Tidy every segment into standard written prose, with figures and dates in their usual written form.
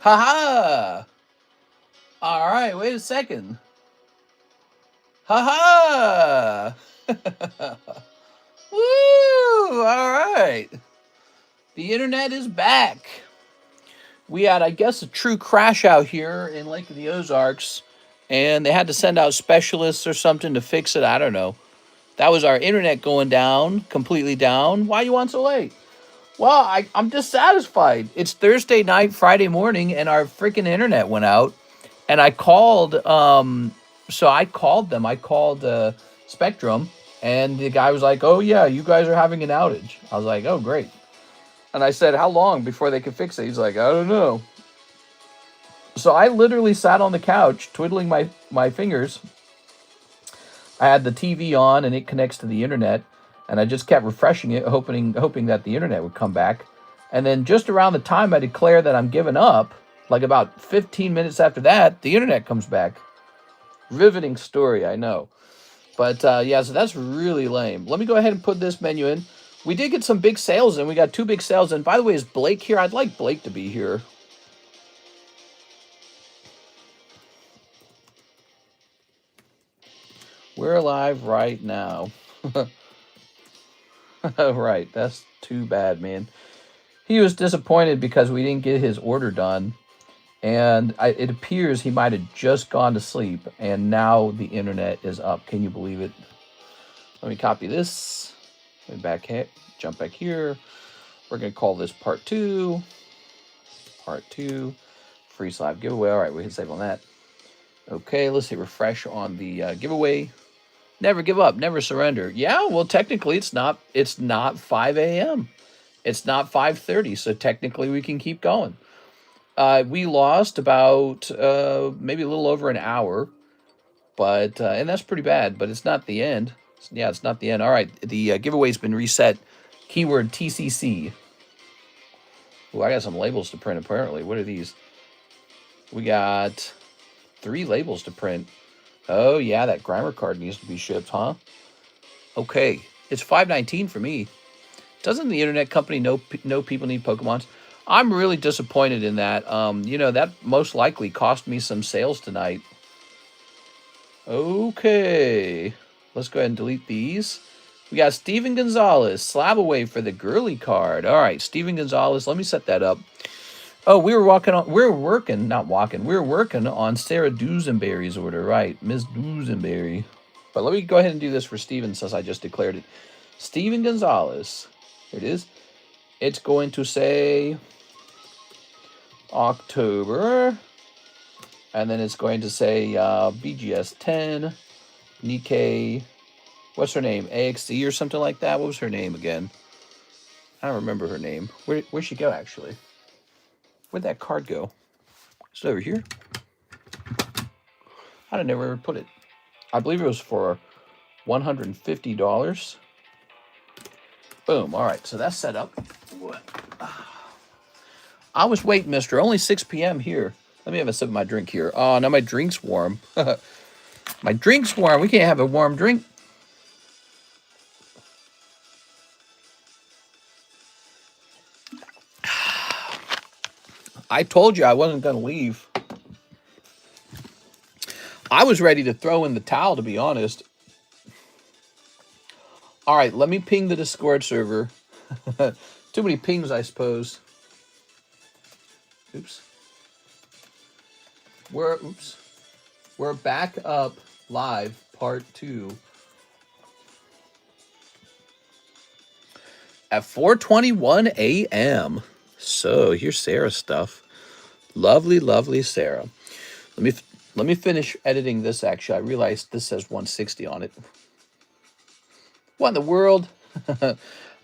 Ha ha! All right, wait a second. Ha ha! Woo! All right. The internet is back. We had, I guess, a true crash out here in Lake of the Ozarks, and they had to send out specialists or something to fix it. I don't know. That was our internet going down, completely down. Why you on so late? Well, I'm dissatisfied. It's Thursday night, Friday morning, and our freaking internet went out. And I called, so I called them. I called Spectrum, and the guy was like, "Oh yeah, you guys are having an outage." I was like, "Oh great." And I said, "How long before they could fix it?" He's like, "I don't know." So I literally sat on the couch, twiddling my fingers. I had the TV on, and it connects to the internet, and I just kept refreshing it, hoping that the internet would come back. And then just around the time I declare that I'm giving up, like about 15 minutes after that, the internet comes back. Riveting story, I know. But yeah, so that's really lame. Let me go ahead and put this menu in. We did get some big sales in. We got 2 big sales in. By the way, is Blake here? I'd like Blake to be here. We're live right now. Right, that's too bad, man. He was disappointed because we didn't get his order done. And it appears he might have just gone to sleep, and now the internet is up. Can you believe it? Let me copy this. Back here, jump back here. We're going to call this part 2. Part 2. Free Slab giveaway. All right, we can save on that. Okay, let's hit refresh on the giveaway. Never give up, never surrender. Yeah, well, technically it's not 5 a.m. It's not 5:30, so technically we can keep going. We lost about maybe a little over an hour, but and that's pretty bad. But it's not the end. Yeah, it's not the end. All right, the giveaway's been reset. Keyword TCC. Oh, I got some labels to print. Apparently, what are these? We got 3 labels to print. Oh yeah, that grammar card needs to be shipped, huh? Okay, it's $5.19 for me. Doesn't the internet company know people need Pokemons? I'm really disappointed in that. You know, that most likely cost me some sales tonight. Okay. Let's go ahead and delete these. We got Steven Gonzalez, slab away for the girly card. All right, Steven Gonzalez, let me set that up. Oh, we were working on Sarah Dusenberry's order, right? Ms. Dusenberry. But let me go ahead and do this for Steven since I just declared it. Steven Gonzalez. Here it is. It's going to say October, and then it's going to say BGS 10, Nikkei, what's her name? AXC or something like that. What was her name again? I don't remember her name. Where'd she go, actually? Where'd that card go? Is it over here? I don't know where to put it. I believe it was for $150. Boom. All right, so that's set up. I was waiting, mister. Only 6 p.m. here. Let me have a sip of my drink here. Oh, now my drink's warm. My drink's warm. We can't have a warm drink. I told you I wasn't going to leave. I was ready to throw in the towel, to be honest. All right, let me ping the Discord server. Too many pings, I suppose. Oops. We're back up live, part 2. At 4:21 a.m. So here's Sarah's stuff. Lovely, lovely Sarah. Let me finish editing this. Actually, I realized this says 160 on it. What in the world?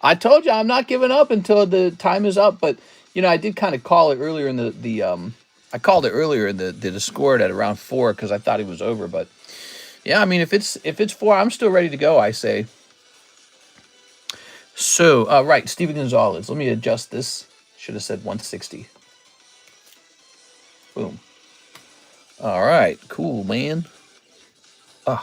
I told you I'm not giving up until the time is up. But you know, I did kind of call it earlier in I called it earlier in the Discord at around 4 because I thought it was over. But yeah, I mean, if it's 4, I'm still ready to go, I say. So, right, Steven Gonzalez. Let me adjust this. Should have said 160. Boom. All right, cool, man. I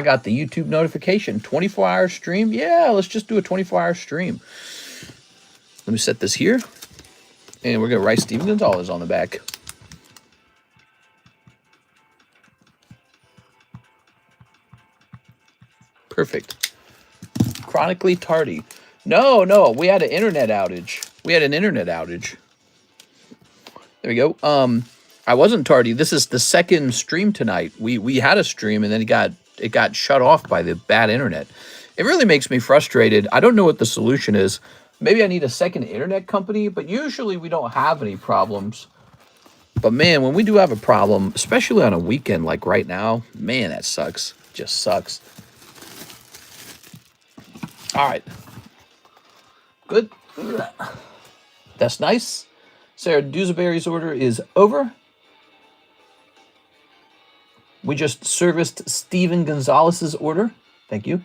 got the YouTube notification. 24-hour stream. Yeah, let's just do a 24-hour stream. Let me set this here. And we're going to write Steven Gonzalez on the back. Perfect. Chronically tardy. No, we had an internet outage. There we go. I wasn't tardy. This is the second stream tonight. We had a stream and then it got shut off by the bad internet. It really makes me frustrated. I don't know what the solution is. Maybe I need a second internet company, but usually we don't have any problems. But man, when we do have a problem, especially on a weekend like right now, man, that sucks. Just sucks. All right. Good. That's nice. Sarah Dewsbury's order is over. We just serviced Steven Gonzalez's order. Thank you.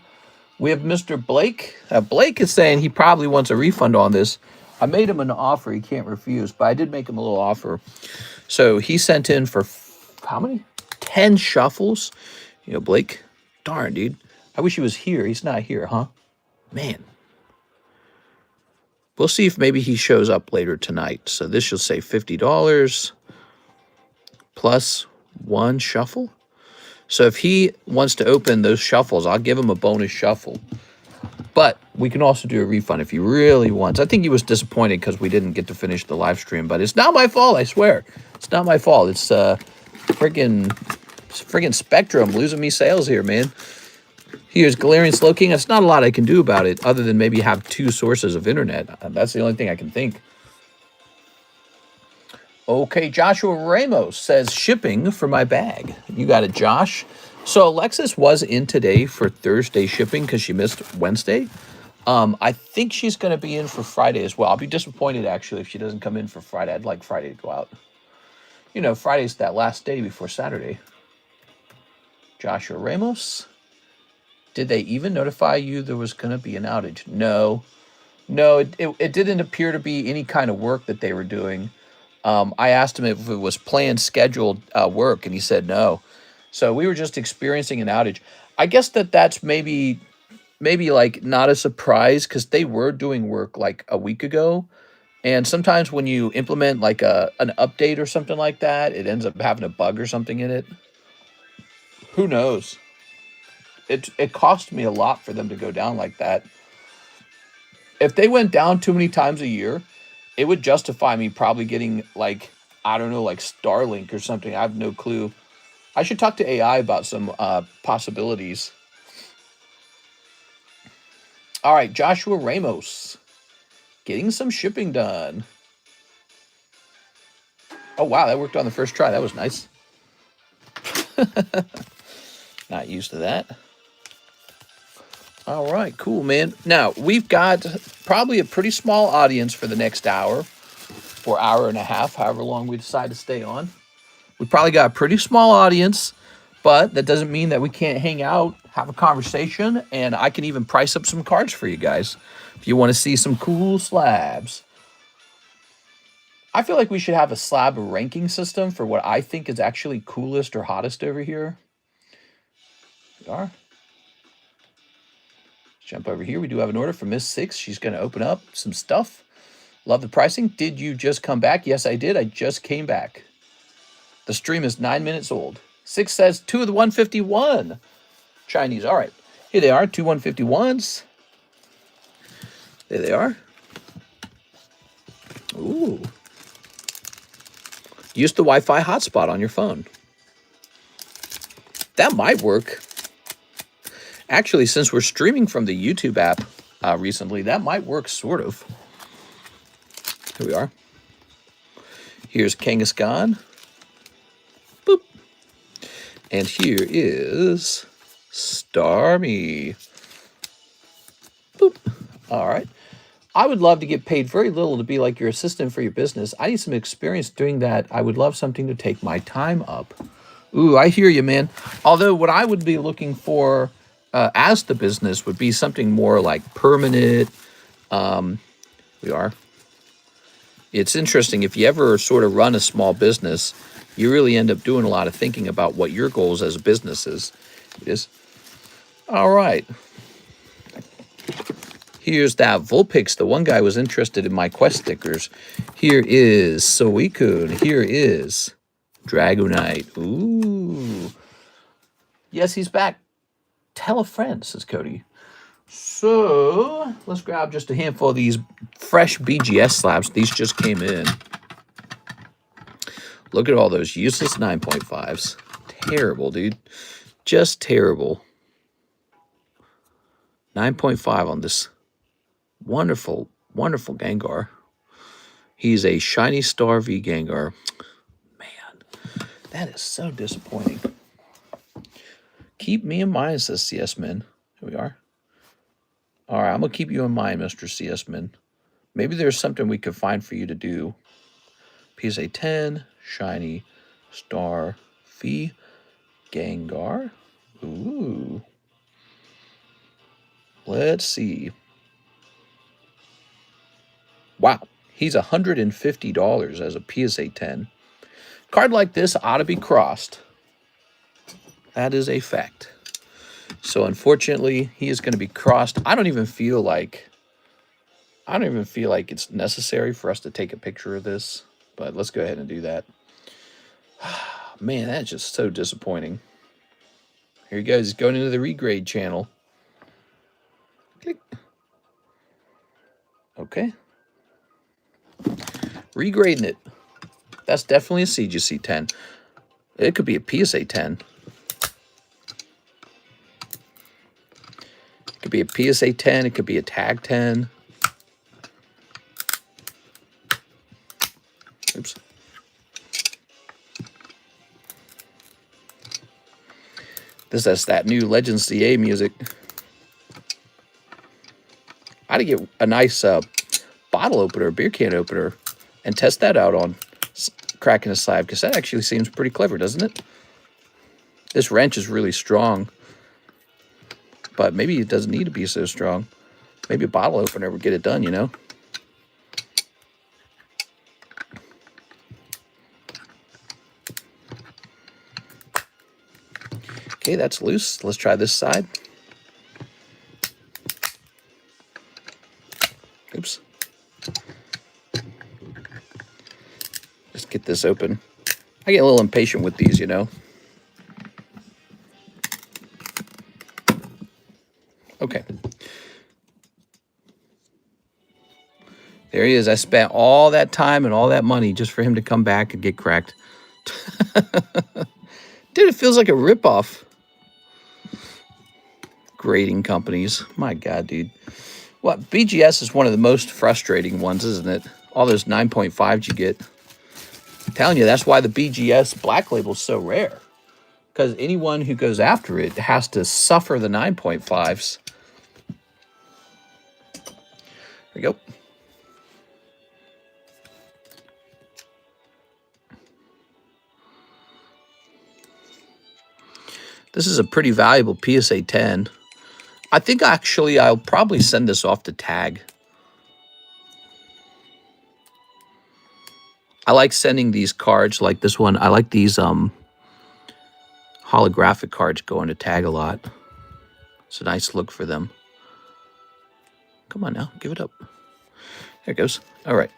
We have Mr. Blake. Blake is saying he probably wants a refund on this. I made him an offer he can't refuse, but I did make him a little offer. So he sent in for how many? 10 shuffles. You know, Blake, darn, dude. I wish he was here. He's not here, huh? Man. We'll see if maybe he shows up later tonight. So this should say $50 plus 1 shuffle. So if he wants to open those shuffles, I'll give him a bonus shuffle. But we can also do a refund if he really wants. I think he was disappointed because we didn't get to finish the live stream, but it's not my fault, I swear. It's not my fault. It's friggin' Spectrum losing me sales here, man. Here's Galarian Slowking. That's not a lot I can do about it other than maybe have 2 sources of internet. That's the only thing I can think. Okay, Joshua Ramos says shipping for my bag. You got it, Josh. So Alexis was in today for Thursday shipping because she missed Wednesday. I think she's going to be in for Friday as well. I'll be disappointed, actually, if she doesn't come in for Friday. I'd like Friday to go out. You know, Friday's that last day before Saturday. Joshua Ramos. Did they even notify you there was going to be an outage? No. No, it didn't appear to be any kind of work that they were doing. I asked him if it was planned, scheduled work, and he said no. So we were just experiencing an outage. I guess that's maybe like not a surprise because they were doing work like a week ago. And sometimes when you implement like an update or something like that, it ends up having a bug or something in it. Who knows? It cost me a lot for them to go down like that. If they went down too many times a year, it would justify me probably getting like, I don't know, like Starlink or something. I have no clue. I should talk to AI about some possibilities. All right, Joshua Ramos. Getting some shipping done. Oh, wow, that worked on the first try. That was nice. Not used to that. All right, cool, man. Now, we've got probably a pretty small audience for the next hour or hour and a half, however long we decide to stay on. We probably got a pretty small audience, but that doesn't mean that we can't hang out, have a conversation, and I can even price up some cards for you guys if you want to see some cool slabs. I feel like we should have a slab ranking system for what I think is actually coolest or hottest over here. We are. Jump over here. We do have an order from Miss Six. She's going to open up some stuff. Love the pricing. Did you just come back? Yes, I did. I just came back. The stream is 9 minutes old. Six says 2 of the 151. Chinese. All right. Here they are. 2 151s. There they are. Ooh. Use the Wi-Fi hotspot on your phone. That might work. Actually, since we're streaming from the YouTube app recently, that might work, sort of. Here we are. Here's Kangaskhan. Boop. And here is Starmie. Boop. All right. I would love to get paid very little to be like your assistant for your business. I need some experience doing that. I would love something to take my time up. Ooh, I hear you, man. Although what I would be looking for as the business would be something more like permanent. We are. It's interesting. If you ever sort of run a small business, you really end up doing a lot of thinking about what your goals as a business is. It is. All right. Here's that Vulpix. The one guy was interested in my quest stickers. Here is Suicune. Here is Dragonite. Ooh. Yes, he's back. Tell a friend, says Cody. So, let's grab just a handful of these fresh BGS slabs. These just came in. Look at all those useless 9.5s. Terrible, dude. Just terrible. 9.5 on this wonderful, wonderful Gengar. He's a Shiny Star V Gengar. Man, that is so disappointing. Keep me in mind, says CS Min. Here we are. All right, I'm going to keep you in mind, Mr. CS Min. Maybe there's something we could find for you to do. PSA 10, Shiny Star V Gengar. Ooh. Let's see. Wow, he's $150 as a PSA 10. Card like this ought to be crossed. That is a fact. So unfortunately, he is going to be crossed. I don't even feel like it's necessary for us to take a picture of this, but let's go ahead and do that. Man, that's just so disappointing. Here he goes. He's going into the regrade channel. Click. Okay. Regrading it. That's definitely a CGC 10. It could be a PSA 10. It could be a PSA 10. It could be a tag 10. Oops. This is that new Legends CA music. I ought to get a nice bottle opener, beer can opener, and test that out on cracking a slab, because that actually seems pretty clever, doesn't it? This wrench is really strong, but maybe it doesn't need to be so strong. Maybe a bottle opener would get it done, you know? Okay, that's loose. Let's try this side. Oops. Just get this open. I get a little impatient with these, you know. Okay. There he is. I spent all that time and all that money just for him to come back and get cracked. Dude, it feels like a ripoff. Grading companies. My God, dude. What? BGS is one of the most frustrating ones, isn't it? All those 9.5s you get. I'm telling you, that's why the BGS Black Label is so rare. Because anyone who goes after it has to suffer the 9.5s. There we go. This is a pretty valuable PSA 10. I think actually I'll probably send this off to Tag. I like sending these cards like this one. I like these holographic cards going to Tag a lot. It's a nice look for them. Come on now, give it up. There it goes. All right.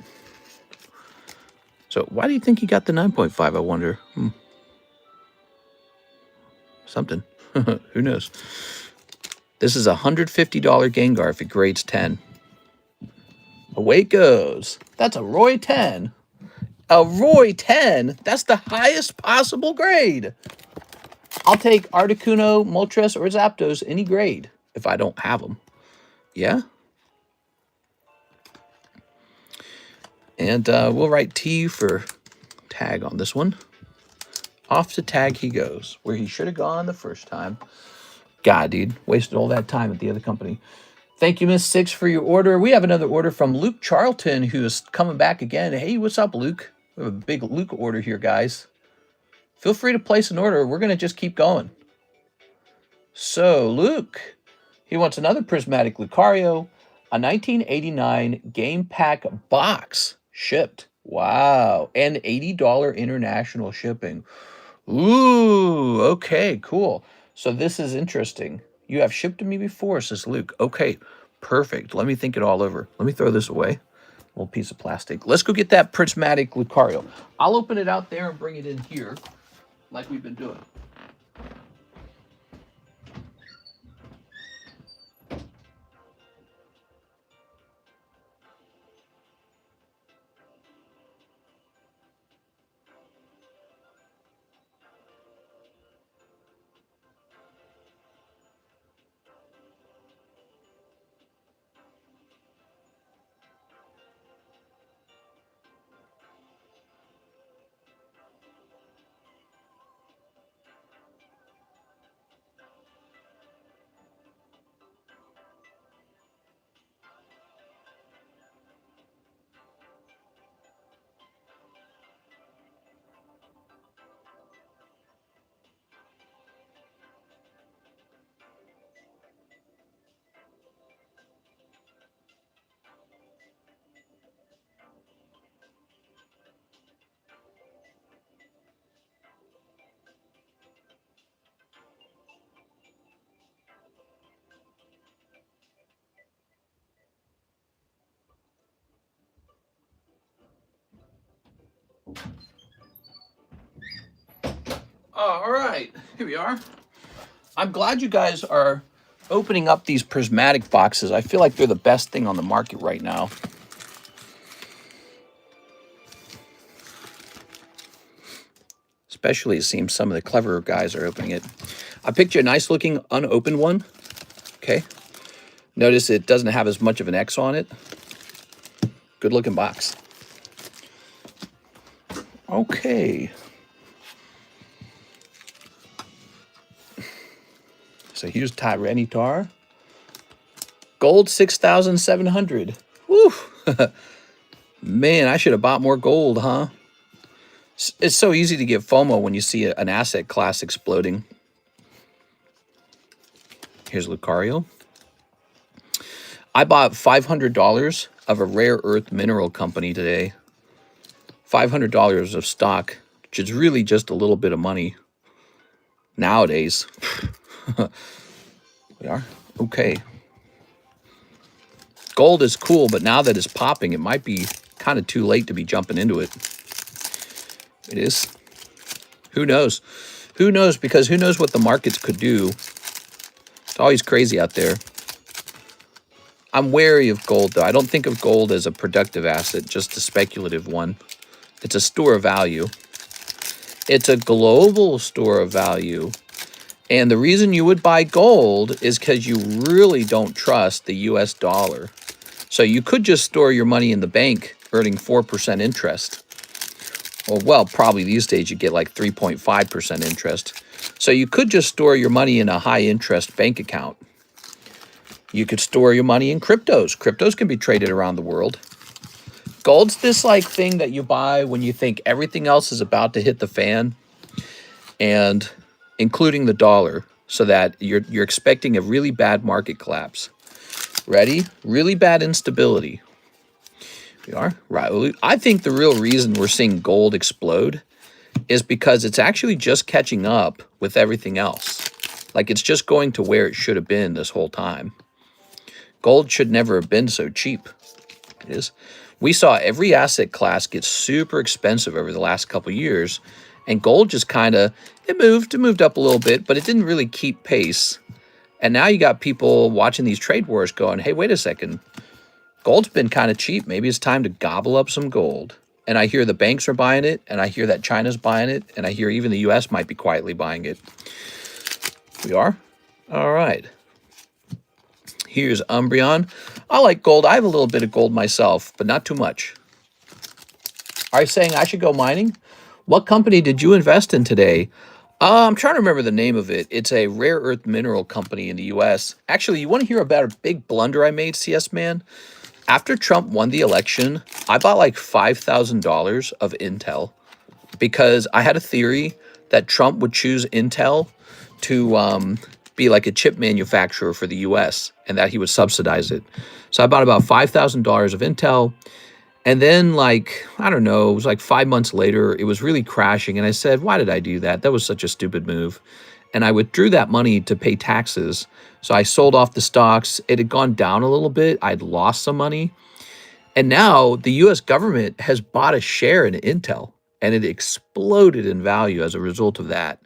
So why do you think he got the 9.5, I wonder? Something. Who knows? This is a $150 Gengar if it grades 10. Away it goes. That's a Roy 10. A Roy 10? That's the highest possible grade. I'll take Articuno, Moltres, or Zapdos any grade if I don't have them. Yeah? And we'll write T for Tag on this one. Off to Tag he goes, where he should have gone the first time. God, dude, wasted all that time at the other company. Thank you, Miss Six, for your order. We have another order from Luke Charlton, who is coming back again. Hey, what's up, Luke? We have a big Luke order here, guys. Feel free to place an order. We're going to just keep going. So, Luke, he wants another Prismatic Lucario, a 1989 game pack box shipped. Wow. And $80 international shipping. Ooh, okay, cool. So this is interesting. You have shipped to me before, says Luke. Okay, Perfect. Let me think it all over. Let me throw this away. Little piece of plastic. Let's go get that prismatic Lucario. I'll open it out there and bring it in here like we've been doing. All right, here we are. I'm glad you guys are opening up these prismatic boxes. I feel like they're the best thing on the market right now. Especially it seems some of the cleverer guys are opening it. I picked you a nice looking unopened one. Okay. Notice it doesn't have as much of an X on it. Good looking box. Okay. So here's Tyranitar. Gold 6,700. Woo! Man, I should have bought more gold, huh? It's so easy to get FOMO when you see an asset class exploding. Here's Lucario. I bought $500 of a rare earth mineral company today. $500 of stock, which is really just a little bit of money nowadays. We are. Okay. Gold is cool, but now that it's popping, it might be kind of too late to be jumping into it. It is. Who knows? Who knows? Because who knows what the markets could do. It's always crazy out there. I'm wary of gold, though. I don't think of gold as a productive asset, just a speculative one. It's a store of value. It's a global store of value. And the reason you would buy gold is because you really don't trust the US dollar. So you could just store your money in the bank earning 4% interest. Well, probably these days you get like 3.5% interest. So you could just store your money in a high interest bank account. You could store your money in cryptos. Cryptos can be traded around the world. Gold's this like thing that you buy when you think everything else is about to hit the fan, and including the dollar, so that you're expecting a really bad market collapse. Ready? Really bad instability. We are right. I think the real reason we're seeing gold explode is because it's actually just catching up with everything else. Like it's just going to where it should have been this whole time. Gold should never have been so cheap. It is. We saw every asset class get super expensive over the last couple of years, and gold just kind of, it moved up a little bit, but it didn't really keep pace. And now you got people watching these trade wars going, hey, wait a second. Gold's been kind of cheap. Maybe it's time to gobble up some gold. And I hear the banks are buying it, and I hear that China's buying it, and I hear even the US might be quietly buying it. We are? All right. Here's Umbreon. I like gold. I have a little bit of gold myself, but not too much. Are you saying I should go mining? What company did you invest in today? I'm trying to remember the name of it. It's a rare earth mineral company in the US. Actually, you want to hear about a big blunder I made, CS Man? After Trump won the election, I bought like $5,000 of Intel because I had a theory that Trump would choose Intel to be like a chip manufacturer for the US and that he would subsidize it. So I bought about $5,000 of Intel, And then, like, I don't know, it was like 5 months later, it was really crashing. And I said, why did I do that? That was such a stupid move. And I withdrew that money to pay taxes. So I sold off the stocks. It had gone down a little bit. I'd lost some money. And now the US government has bought a share in Intel and it exploded in value as a result of that.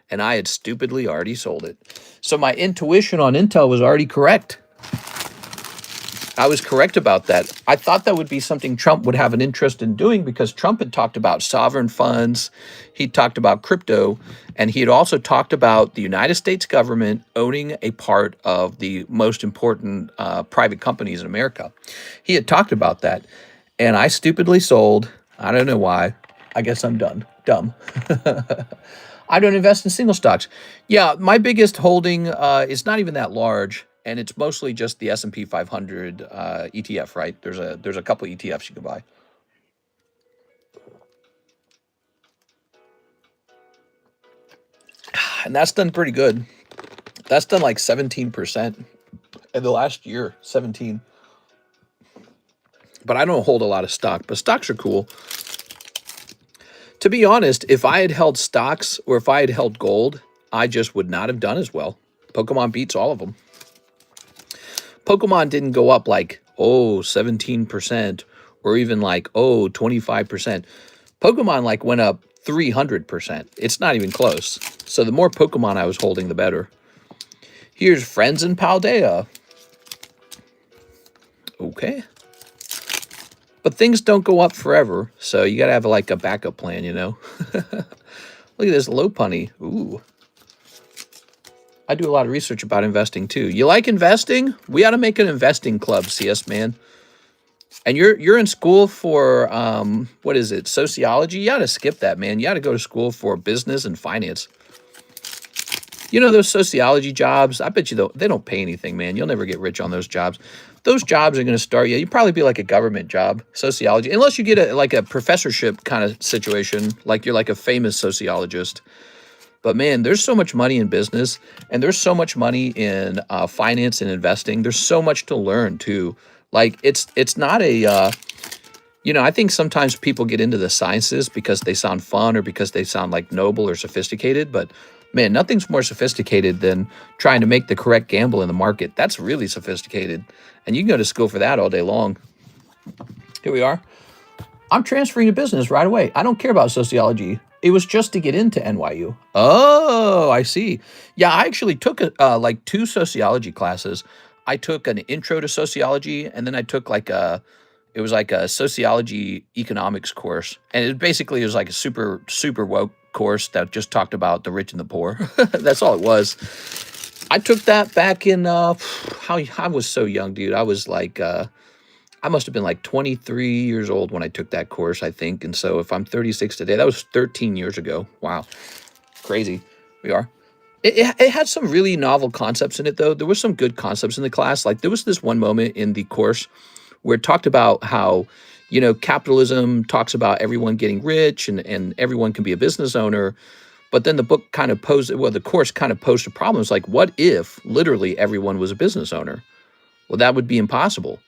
And I had stupidly already sold it. So my intuition on Intel was already correct. I was correct about that. I thought that would be something Trump would have an interest in doing because Trump had talked about sovereign funds, he talked about crypto, and he had also talked about the United States government owning a part of the most important private companies in America. He had talked about that, and I stupidly sold. I don't know why. I guess I'm dumb. I don't invest in single stocks. Yeah, my biggest holding is not even that large, and it's mostly just the S&P 500 ETF. Right? There's a couple ETFs you can buy, and that's done pretty good. That's done like 17% in the last year. 17. But I don't hold a lot of stock. But stocks are cool. To be honest, if I had held stocks or if I had held gold, I just would not have done as well. Pokemon beats all of them. Pokemon didn't go up like, 17% or even like, 25%. Pokemon like went up 300%. It's not even close. So the more Pokemon I was holding, the better. Here's Friends in Paldea. Okay. But things don't go up forever, so you gotta have like a backup plan, you know? Look at this low punny. Ooh. I do a lot of research about investing too. You like investing? We ought to make an investing club, CS man. And you're in school for what is it? Sociology? You ought to skip that, man. You ought to go to school for business and finance. You know those sociology jobs? I bet you they don't pay anything, man. You'll never get rich on those jobs. Those jobs are going to start you. You'd probably be like a government job, sociology, unless you get a professorship kind of situation, like you're like a famous sociologist. But man, there's so much money in business, and there's so much money in finance and investing. There's so much to learn too. Like it's not a I think sometimes people get into the sciences because they sound fun or because they sound like noble or sophisticated, but man, nothing's more sophisticated than trying to make the correct gamble in the market. That's really sophisticated. And you can go to school for that all day long. Here we are. I'm transferring to business right away. I don't care about sociology. It was just to get into NYU. Oh, I see. Yeah, I actually took like 2 sociology classes. I took an intro to sociology, and then I took it was like a sociology economics course. And it was like a super, super woke course that just talked about the rich and the poor. That's all it was. I took that back in, I was so young, dude. I was like, I must have been like 23 years old when I took that course, I think. And so if I'm 36 today, that was 13 years ago. Wow. Crazy. We are. It had some really novel concepts in it, though. There were some good concepts in the class. Like there was this one moment in the course where it talked about how, capitalism talks about everyone getting rich and everyone can be a business owner. But then the book kind of the course kind of posed a problem. It's like, what if literally everyone was a business owner? Well, that would be impossible.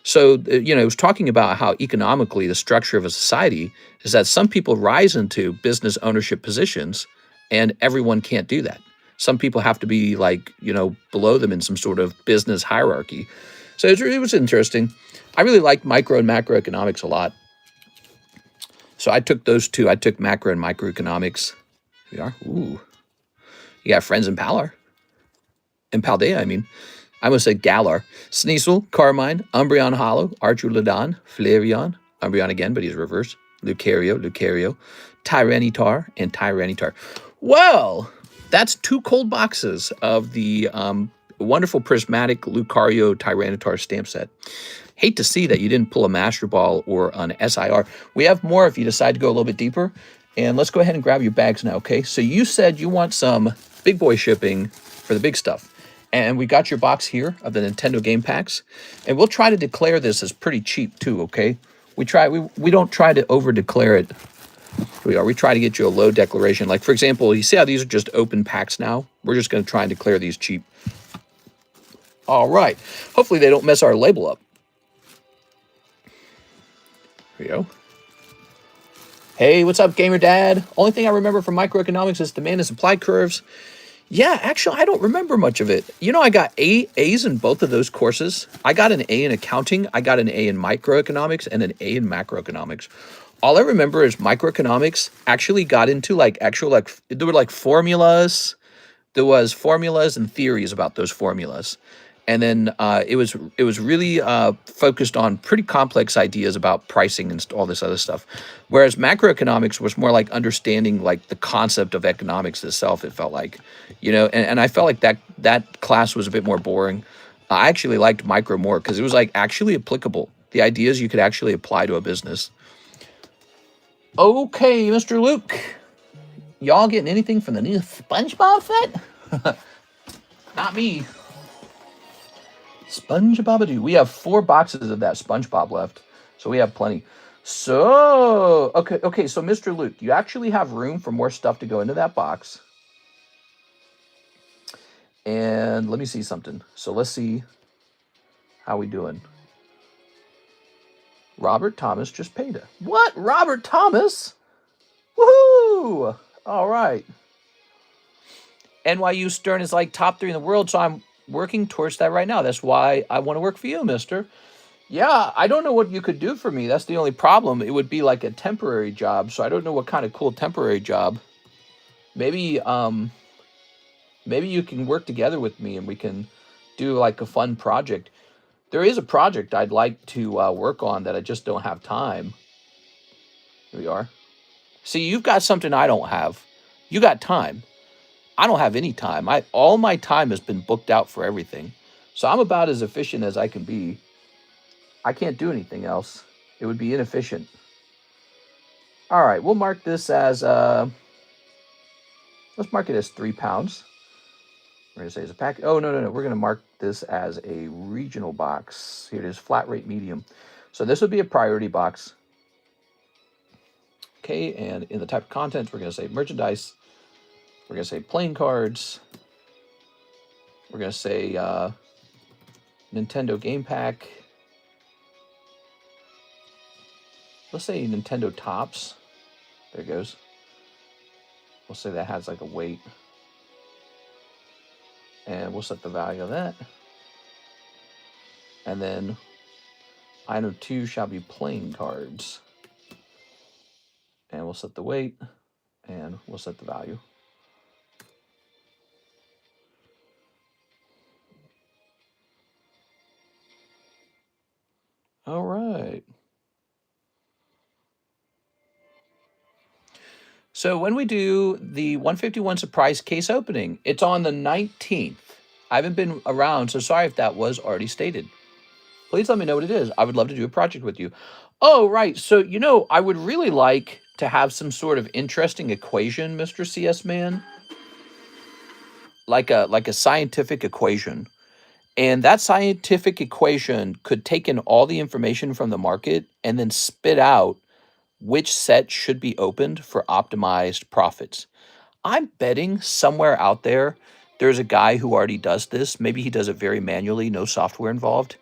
So, it was talking about how economically the structure of a society is that some people rise into business ownership positions and everyone can't do that. Some people have to be like, below them in some sort of business hierarchy. So it was interesting. I really liked micro and macroeconomics a lot. So I took those 2. I took macro and microeconomics. We are. Ooh. You got Friends in Paldea, I mean. I almost said Galar. Sneasel, Carmine, Umbreon Hollow, Archulodon, Flareon, Umbreon again, but he's reversed. Lucario, Tyranitar, and Tyranitar. Well, that's 2 cold boxes of the wonderful prismatic Lucario Tyranitar stamp set. Hate to see that you didn't pull a Master Ball or an SIR. We have more if you decide to go a little bit deeper. And let's go ahead and grab your bags now, okay? So you said you want some big boy shipping for the big stuff. And we got your box here of the Nintendo game packs. And we'll try to declare this as pretty cheap too, okay? We don't try to over-declare it. Here we are. We try to get you a low declaration. Like, for example, you see how these are just open packs now? We're just going to try and declare these cheap. All right. Hopefully they don't mess our label up. Here we go. Hey, what's up, Gamer Dad? Only thing I remember from microeconomics is demand and supply curves. Yeah, actually, I don't remember much of it. You know, I got A's in both of those courses. I got an A in accounting, I got an A in microeconomics, and an A in macroeconomics. All I remember is microeconomics actually got into like actual, like, there were like formulas. There was formulas and theories about those formulas. And then it was really focused on pretty complex ideas about pricing and all this other stuff, whereas macroeconomics was more like understanding like the concept of economics itself. It felt like, and I felt like that class was a bit more boring. I actually liked micro more because it was like actually applicable. The ideas you could actually apply to a business. Okay, Mr. Luke, y'all getting anything from the new SpongeBob set? Not me. SpongeBob-a-doo. We have 4 boxes of that SpongeBob left, so we have plenty. So, okay. So, Mr. Luke, you actually have room for more stuff to go into that box. And let me see something. So, let's see how we doing. Robert Thomas just paid it. What? Robert Thomas? Woohoo! All right. NYU Stern is like top 3 in the world, so I'm working towards that right now. That's why I want to work for you, mister. Yeah, I don't know what you could do for me. That's the only problem. It would be like a temporary job, so I don't know what kind of cool temporary job. Maybe maybe you can work together with me and we can do like a fun project. There is a project I'd like to work on that I just don't have time. Here we are. See, you've got something I don't have. You got time. I don't have any time. All my time has been booked out for everything. So I'm about as efficient as I can be. I can't do anything else. It would be inefficient. All right, we'll mark this as, let's mark it as 3 pounds. We're going to say it's a pack. Oh, no. We're going to mark this as a regional box. Here it is, flat rate medium. So this would be a priority box. Okay, and in the type of contents, we're going to say merchandise. We're going to say playing cards. We're going to say Nintendo Game Pack. Let's say Nintendo Tops. There it goes. We'll say that has like a weight. And we'll set the value of that. And then item 2 shall be playing cards. And we'll set the weight. And we'll set the value. All right. So when we do the 151 surprise case opening, it's on the 19th. I haven't been around, so sorry if that was already stated. Please let me know what it is. I would love to do a project with you. Oh, right. So, I would really like to have some sort of interesting equation, Mr. CS Man. Like a scientific equation. And that scientific equation could take in all the information from the market and then spit out which set should be opened for optimized profits. I'm betting somewhere out there's a guy who already does this. Maybe he does it very manually, no software involved.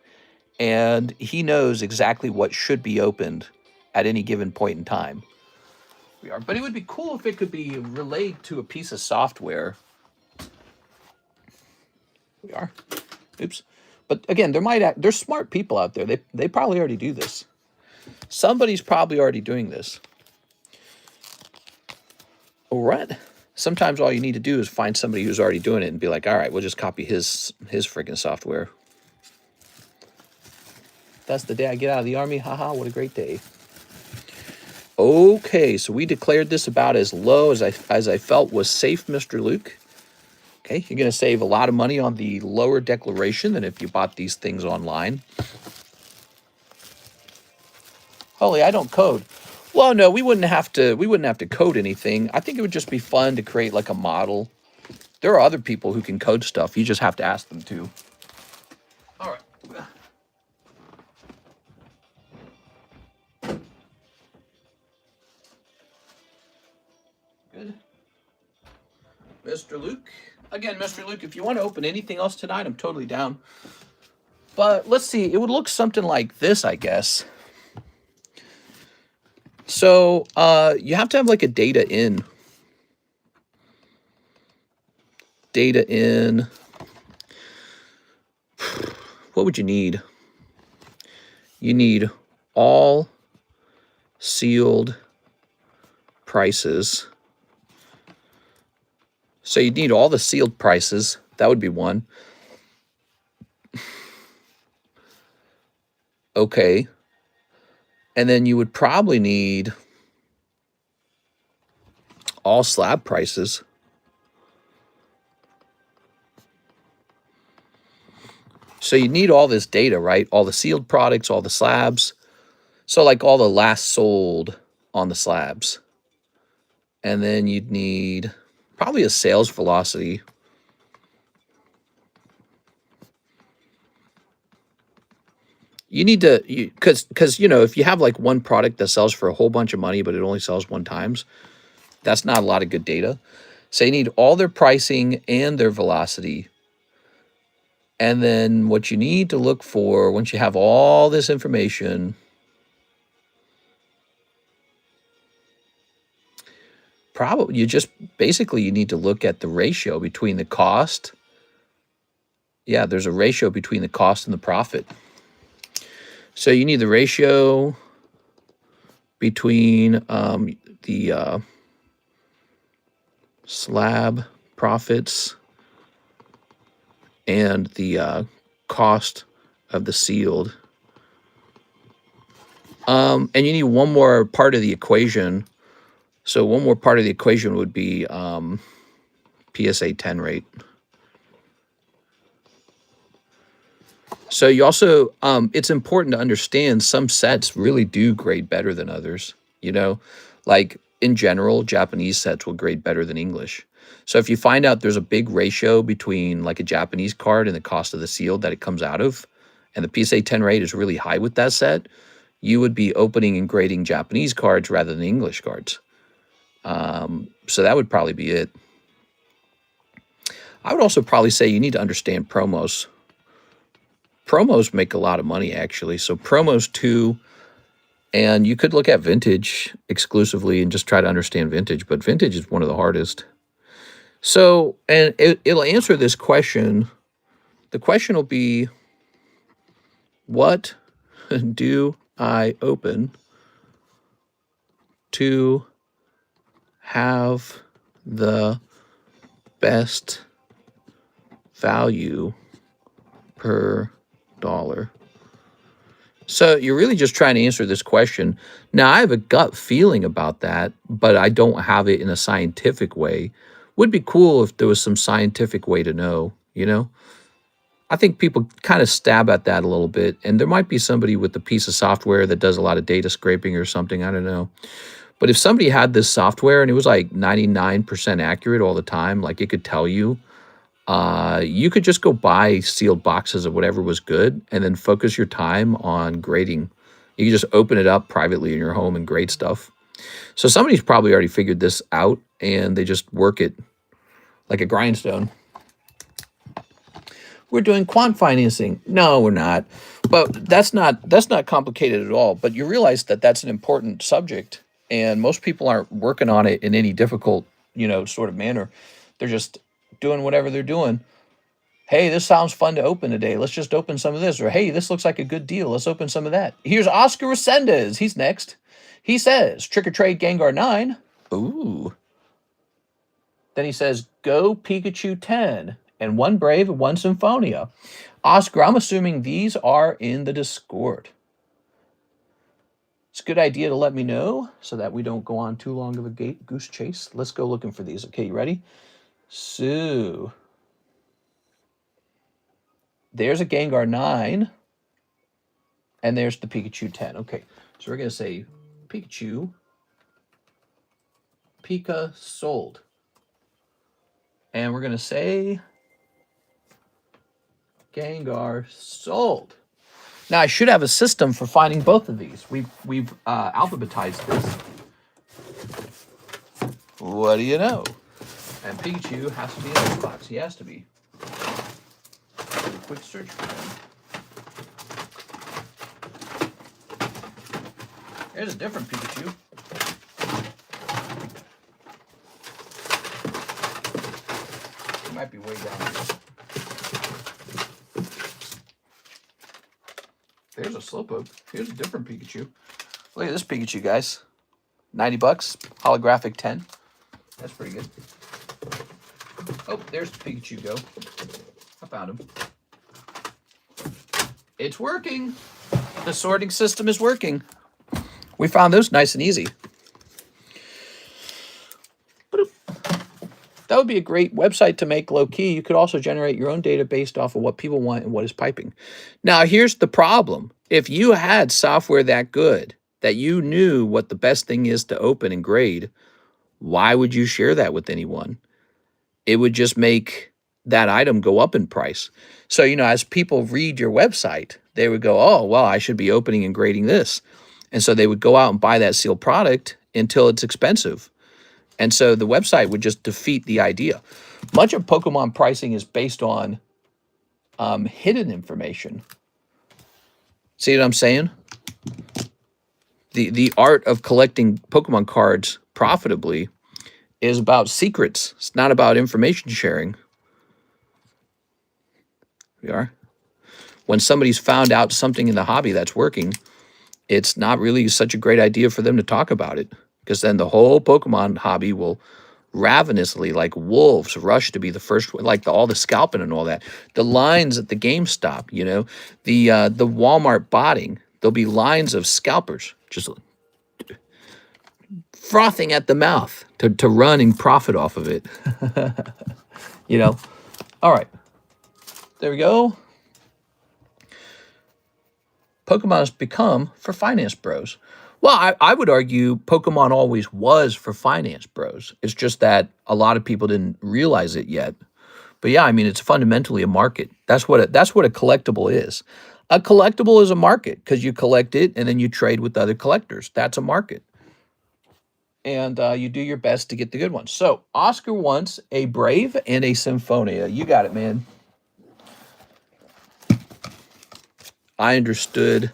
And he knows exactly what should be opened at any given point in time. But it would be cool if it could be relayed to a piece of software. We are. Oops. But again, there's smart people out there. They probably already do this. Somebody's probably already doing this. All right. Sometimes all you need to do is find somebody who's already doing it and be like, all right, we'll just copy his freaking software. That's the day I get out of the army. Haha, what a great day. Okay, so we declared this about as low as I felt was safe, Mr. Luke. Okay, you're going to save a lot of money on the lower declaration than if you bought these things online. Holy, I don't code. Well, no, we wouldn't have to code anything. I think it would just be fun to create like a model. There are other people who can code stuff. You just have to ask them to. All right. Good. Mr. Luke. Again, Mr. Luke, if you want to open anything else tonight, I'm totally down. But let's see. It would look something like this, I guess. So you have to have like a data in. Data in. What would you need? You need all sealed prices. So you need all the sealed prices. That would be one. Okay. And then you would probably need all slab prices. So you need all this data, right? All the sealed products, all the slabs. So like all the last sold on the slabs. And then you'd need probably a sales velocity. You need to, because you know, if you have like one product that sells for a whole bunch of money, but it only sells one times, that's not a lot of good data. So you need all their pricing and their velocity. And then what you need to look for once you have all this information, probably you just basically you need to look at the ratio between the cost. Yeah, there's a ratio between the cost and the profit. So you need the ratio between the slab profits and the cost of the sealed. And you need one more part of the equation. So one more part of the equation would be PSA 10 rate. So you also, it's important to understand some sets really do grade better than others. You know, like in general, Japanese sets will grade better than English. So if you find out there's a big ratio between like a Japanese card and the cost of the sealed that it comes out of, and the PSA 10 rate is really high with that set, you would be opening and grading Japanese cards rather than English cards. So that would probably be it. I would also probably say you need to understand promos. Promos make a lot of money, actually. So promos too, and you could look at vintage exclusively and just try to understand vintage, but vintage is one of the hardest. So, and it'll answer this question. The question will be, what do I open to have the best value per dollar? So you're really just trying to answer this question. Now, I have a gut feeling about that, but I don't have it in a scientific way. Would be cool if there was some scientific way to know, you know? I think people kind of stab at that a little bit, and there might be somebody with a piece of software that does a lot of data scraping or something. I don't know. But if somebody had this software and it was like 99% accurate all the time, like it could tell you, you could just go buy sealed boxes of whatever was good and then focus your time on grading. You can just open it up privately in your home and grade stuff. So somebody's probably already figured this out and they just work it like a grindstone. We're doing quant financing. No, we're not. But that's not complicated at all. But you realize that that's an important subject, and most people aren't working on it in any difficult, you know, sort of manner. They're just doing whatever they're doing. Hey, this sounds fun to open today. Let's just open some of this. Or hey, this looks like a good deal. Let's open some of that. Here's Oscar Resendez. He's next. He says, Trick or Trade Gengar 9. Ooh. Then he says, Go Pikachu 10. And one Brave and one Symphonia. Oscar, I'm assuming these are in the Discord. It's a good idea to let me know so that we don't go on too long of a goose chase. Let's go looking for these. Okay, you ready? So, there's a Gengar 9. And there's the Pikachu 10. Okay, so we're going to say Pikachu, Pika sold. And we're going to say Gengar sold. Now, I should have a system for finding both of these. We've alphabetized this. What do you know? And Pikachu has to be in this box. He has to be. Quick search for him. There's a different Pikachu. might be way down here. There's a Slowpoke. Here's a different Pikachu. Look at this Pikachu, guys. 90 bucks. Holographic 10. That's pretty good. Oh, there's the Pikachu go. I found him. It's working. The sorting system is working. We found those nice and easy. That would be a great website to make low-key. You could also generate your own data based off of what people want and what is piping. Now, here's the problem. If you had software that good, that you knew what the best thing is to open and grade, why would you share that with anyone? It would just make that item go up in price. So, you know, as people read your website, they would go, oh, well, I should be opening and grading this. And so they would go out and buy that sealed product until it's expensive. And so the website would just defeat the idea. Much of Pokemon pricing is based on hidden information. See what I'm saying? The art of collecting Pokemon cards profitably is about secrets. It's not about information sharing. We are. When somebody's found out something in the hobby that's working, it's not really such a great idea for them to talk about it, because then the whole Pokemon hobby will ravenously, like wolves, rush to be the first, like all the scalping and all that. The lines at the GameStop, you know, the Walmart botting, there'll be lines of scalpers just frothing at the mouth to run and profit off of it. You know? All right. There we go. Pokemon has become for finance bros. Well, I would argue Pokemon always was for finance bros. It's just that a lot of people didn't realize it yet. But yeah, I mean, it's fundamentally a market. That's what a collectible is. A collectible is a market because you collect it and then you trade with other collectors. That's a market. And you do your best to get the good ones. So Oscar wants a Brave and a Symphonia. You got it, man. I understood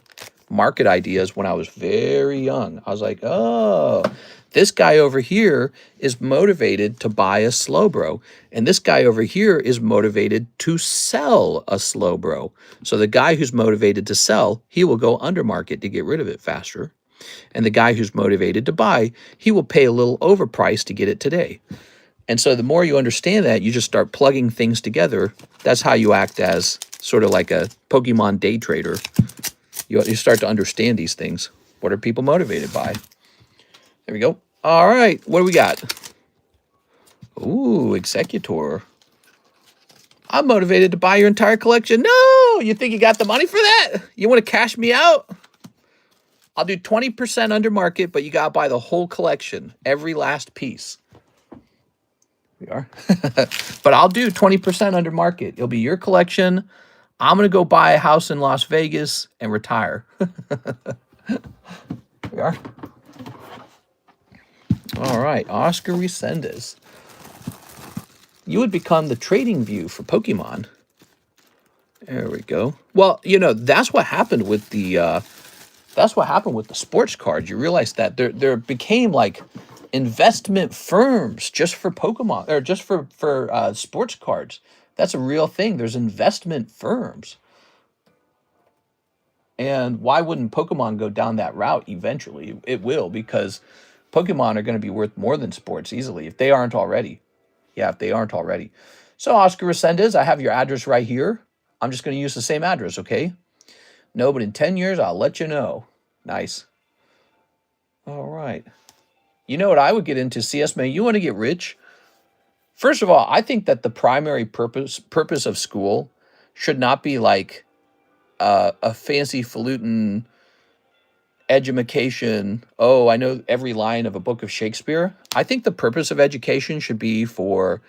market ideas when I was very young. I was like, oh, this guy over here is motivated to buy a Slowbro, and this guy over here is motivated to sell a Slowbro. So the guy who's motivated to sell, he will go under market to get rid of it faster. And the guy who's motivated to buy, he will pay a little overpriced to get it today. And so the more you understand that, you just start plugging things together. That's how you act as sort of like a Pokemon day trader. You start to understand these things. What are people motivated by? There we go. All right, what do we got? Ooh, Executor. I'm motivated to buy your entire collection. No, you think you got the money for that? You want to cash me out? I'll do 20% under market, but you got to buy the whole collection, every last piece. We are. But I'll do 20% under market. It'll be your collection. I'm going to go buy a house in Las Vegas and retire. We are. All right, Oscar Resendez. You would become the trading view for Pokemon. There we go. Well, you know, that's what happened with the sports cards. You realize that there became like investment firms just for Pokemon, or just for sports cards. That's a real thing. There's investment firms. And why wouldn't Pokemon go down that route eventually? It will, because Pokemon are going to be worth more than sports easily, if they aren't already. Yeah, if they aren't already. So, Oscar Resendez, I have your address right here. I'm just going to use the same address, okay? No, but in 10 years, I'll let you know. Nice. All right. You know what I would get into, CS Man? You want to get rich? First of all, I think that the primary purpose of school should not be like a fancy falutin edumacation. Oh, I know every line of a book of Shakespeare. I think the purpose of education should be for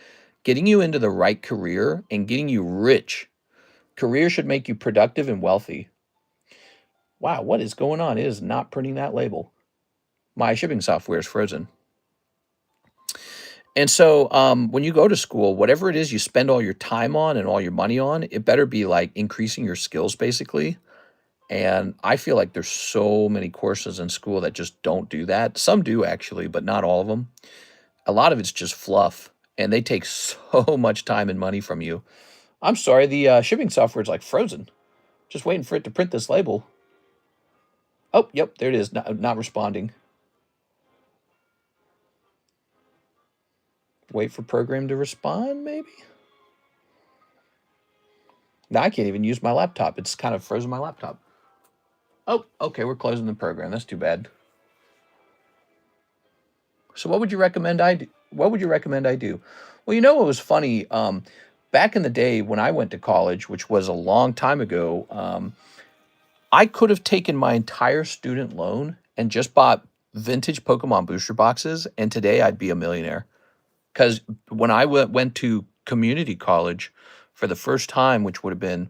getting you into the right career and getting you rich. Career should make you productive and wealthy. Wow, what is going on? It is not printing that label. My shipping software is frozen. And so when you go to school, whatever it is you spend all your time on and all your money on, it better be like increasing your skills, basically. And I feel like there's so many courses in school that just don't do that. Some do, actually, but not all of them. A lot of it's just fluff. and they take so much time and money from you. I'm sorry, the shipping software is like frozen. Just waiting for it to print this label. Oh, yep, there it is, not responding. Wait for program to respond, maybe? Now I can't even use my laptop. It's kind of frozen my laptop. Oh, okay, we're closing the program. That's too bad. So what would you recommend I do? What would you recommend I do? Well, you know what was funny? Back in the day when I went to college, which was a long time ago, I could have taken my entire student loan and just bought vintage Pokemon booster boxes, and today I'd be a millionaire. Because when I went to community college for the first time, which would have been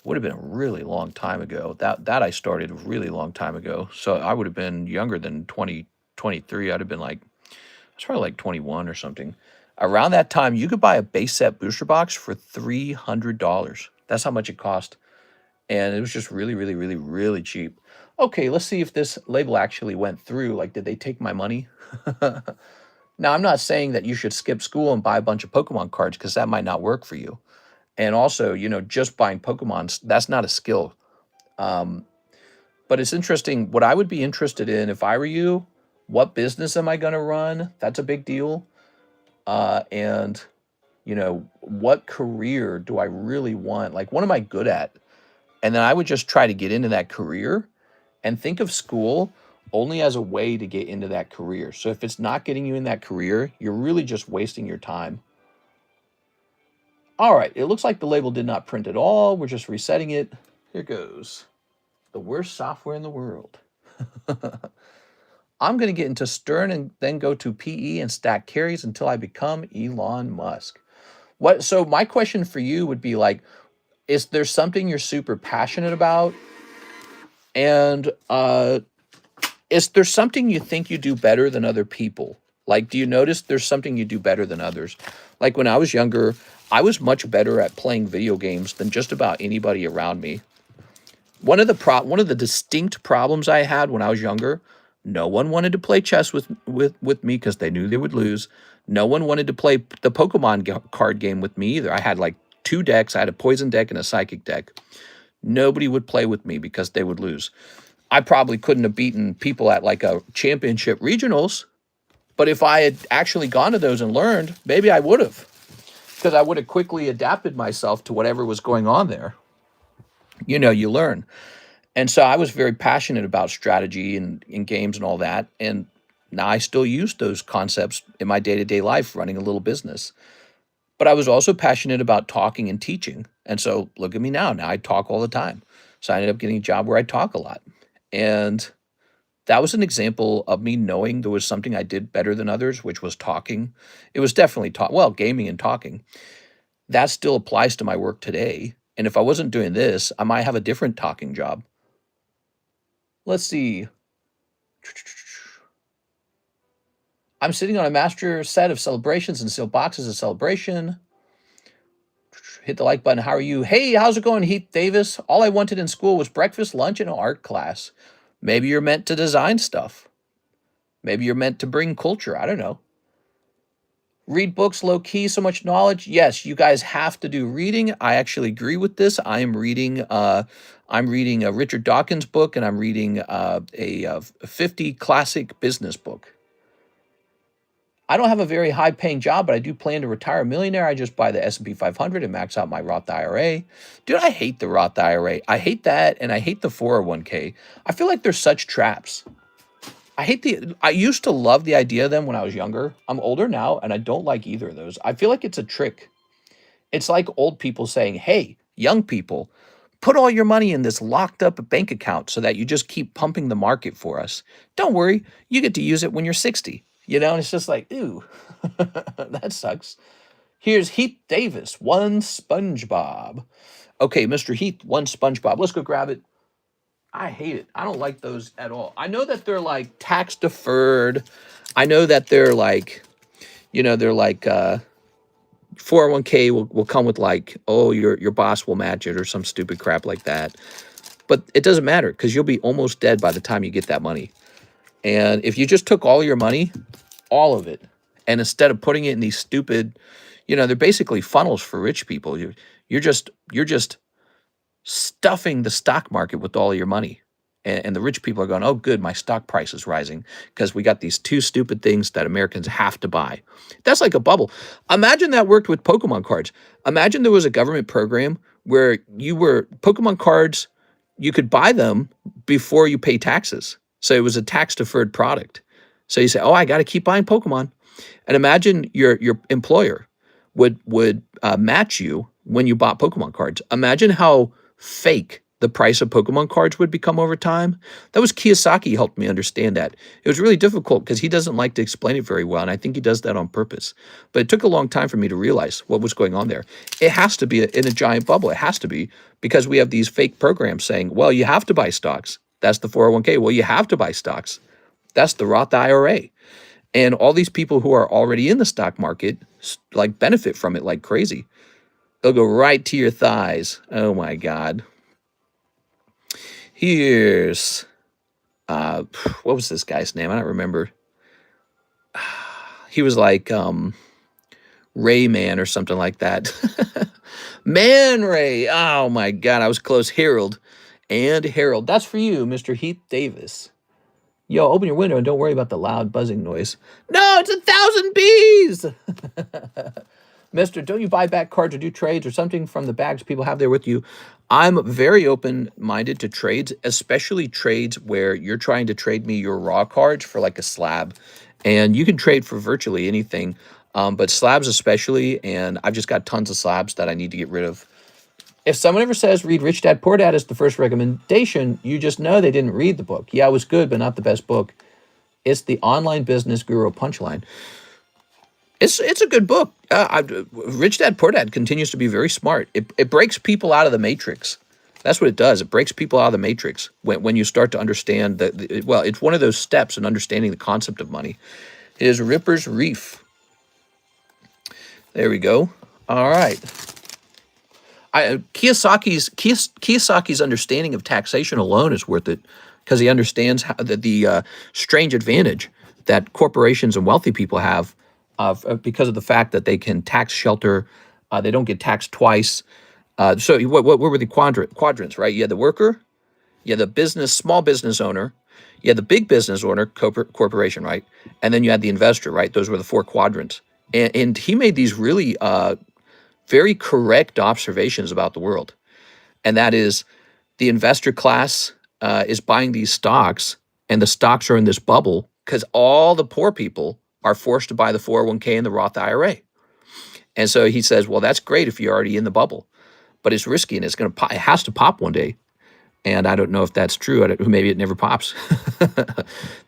a really long time ago. That I started a really long time ago. So I would have been younger than 23. I'd have been like, I was probably like 21 or something. Around that time, you could buy a base set booster box for $300. That's how much it cost. And it was just really, really, really, really cheap. Okay, let's see if this label actually went through. Like, did they take my money? Now, I'm not saying that you should skip school and buy a bunch of Pokemon cards, because that might not work for you. And also, just buying Pokemon, that's not a skill. But it's interesting. What I would be interested in if I were you, what business am I going to run? That's a big deal. And, what career do I really want? Like, what am I good at? And then I would just try to get into that career and think of school only as a way to get into that career. So if it's not getting you in that career, you're really just wasting your time. All right, it looks like the label did not print at all. We're just resetting it. Here goes. The worst software in the world. I'm going to get into Stern and then go to PE and stack carries until I become Elon Musk. So my question for you would be like, is there something you're super passionate about? And is there something you think you do better than other people? Like, do you notice there's something you do better than others? Like when I was younger, I was much better at playing video games than just about anybody around me. One of the distinct problems I had when I was younger, no one wanted to play chess with me because they knew they would lose. No one wanted to play the Pokemon card game with me either. I had like 2 decks. I had a poison deck and a psychic deck. Nobody would play with me because they would lose. I probably couldn't have beaten people at like a championship regionals, but if I had actually gone to those and learned, maybe I would have, because I would have quickly adapted myself to whatever was going on there. You learn. And so I was very passionate about strategy and in games and all that. And now I still use those concepts in my day-to-day life running a little business. But I was also passionate about talking and teaching. And so look at me now. Now I talk all the time. So I ended up getting a job where I talk a lot. And that was an example of me knowing there was something I did better than others, which was talking. It was definitely gaming and talking. That still applies to my work today. And if I wasn't doing this, I might have a different talking job. Let's see. I'm sitting on a master set of celebrations and sealed boxes of celebration. Hit the like button. How are you? Hey, how's it going, Heath Davis? All I wanted in school was breakfast, lunch, and an art class. Maybe you're meant to design stuff. Maybe you're meant to bring culture. I don't know. Read books, low key, so much knowledge. Yes, you guys have to do reading. I actually agree with this. I'm reading a Richard Dawkins book, and I'm reading a 50 classic business book. I don't have a very high-paying job, but I do plan to retire a millionaire. I just buy the S&P 500 and max out my Roth IRA. Dude, I hate the Roth IRA. I hate that, and I hate the 401k. I feel like they're such traps. I used to love the idea of them when I was younger. I'm older now, and I don't like either of those. I feel like it's a trick. It's like old people saying, hey, young people, put all your money in this locked up bank account so that you just keep pumping the market for us. Don't worry, you get to use it when you're 60. And it's just like, ooh, that sucks. Here's Heath Davis, 1 SpongeBob. Okay, Mr. Heath, 1 SpongeBob. Let's go grab it. I hate it. I don't like those at all. I know that they're like tax deferred. I know that they're like, 401k will come with like, oh, your boss will match it or some stupid crap like that. But it doesn't matter because you'll be almost dead by the time you get that money. And if you just took all your money, all of it, And instead of putting it in these stupid, they're basically funnels for rich people. You're just stuffing the stock market with all your money. And the rich people are going, oh, good, my stock price is rising because we got these two stupid things that Americans have to buy. That's like a bubble. Imagine that worked with Pokemon cards. Imagine there was a government program where Pokemon cards, you could buy them before you pay taxes. So it was a tax-deferred product. So you say, oh, I got to keep buying Pokemon. And imagine your employer would match you when you bought Pokemon cards. Imagine how fake the price of Pokemon cards would become over time. That was Kiyosaki helped me understand that. It was really difficult because he doesn't like to explain it very well, and I think he does that on purpose. But it took a long time for me to realize what was going on there. It has to be in a giant bubble. It has to be because we have these fake programs saying, well, you have to buy stocks. That's the 401k. Well, you have to buy stocks. That's the Roth IRA. And all these people who are already in the stock market like benefit from it like crazy. They'll go right to your thighs. Oh my God. Here's, what was this guy's name? I don't remember. He was like Rayman or something like that. Man Ray. Oh my God, I was close. Harold. And Harold. That's for you, Mr. Heath Davis. Yo, open your window and don't worry about the loud buzzing noise. No, it's 1,000 bees. Mister, don't you buy back cards or do trades or something from the bags people have there with you? I'm very open-minded to trades, especially trades where you're trying to trade me your raw cards for like a slab. And you can trade for virtually anything, but slabs especially, and I've just got tons of slabs that I need to get rid of. If someone ever says read Rich Dad Poor Dad as the first recommendation, you just know they didn't read the book. Yeah, it was good, but not the best book. It's the online business guru punchline. It's a good book. Rich Dad Poor Dad continues to be very smart. It breaks people out of the matrix. That's what it does. It breaks people out of the matrix when you start to understand well, it's one of those steps in understanding the concept of money. It is Ripper's Reef. There we go. All right. Kiyosaki's understanding of taxation alone is worth it because he understands how the strange advantage that corporations and wealthy people have because of the fact that they can tax shelter, they don't get taxed twice. So what were the quadrants, right? You had the worker, you had the small business owner, you had the big business owner, corporation, right? And then you had the investor, right? Those were the four quadrants. And he made these really very correct observations about the world. And that is the investor class is buying these stocks, and the stocks are in this bubble because all the poor people are forced to buy the 401k and the Roth IRA. And so he says, well, that's great if you're already in the bubble, but it's risky and it has to pop one day. And I don't know if that's true. Maybe it never pops.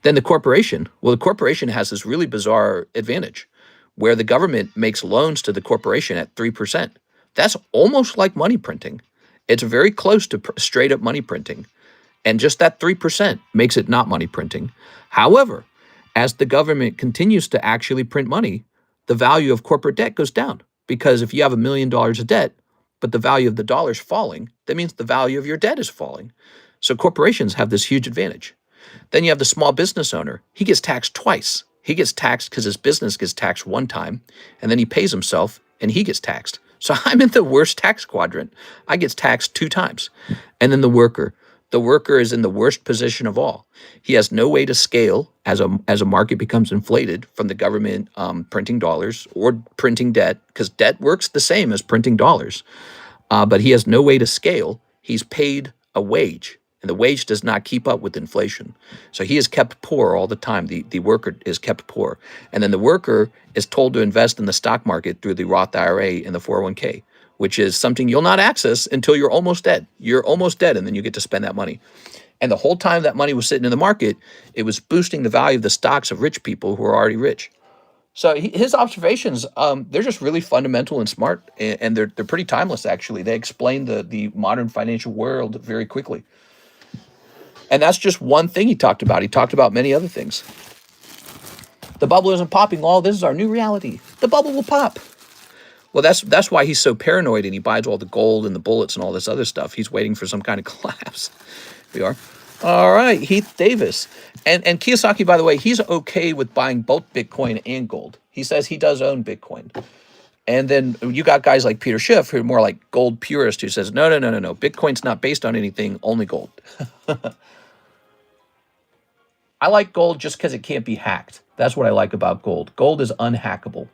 Then the corporation. Well, the corporation has this really bizarre advantage where the government makes loans to the corporation at 3%. That's almost like money printing. It's very close to straight up money printing. And just that 3% makes it not money printing. However, as the government continues to actually print money, the value of corporate debt goes down. Because if you have $1 million of debt, but the value of the dollar is falling, that means the value of your debt is falling. So corporations have this huge advantage. Then you have the small business owner. He gets taxed twice. He gets taxed because his business gets taxed one time, and then he pays himself, and he gets taxed. So I'm in the worst tax quadrant. I get taxed 2 times. And then the worker. The worker is in the worst position of all. He has no way to scale as a market becomes inflated from the government printing dollars or printing debt, because debt works the same as printing dollars. But he has no way to scale. He's paid a wage, and the wage does not keep up with inflation. So he is kept poor all the time. The worker is kept poor. And then the worker is told to invest in the stock market through the Roth IRA and the 401k, which is something you'll not access until you're almost dead. You're almost dead, and then you get to spend that money. And the whole time that money was sitting in the market, it was boosting the value of the stocks of rich people who are already rich. So his observations, they're just really fundamental and smart, and they're pretty timeless, actually. They explain the modern financial world very quickly. And that's just one thing he talked about. He talked about many other things. The bubble isn't popping. All this is our new reality. The bubble will pop. Well, that's why he's so paranoid, and he buys all the gold and the bullets and all this other stuff. He's waiting for some kind of collapse. We are. All right, Heath Davis. And Kiyosaki, by the way, he's okay with buying both Bitcoin and gold. He says he does own Bitcoin. And then you got guys like Peter Schiff, who are more like gold purist, who says, no, no, no, no, no. Bitcoin's not based on anything, only gold. I like gold just because it can't be hacked. That's what I like about gold. Gold is unhackable.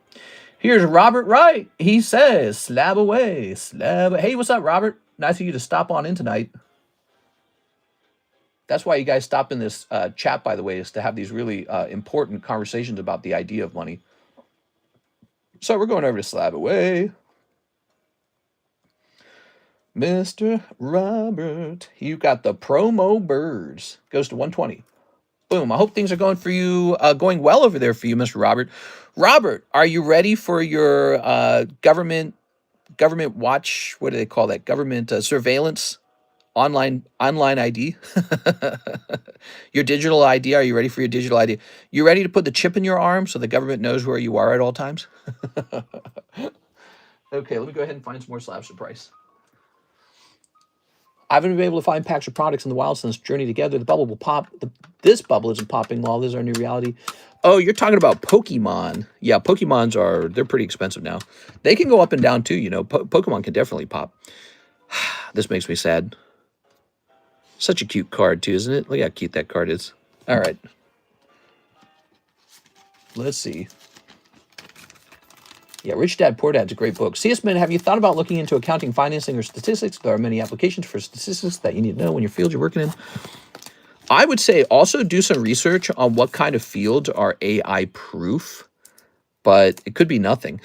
Here's Robert Wright. He says, slab away, slab. Hey, what's up, Robert? Nice of you to stop on in tonight. That's why you guys stop in this chat, by the way, is to have these really important conversations about the idea of money. So we're going over to slab away. Mr. Robert, you got the promo birds. Goes to 120. Boom. I hope things are going for you, going well over there for you, Mr. Robert. Robert, are you ready for your government watch? What do they call that? Government surveillance online ID. Your digital ID. Are you ready for your digital ID? You ready to put the chip in your arm so the government knows where you are at all times? Okay, let me go ahead and find some more slabs to price. I haven't been able to find packs of products in the wild since Journey Together. The bubble will pop. This bubble isn't popping. Law, this is our new reality. Oh, you're talking about Pokemon. Yeah, Pokemons they're pretty expensive now. They can go up and down too, you know. Pokemon can definitely pop. This makes me sad. Such a cute card too, isn't it? Look how cute that card is. All right. Let's see. Yeah, Rich Dad, Poor Dad's a great book. C.S. Min, have you thought about looking into accounting, financing, or statistics? There are many applications for statistics that you need to know in your field you're working in. I would say also do some research on what kind of fields are AI proof, but it could be nothing.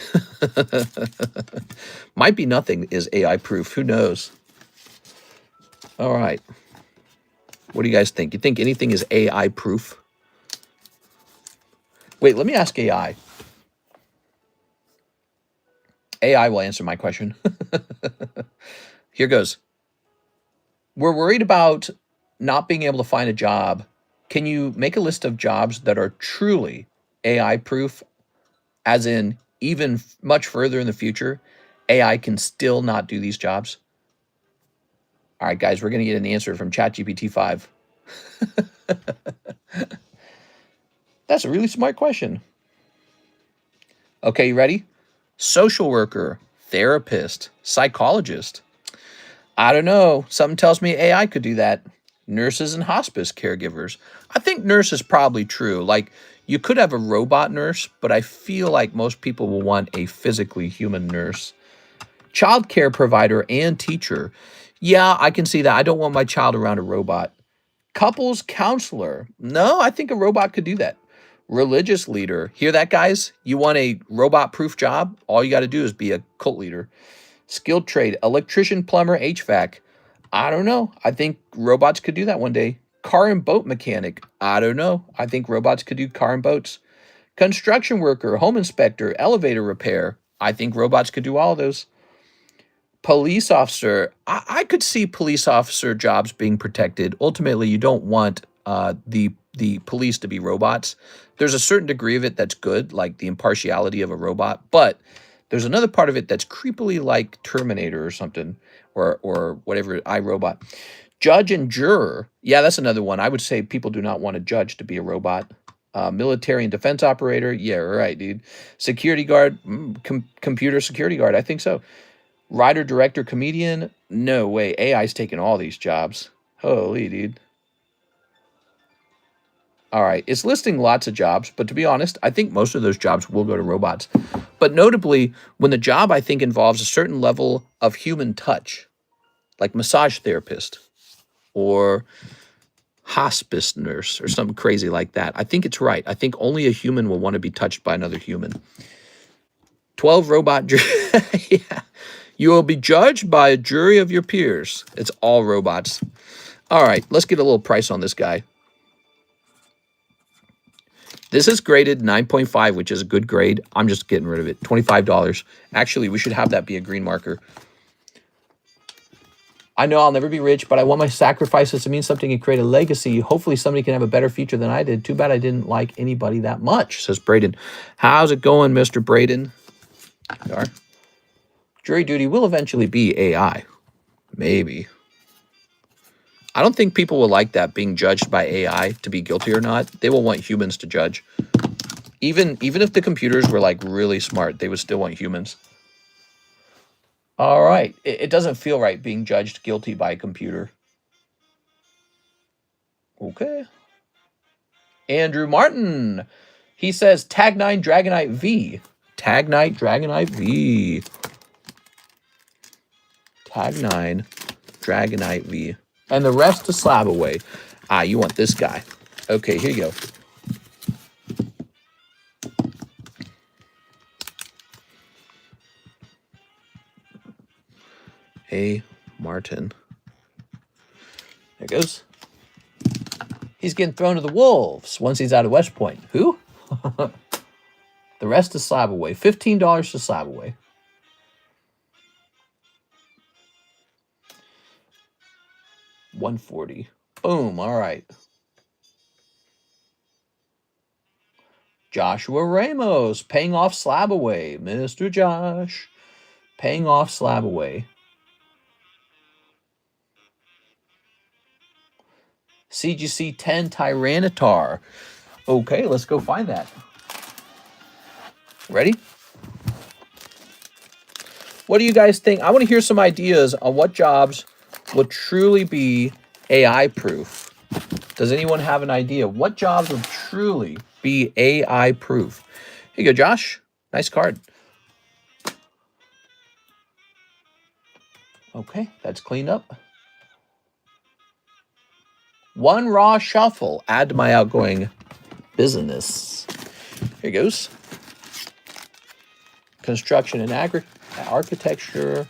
Might be nothing is AI proof. Who knows? All right. What do you guys think? You think anything is AI proof? Wait, let me ask AI. AI will answer my question. Here goes. We're worried about not being able to find a job. Can you make a list of jobs that are truly AI proof, as in even much further in the future, AI can still not do these jobs? All right, guys, we're going to get an answer from ChatGPT 5. That's a really smart question. Okay, you ready? Social worker, therapist, psychologist. I don't know. Something tells me AI could do that. Nurses and hospice caregivers. I think nurse is probably true. Like, you could have a robot nurse, but I feel like most people will want a physically human nurse. Childcare provider and teacher. Yeah, I can see that. I don't want my child around a robot. Couples counselor. No, I think a robot could do that. Religious leader. Hear that, guys? You want a robot-proof job? All you got to do is be a cult leader. Skilled trade. Electrician, plumber, HVAC. I don't know. I think robots could do that one day. Car and boat mechanic. I don't know. I think robots could do car and boats. Construction worker, home inspector, elevator repair. I think robots could do all of those. Police officer. I could see police officer jobs being protected. Ultimately, you don't want the police to be robots. There's a certain degree of it that's good, like the impartiality of a robot, but there's another part of it that's creepily like Terminator or something, or whatever, iRobot. Judge and juror. Yeah, that's another one. I would say people do not want a judge to be a robot. Military and defense operator. Yeah, right, dude. Security guard. Computer security guard. I think so. Writer, director, comedian. No way. AI's taking all these jobs. Holy, dude. All right, it's listing lots of jobs, but to be honest, I think most of those jobs will go to robots. But notably, when the job, I think, involves a certain level of human touch, like massage therapist or hospice nurse or something crazy like that, I think it's right. I think only a human will want to be touched by another human. 12 robot yeah. You will be judged by a jury of your peers. It's all robots. All right, let's get a little price on this guy. This is graded 9.5, which is a good grade. I'm just getting rid of it. $25. Actually, we should have that be a green marker. I know I'll never be rich, but I want my sacrifices to mean something and create a legacy. Hopefully somebody can have a better future than I did. Too bad I didn't like anybody that much, says Braden. How's it going, Mr. Braden? Jury duty will eventually be AI. Maybe. I don't think people will like that, being judged by AI to be guilty or not. They will want humans to judge. Even if the computers were like really smart, they would still want humans. All right. It doesn't feel right being judged guilty by a computer. Okay. Andrew Martin. He says Tag 9 Dragonite V. Tag 9 Dragonite V. Tag 9 Dragonite V. And the rest to slab away. Ah, you want this guy. Okay, here you go. Hey, Martin. There goes. He's getting thrown to the wolves once he's out of West Point. Who? The rest is slab away. $15 to slab away. $140. Boom. All right. Joshua Ramos paying off slab away. Mr. Josh paying off slab away. CGC 10 Tyranitar. Okay, let's go find that. Ready? What do you guys think? I want to hear some ideas on what jobs will truly be AI proof. Does anyone have an idea? What jobs will truly be AI proof? Here you go, Josh. Nice card. Okay, that's cleaned up. One raw shuffle. Add to my outgoing business. Here goes. Construction and architecture.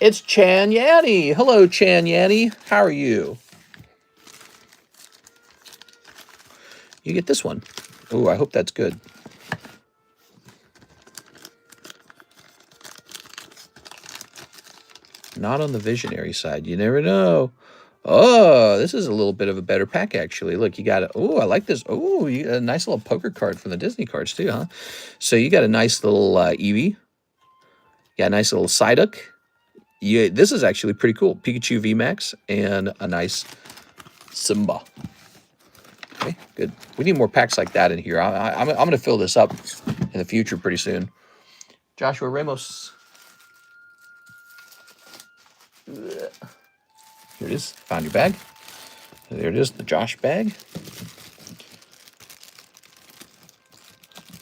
It's Chan Yanni. Hello, Chan Yanni. How are you? You get this one. Oh, I hope that's good. Not on the visionary side. You never know. Oh, this is a little bit of a better pack, actually. Look, you got oh, I like this. Oh, you got a nice little poker card from the Disney cards, too, huh? So you got a nice little Eevee. You got a nice little Psyduck. This is actually pretty cool. Pikachu VMAX and a nice Simba. Okay, good. We need more packs like that in here. I'm going to fill this up in the future pretty soon. Joshua Ramos. Here it is. Found your bag. There it is, the Josh bag.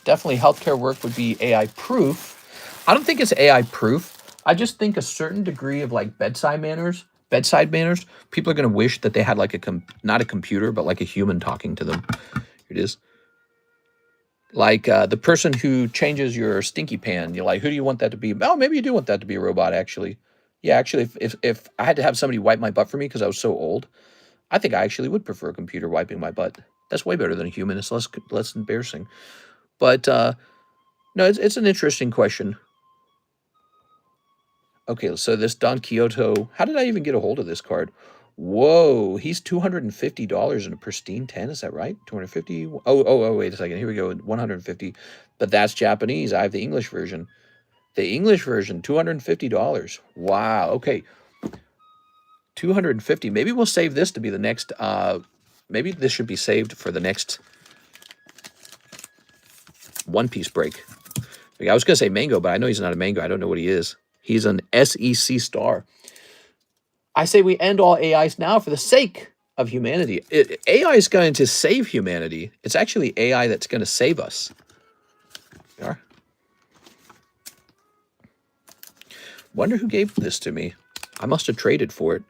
Definitely healthcare work would be AI proof. I don't think it's AI proof. I just think a certain degree of like bedside manners, people are going to wish that they had like not a computer, but like a human talking to them. Here it is. Like the person who changes your stinky pan. You're like, who do you want that to be? Oh, maybe you do want that to be a robot, actually. Yeah, actually, if I had to have somebody wipe my butt for me because I was so old, I think I actually would prefer a computer wiping my butt. That's way better than a human. It's less embarrassing. But no, it's an interesting question. Okay, so this Don Quixote, how did I even get a hold of this card? Whoa, he's $250 in a pristine 10. Is that right? 250? Oh, wait a second. Here we go. 150. But that's Japanese. I have the English version. The English version, $250. Wow. Okay. 250. Maybe we'll save this to be the next. Maybe this should be saved for the next One Piece break. I was going to say Mango, but I know he's not a Mango. I don't know what he is. He's an SEC star. I say we end all AIs now for the sake of humanity. AI is going to save humanity. It's actually AI that's going to save us. We are. Wonder who gave this to me. I must have traded for it.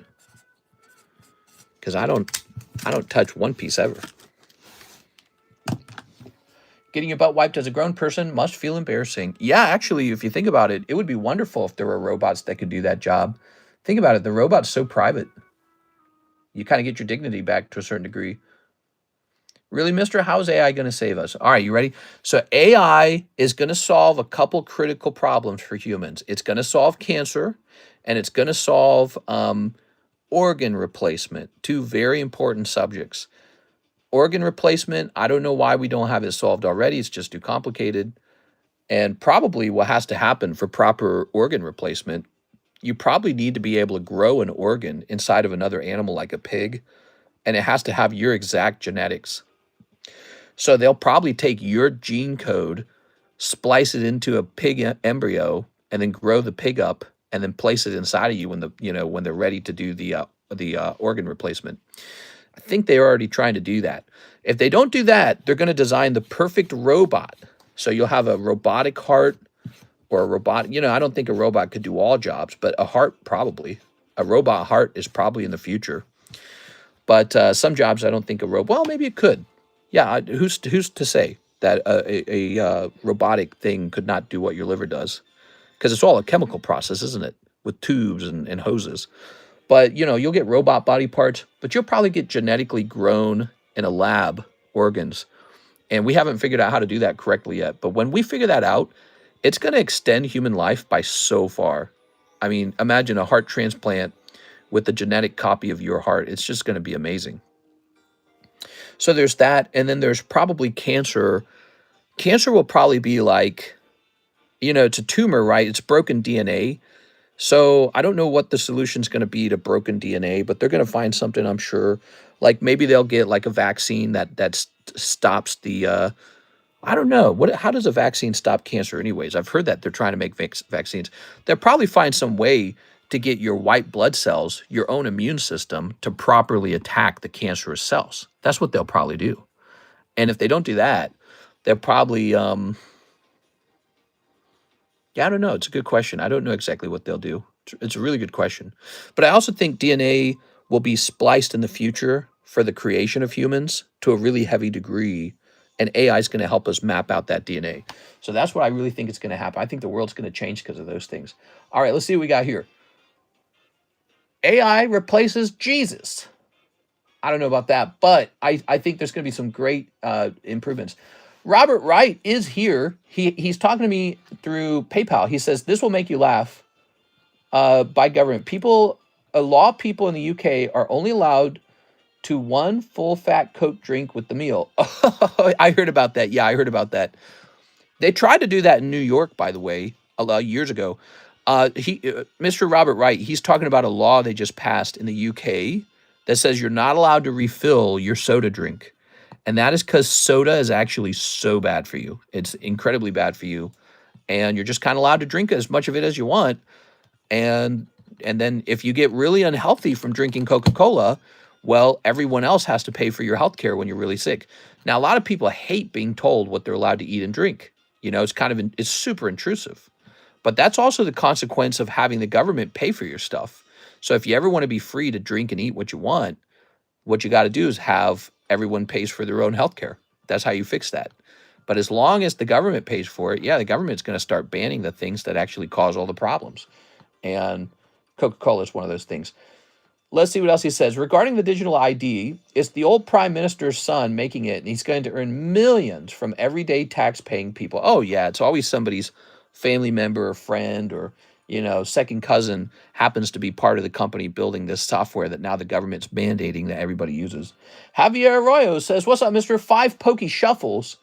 Because I don't touch One Piece ever. Getting your butt wiped as a grown person must feel embarrassing. Yeah, actually, if you think about it, it would be wonderful if there were robots that could do that job. Think about it. The robot's so private. You kind of get your dignity back to a certain degree. Really, mister? How's AI going to save us? All right, you ready? So AI is going to solve a couple critical problems for humans. It's going to solve cancer, and it's going to solve organ replacement. Two very important subjects. Organ replacement, I don't know why we don't have it solved already. It's just too complicated. And probably what has to happen for proper organ replacement, you probably need to be able to grow an organ inside of another animal like a pig, and it has to have your exact genetics. So they'll probably take your gene code, splice it into a pig embryo, and then grow the pig up, and then place it inside of you when they're ready to do the organ replacement. I think they're already trying to do that. If they don't do that, they're going to design the perfect robot. So you'll have a robotic heart or a robot. I don't think a robot could do all jobs, but a heart probably. A robot heart is probably in the future. But some jobs I don't think a robot, well, maybe it could. Yeah, who's to say that a robotic thing could not do what your liver does? Because it's all a chemical process, isn't it? With tubes and hoses. But, you'll get robot body parts, but you'll probably get genetically grown in a lab organs. And we haven't figured out how to do that correctly yet. But when we figure that out, it's going to extend human life by so far. I mean, imagine a heart transplant with the genetic copy of your heart. It's just going to be amazing. So there's that. And then there's probably cancer. Cancer will probably be like, it's a tumor, right? It's broken DNA. So I don't know what the solution is going to be to broken DNA, but they're going to find something, I'm sure. Like maybe they'll get like a vaccine that stops the, I don't know. How does a vaccine stop cancer anyways? I've heard that they're trying to make vaccines. They'll probably find some way to get your white blood cells, your own immune system, to properly attack the cancerous cells. That's what they'll probably do. And if they don't do that, they'll probably... Yeah, I don't know. It's a good question. I don't know exactly what they'll do. It's a really good question. But I also think DNA will be spliced in the future for the creation of humans to a really heavy degree, and AI is going to help us map out that DNA. So that's what I really think is going to happen. I think the world's going to change because of those things. All right, let's see what we got here. AI replaces Jesus. I don't know about that, but I think there's going to be some great improvements. Robert Wright is here. He's talking to me through PayPal. He says, this will make you laugh by government. Law people in the UK are only allowed to one full-fat Coke drink with the meal. I heard about that. Yeah, I heard about that. They tried to do that in New York, by the way, years ago. Mr. Robert Wright, he's talking about a law they just passed in the UK that says you're not allowed to refill your soda drink. And that is because soda is actually so bad for you. It's incredibly bad for you. And you're just kind of allowed to drink as much of it as you want. And then if you get really unhealthy from drinking Coca-Cola, well, everyone else has to pay for your health care when you're really sick. Now, a lot of people hate being told what they're allowed to eat and drink. It's super intrusive. But that's also the consequence of having the government pay for your stuff. So if you ever want to be free to drink and eat what you want, what you got to do is have everyone pays for their own health care. That's how you fix that. But as long as the government pays for it, yeah, the government's going to start banning the things that actually cause all the problems. And Coca-Cola is one of those things. Let's see what else he says. Regarding the digital ID, it's the old prime minister's son making it, and he's going to earn millions from everyday tax-paying people. Oh, yeah, it's always somebody's family member or friend or, second cousin happens to be part of the company building this software that now the government's mandating that everybody uses. Javier Arroyo says, what's up, Mr. 5 Pokey Shuffles,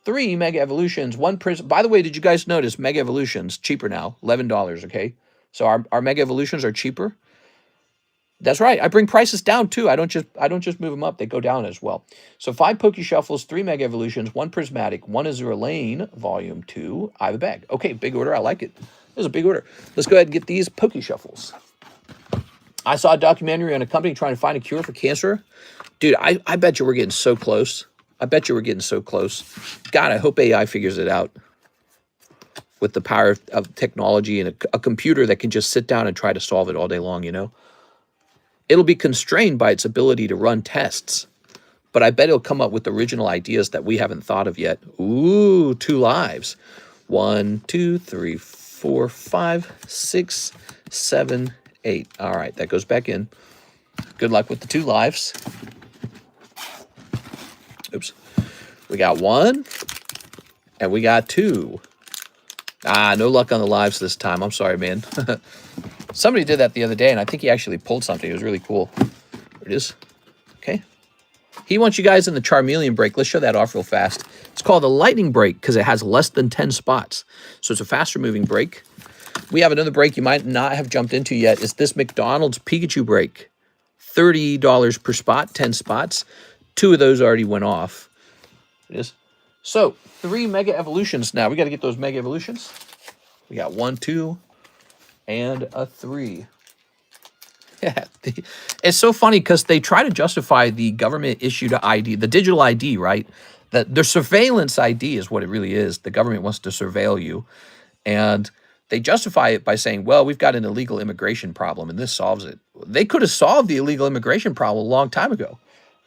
3 Mega Evolutions, 1 Prism. By the way, did you guys notice Mega Evolutions cheaper now, $11, okay? So our Mega Evolutions are cheaper. That's right. I bring prices down too. I don't just move them up. They go down as well. So 5 Pokey Shuffles, 3 Mega Evolutions, 1 Prismatic, 1 Azure Lane, Volume 2. I have a bag. Okay, big order. I like it. This is a big order. Let's go ahead and get these Pokey Shuffles. I saw a documentary on a company trying to find a cure for cancer. Dude, I bet you we're getting so close. I bet you we're getting so close. God, I hope AI figures it out with the power of technology and a computer that can just sit down and try to solve it all day long, It'll be constrained by its ability to run tests, but I bet it'll come up with original ideas that we haven't thought of yet. Ooh, 2 lives. 1, 2, 3, 4, 5, 6, 7, 8. All right, that goes back in. Good luck with the 2 lives. Oops. We got 1, and we got 2. No luck on the lives this time. I'm sorry, man. Somebody did that the other day, and I think he actually pulled something. It was really cool. There it is. Okay. He wants you guys in the Charmeleon break. Let's show that off real fast. It's called the Lightning break because it has less than 10 spots. So it's a faster moving break. We have another break you might not have jumped into yet. It's this McDonald's Pikachu break. $30 per spot, 10 spots. 2 of those already went off. It is. So 3 mega evolutions now. We got to get those mega evolutions. We got 1, 2, and a 3. Yeah, it's so funny because they try to justify the government issued ID, the digital ID, right? That their surveillance ID is what it really is. The government wants to surveil you, and they justify it by saying, "Well, we've got an illegal immigration problem, and this solves it." They could have solved the illegal immigration problem a long time ago.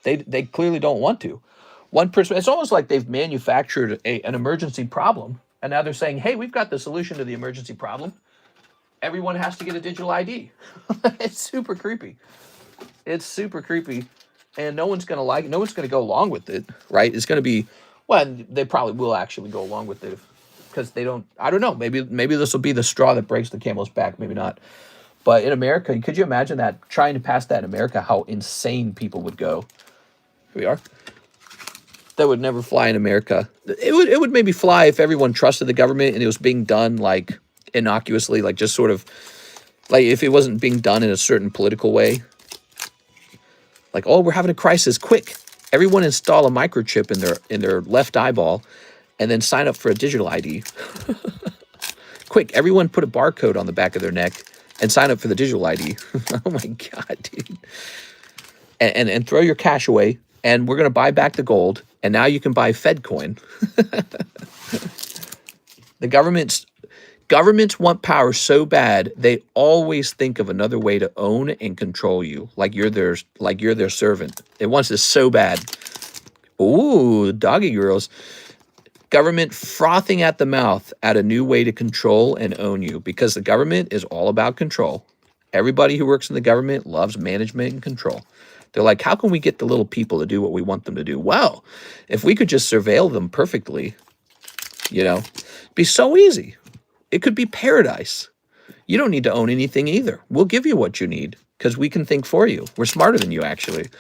They clearly don't want to. One person, it's almost like they've manufactured an emergency problem, and now they're saying, "Hey, we've got the solution to the emergency problem. Everyone has to get a digital ID." It's super creepy. It's super creepy, and no one's gonna like it. No one's gonna go along with it, right? It's gonna be, well, they probably will actually go along with it because they don't. I don't know. Maybe this will be the straw that breaks the camel's back. Maybe not. But in America, could you imagine that trying to pass that in America? How insane people would go. Here we are. That would never fly in America. It would maybe fly if everyone trusted the government and it was being done like innocuously, like just sort of like if it wasn't being done in a certain political way. Like, oh, we're having a crisis, quick. Everyone install a microchip in their left eyeball and then sign up for a digital ID. Quick, everyone put a barcode on the back of their neck and sign up for the digital ID. Oh my God, dude. And throw your cash away, and we're going to buy back the gold, and now you can buy Fed coin. The governments want power so bad, they always think of another way to own and control you, like you're their servant. It wants this so bad. Ooh, doggy girls. Government frothing at the mouth at a new way to control and own you, because the government is all about control. Everybody who works in the government loves management and control. They're like, how can we get the little people to do what we want them to do? Well, if we could just surveil them perfectly, it'd be so easy. It could be paradise. You don't need to own anything either. We'll give you what you need because we can think for you. We're smarter than you, actually.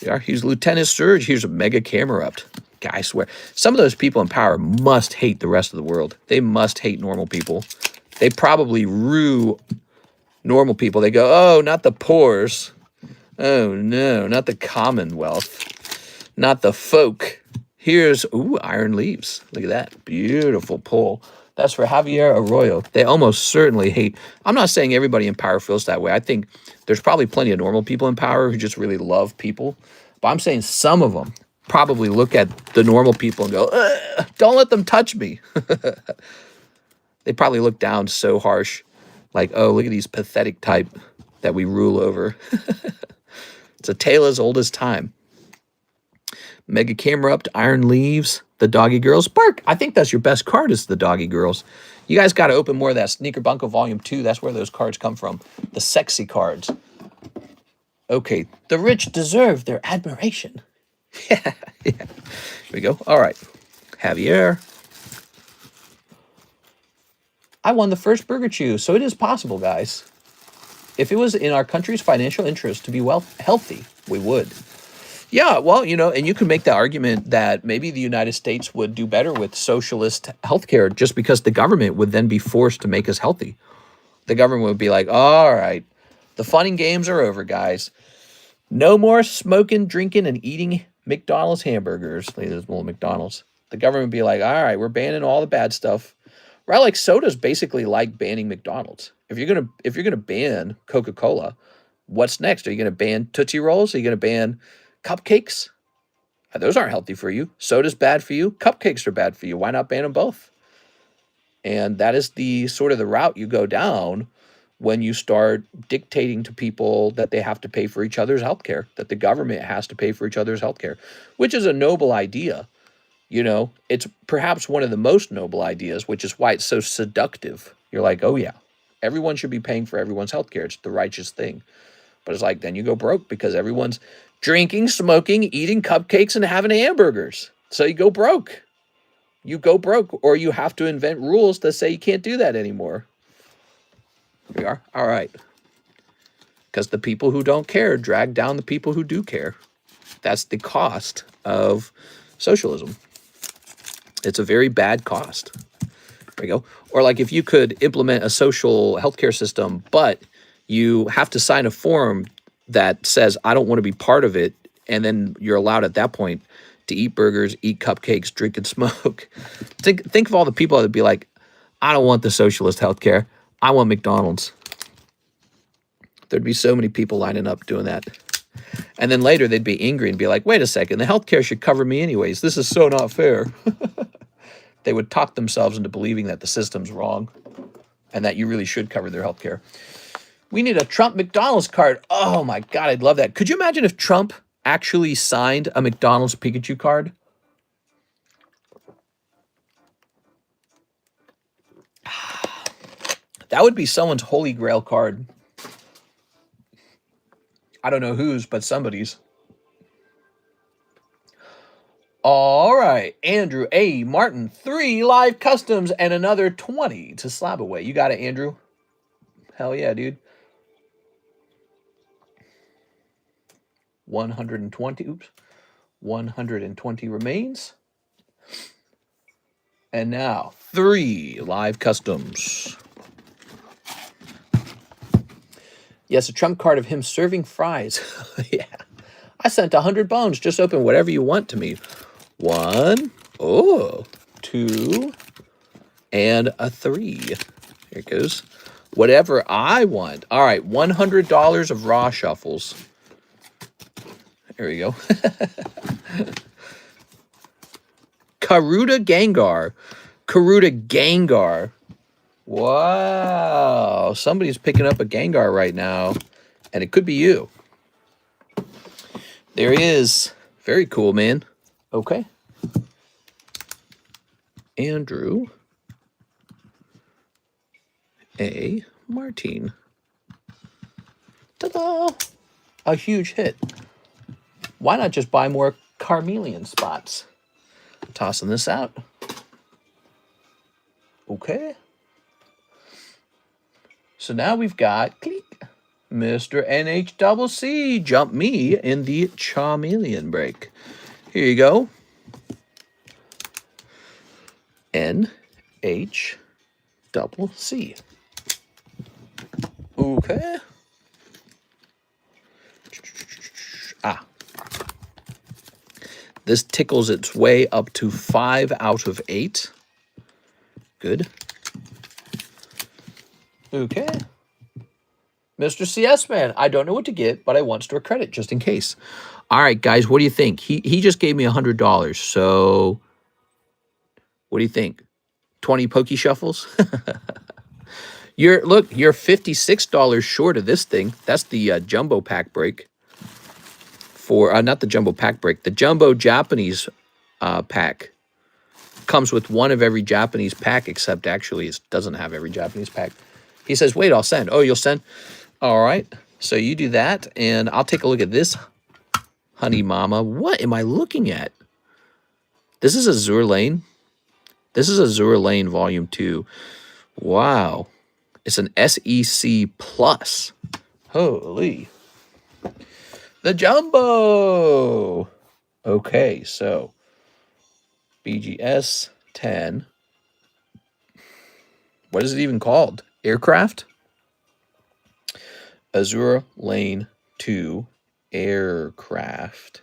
Yeah, here's Lieutenant Surge. Here's a mega camera up. God, I swear. Some of those people in power must hate the rest of the world. They must hate normal people. They probably rue normal people. They go, oh, not the poors. Oh, no, not the commonwealth. Not the folk. Here's, ooh, iron leaves. Look at that. Beautiful pull. That's for Javier Arroyo. They almost certainly hate. I'm not saying everybody in power feels that way. I think there's probably plenty of normal people in power who just really love people. But I'm saying some of them probably look at the normal people and go, don't let them touch me. They probably look down so harsh. Like, oh, look at these pathetic type that we rule over. It's a tale as old as time. Mega camera up to iron leaves. The doggy girls. Bark. I think that's your best card is the doggy girls. You guys got to open more of that Sneaker Bunko Volume 2. That's where those cards come from. The sexy cards. Okay. The rich deserve their admiration. Yeah. Here we go. All right. Javier. I won the first Burger Chew. So it is possible, guys. If it was in our country's financial interest to be healthy, we would. Yeah, well, and you can make the argument that maybe the United States would do better with socialist healthcare just because the government would then be forced to make us healthy. The government would be like, all right, the fun and games are over, guys. No more smoking, drinking, and eating McDonald's hamburgers. Look at those little McDonald's. The government would be like, all right, we're banning all the bad stuff. Right, like soda's basically like banning McDonald's. If you're gonna ban Coca-Cola, what's next? Are you gonna ban Tootsie Rolls? Are you gonna ban cupcakes? Those aren't healthy for you. Soda's bad for you. Cupcakes are bad for you. Why not ban them both? And that is the sort of the route you go down when you start dictating to people that they have to pay for each other's healthcare, that the government has to pay for each other's healthcare, which is a noble idea. It's perhaps one of the most noble ideas, which is why it's so seductive. You're like, oh yeah, everyone should be paying for everyone's healthcare. It's the righteous thing. But it's like, then you go broke because everyone's drinking, smoking, eating cupcakes, and having hamburgers. So you go broke. You go broke, or you have to invent rules that say you can't do that anymore. Here we are. All right. Because the people who don't care drag down the people who do care. That's the cost of socialism. It's a very bad cost. There you go. Or like if you could implement a social healthcare system, but you have to sign a form that says, I don't want to be part of it. And then you're allowed at that point to eat burgers, eat cupcakes, drink and smoke. Think of all the people that would be like, I don't want the socialist healthcare. I want McDonald's. There'd be so many people lining up doing that. And then later they'd be angry and be like, wait a second, the healthcare should cover me anyways. This is so not fair. They would talk themselves into believing that the system's wrong and that you really should cover their healthcare. We need a Trump McDonald's card. Oh my God, I'd love that. Could you imagine if Trump actually signed a McDonald's Pikachu card? That would be someone's holy grail card. I don't know whose, but somebody's. All right, Andrew A. Martin, 3 live customs and another 20 to slab away. You got it, Andrew. Hell yeah, dude. 120, oops. 120 remains. And now, 3 live customs. Yes, a trump card of him serving fries. Yeah. I sent 100 bones. Just open whatever you want to me. 1, 2, and a 3. Here it goes. Whatever I want. All right, $100 of Raw Shuffles. There we go. Karuta Gengar. Karuta Gengar. Wow. Somebody's picking up a Gengar right now, and it could be you. There he is. Very cool, man. Okay. Andrew A. Martin. Ta-da! A huge hit. Why not just buy more Carmelian spots? Tossing this out. Okay. So now we've got click, Mr. NHCC. Jump me in the Charmeleon break. Here you go. NHCC. Okay. Ah. This tickles its way up to 5 out of 8. Good. Okay. Mr. CS Man, I don't know what to get, but I want store credit just in case. All right, guys, what do you think? He just gave me $100, so what do you think? 20 Poke Shuffles? You're $56 short of this thing. That's the jumbo pack break. For not the jumbo pack break, the jumbo Japanese pack comes with one of every Japanese pack, except actually it doesn't have every Japanese pack. He says, wait, I'll send. Oh, you'll send? All right. So you do that, and I'll take a look at this honey mama. What am I looking at? This is Azure Lane. This is Azure Lane Volume 2. Wow. It's an SEC Plus. Holy. The Jumbo. Okay, so BGS 10. What is it even called? Aircraft? Azure Lane 2 Aircraft.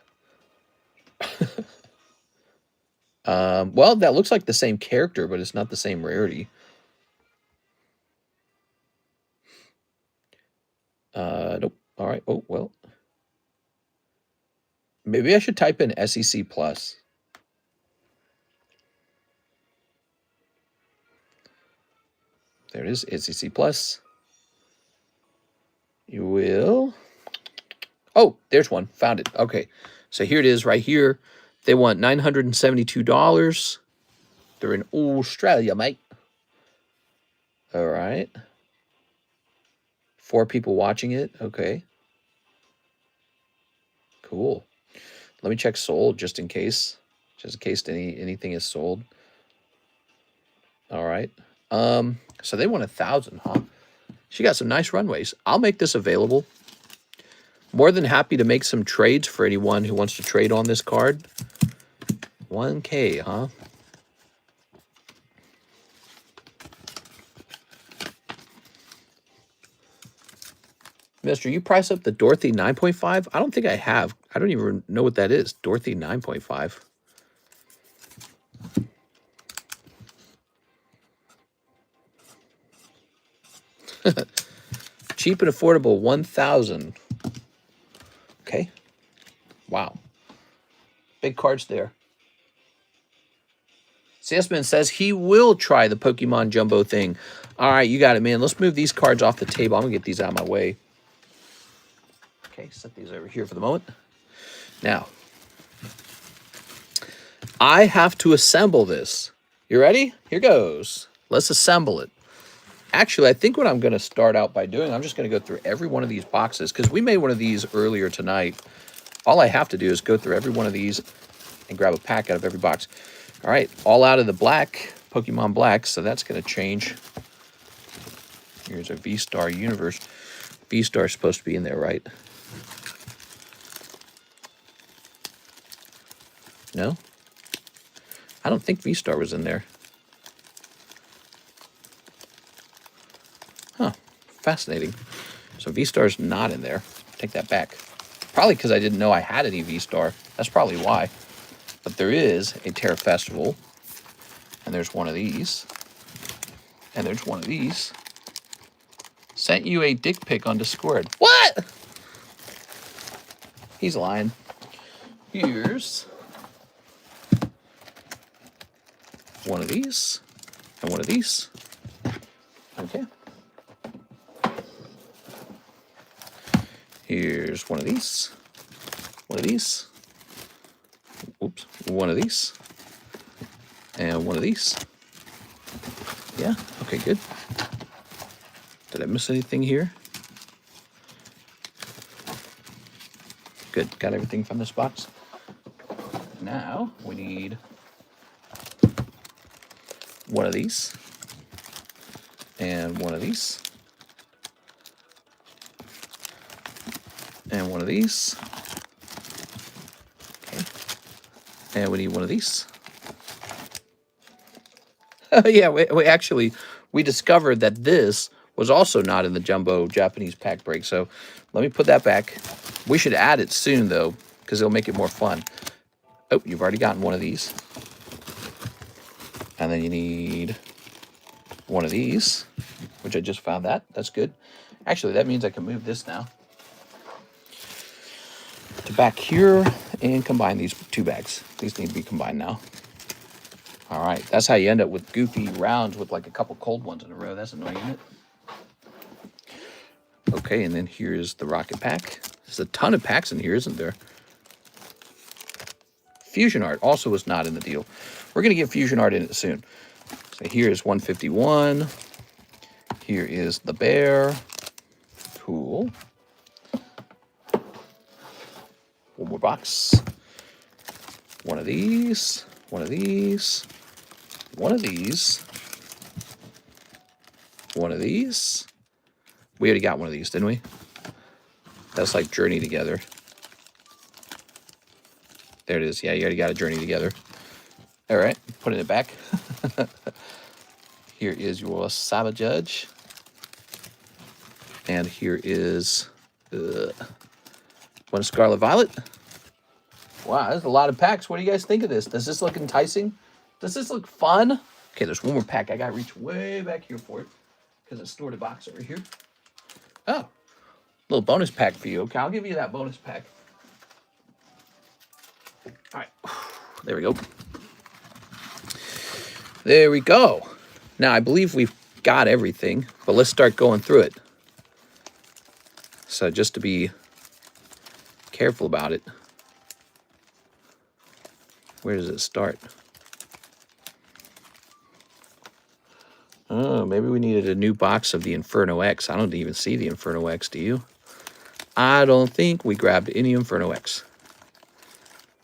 Well, that looks like the same character, but it's not the same rarity. Nope. All right. Oh, well. Maybe I should type in SEC Plus. There it is, SEC Plus. You will. Oh, there's one. Found it. Okay. So here it is right here. They want $972. They're in Australia, mate. All right. 4 people watching it. Okay. Cool. Let me check sold just in case. Just in case anything is sold. All right. So they want 1,000, huh? She got some nice runways. I'll make this available. More than happy to make some trades for anyone who wants to trade on this card. 1K, huh? Mister, you price up the Dorothy 9.5? I don't think I have. I don't even know what that is. Dorothy 9.5. Cheap and affordable, 1,000. Okay. Wow. Big cards there. Salesman says he will try the Pokemon Jumbo thing. All right, you got it, man. Let's move these cards off the table. I'm going to get these out of my way. Okay, set these over here for the moment. Now, I have to assemble this. You ready? Here goes. Let's assemble it. Actually, I think what I'm going to start out by doing, I'm just going to go through every one of these boxes, because we made one of these earlier tonight. All I have to do is go through every one of these and grab a pack out of every box. All right, all out of the black, Pokemon Black, so that's going to change. Here's a V-Star Universe. V-Star is supposed to be in there, right? No? I don't think V-Star was in there. Huh, fascinating. So V-Star's not in there. Take that back. Probably because I didn't know I had any V-Star. That's probably why. But there is a Terra Festival. And there's one of these. And there's one of these. Sent you a dick pic on Discord. What? He's lying. Here's one of these. And one of these. Okay. Here's one of these. One of these. Oops. One of these. And one of these. Yeah. Okay, good. Did I miss anything here? Good. Got everything from this box. Now we need one of these. And one of these. And one of these. Okay. And we need one of these. Yeah, we discovered that this was also not in the Jumbo Japanese pack break. So let me put that back. We should add it soon, though, because it'll make it more fun. Oh, you've already gotten one of these. And then you need one of these, which I just found that. That's good. Actually, that means I can move this now to back here and combine these two bags. These need to be combined now. All right, that's how you end up with goofy rounds with like a couple cold ones in a row. That's annoying, isn't it? Okay, and then here's the rocket pack. There's a ton of packs in here, isn't there? Fusion art also was not in the deal. We're going to get fusion art in it soon. So here's 151. Here is the bear. Cool. One more box. One of these. One of these. One of these. One of these. We already got one of these, didn't we? That's like Journey Together. There it is. Yeah, you already got a Journey Together. All right, putting it back. Here is your Sabajudge. And here is one Scarlet Violet. Wow, there's a lot of packs. What do you guys think of this? Does this look enticing? Does this look fun? Okay, there's one more pack. I got to reach way back here for it because it's stored a box over here. Oh, little bonus pack for you. Okay, I'll give you that bonus pack. All right, there we go. There we go. Now, I believe we've got everything, but let's start going through it. So just to be careful about it. Where does it start? Oh, maybe we needed a new box of the Inferno X. I don't even see the Inferno X, do you? I don't think we grabbed any Inferno X.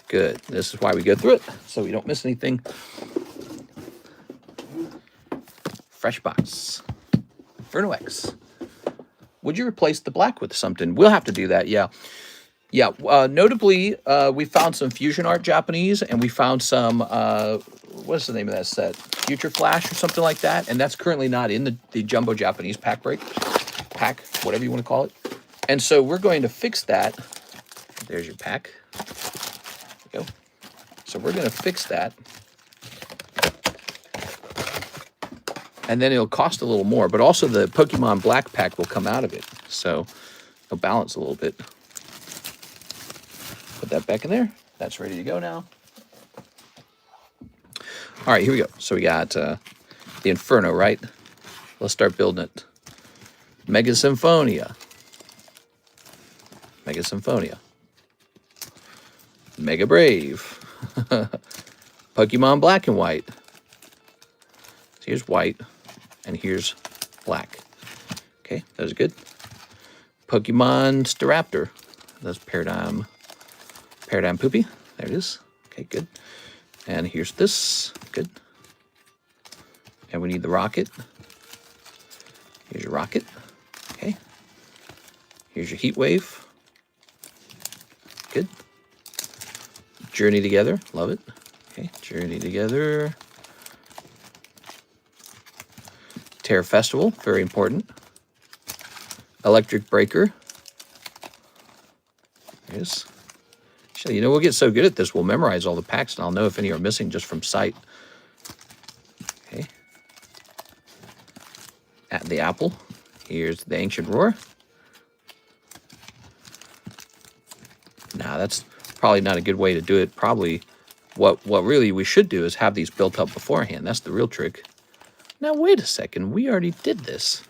Good. This is why we go through it, so we don't miss anything. Fresh box. Inferno X. Would you replace the black with something? We'll have to do that, yeah. Yeah, notably, we found some fusion art Japanese, and we found some, what's the name of that set? Future Flash or something like that, and that's currently not in the Jumbo Japanese pack break. Pack, whatever you want to call it. And so we're going to fix that. There's your pack. There we go. So we're going to fix that. And then it'll cost a little more, but also the Pokemon Black Pack will come out of it. So it'll balance a little bit. Put that back in there. That's ready to go now. All right, here we go. So we got the Inferno, right? Let's start building it. Mega Symphonia. Mega Symphonia. Mega Brave. Pokemon Black and White. So here's white, and here's black. Okay, those are good. Pokemon Staraptor. That's Paradigm Poopy. There it is. Okay, good. And here's this. Good. And we need the Rocket. Here's your Rocket. Okay. Here's your Heat Wave. Good. Journey Together. Love it. Okay, Journey Together. Terror Festival. Very important. Electric Breaker. There it is. Actually, you know, we'll get so good at this, we'll memorize all the packs, and I'll know if any are missing just from sight. Okay. At the Apple. Here's the Ancient Roar. Now, that's probably not a good way to do it. Probably what really we should do is have these built up beforehand. That's the real trick. Now, wait a second. We already did this.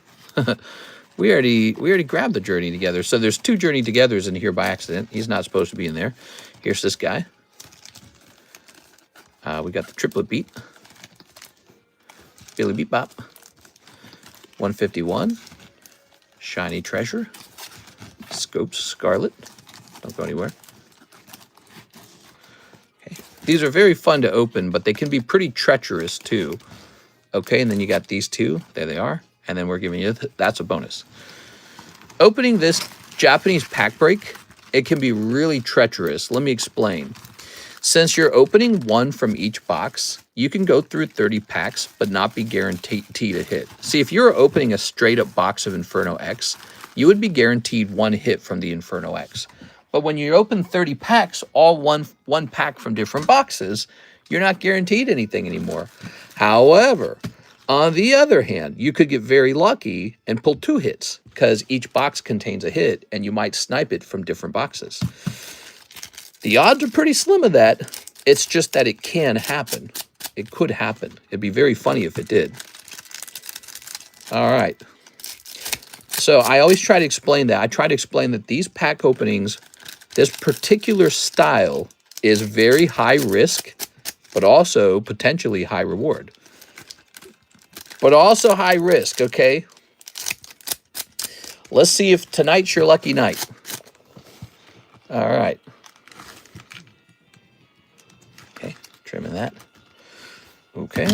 we already grabbed the Journey Together. So there's 2 Journey Togethers in here by accident. He's not supposed to be in there. Here's this guy. We got the Triplet Beat. Billy Beat Bop. 151. Shiny Treasure. Scopes Scarlet. Don't go anywhere. Okay. These are very fun to open, but they can be pretty treacherous too. Okay, and then you got these 2. There they are. And then we're giving you, that's a bonus. Opening this Japanese pack break, it can be really treacherous. Let me explain. Since you're opening 1 from each box, you can go through 30 packs, but not be guaranteed a hit. See, if you're opening a straight up box of Inferno X, you would be guaranteed 1 hit from the Inferno X. But when you open 30 packs, all one pack from different boxes, you're not guaranteed anything anymore. However, on the other hand, you could get very lucky and pull 2 hits because each box contains a hit and you might snipe it from different boxes. The odds are pretty slim of that. It's just that it can happen. It could happen. It'd be very funny if it did. All right. So I always try to explain that. I try to explain that these pack openings, this particular style is very high risk, but also potentially high reward. But also high risk, okay? Let's see if tonight's your lucky night. All right. Okay, trimming that. Okay.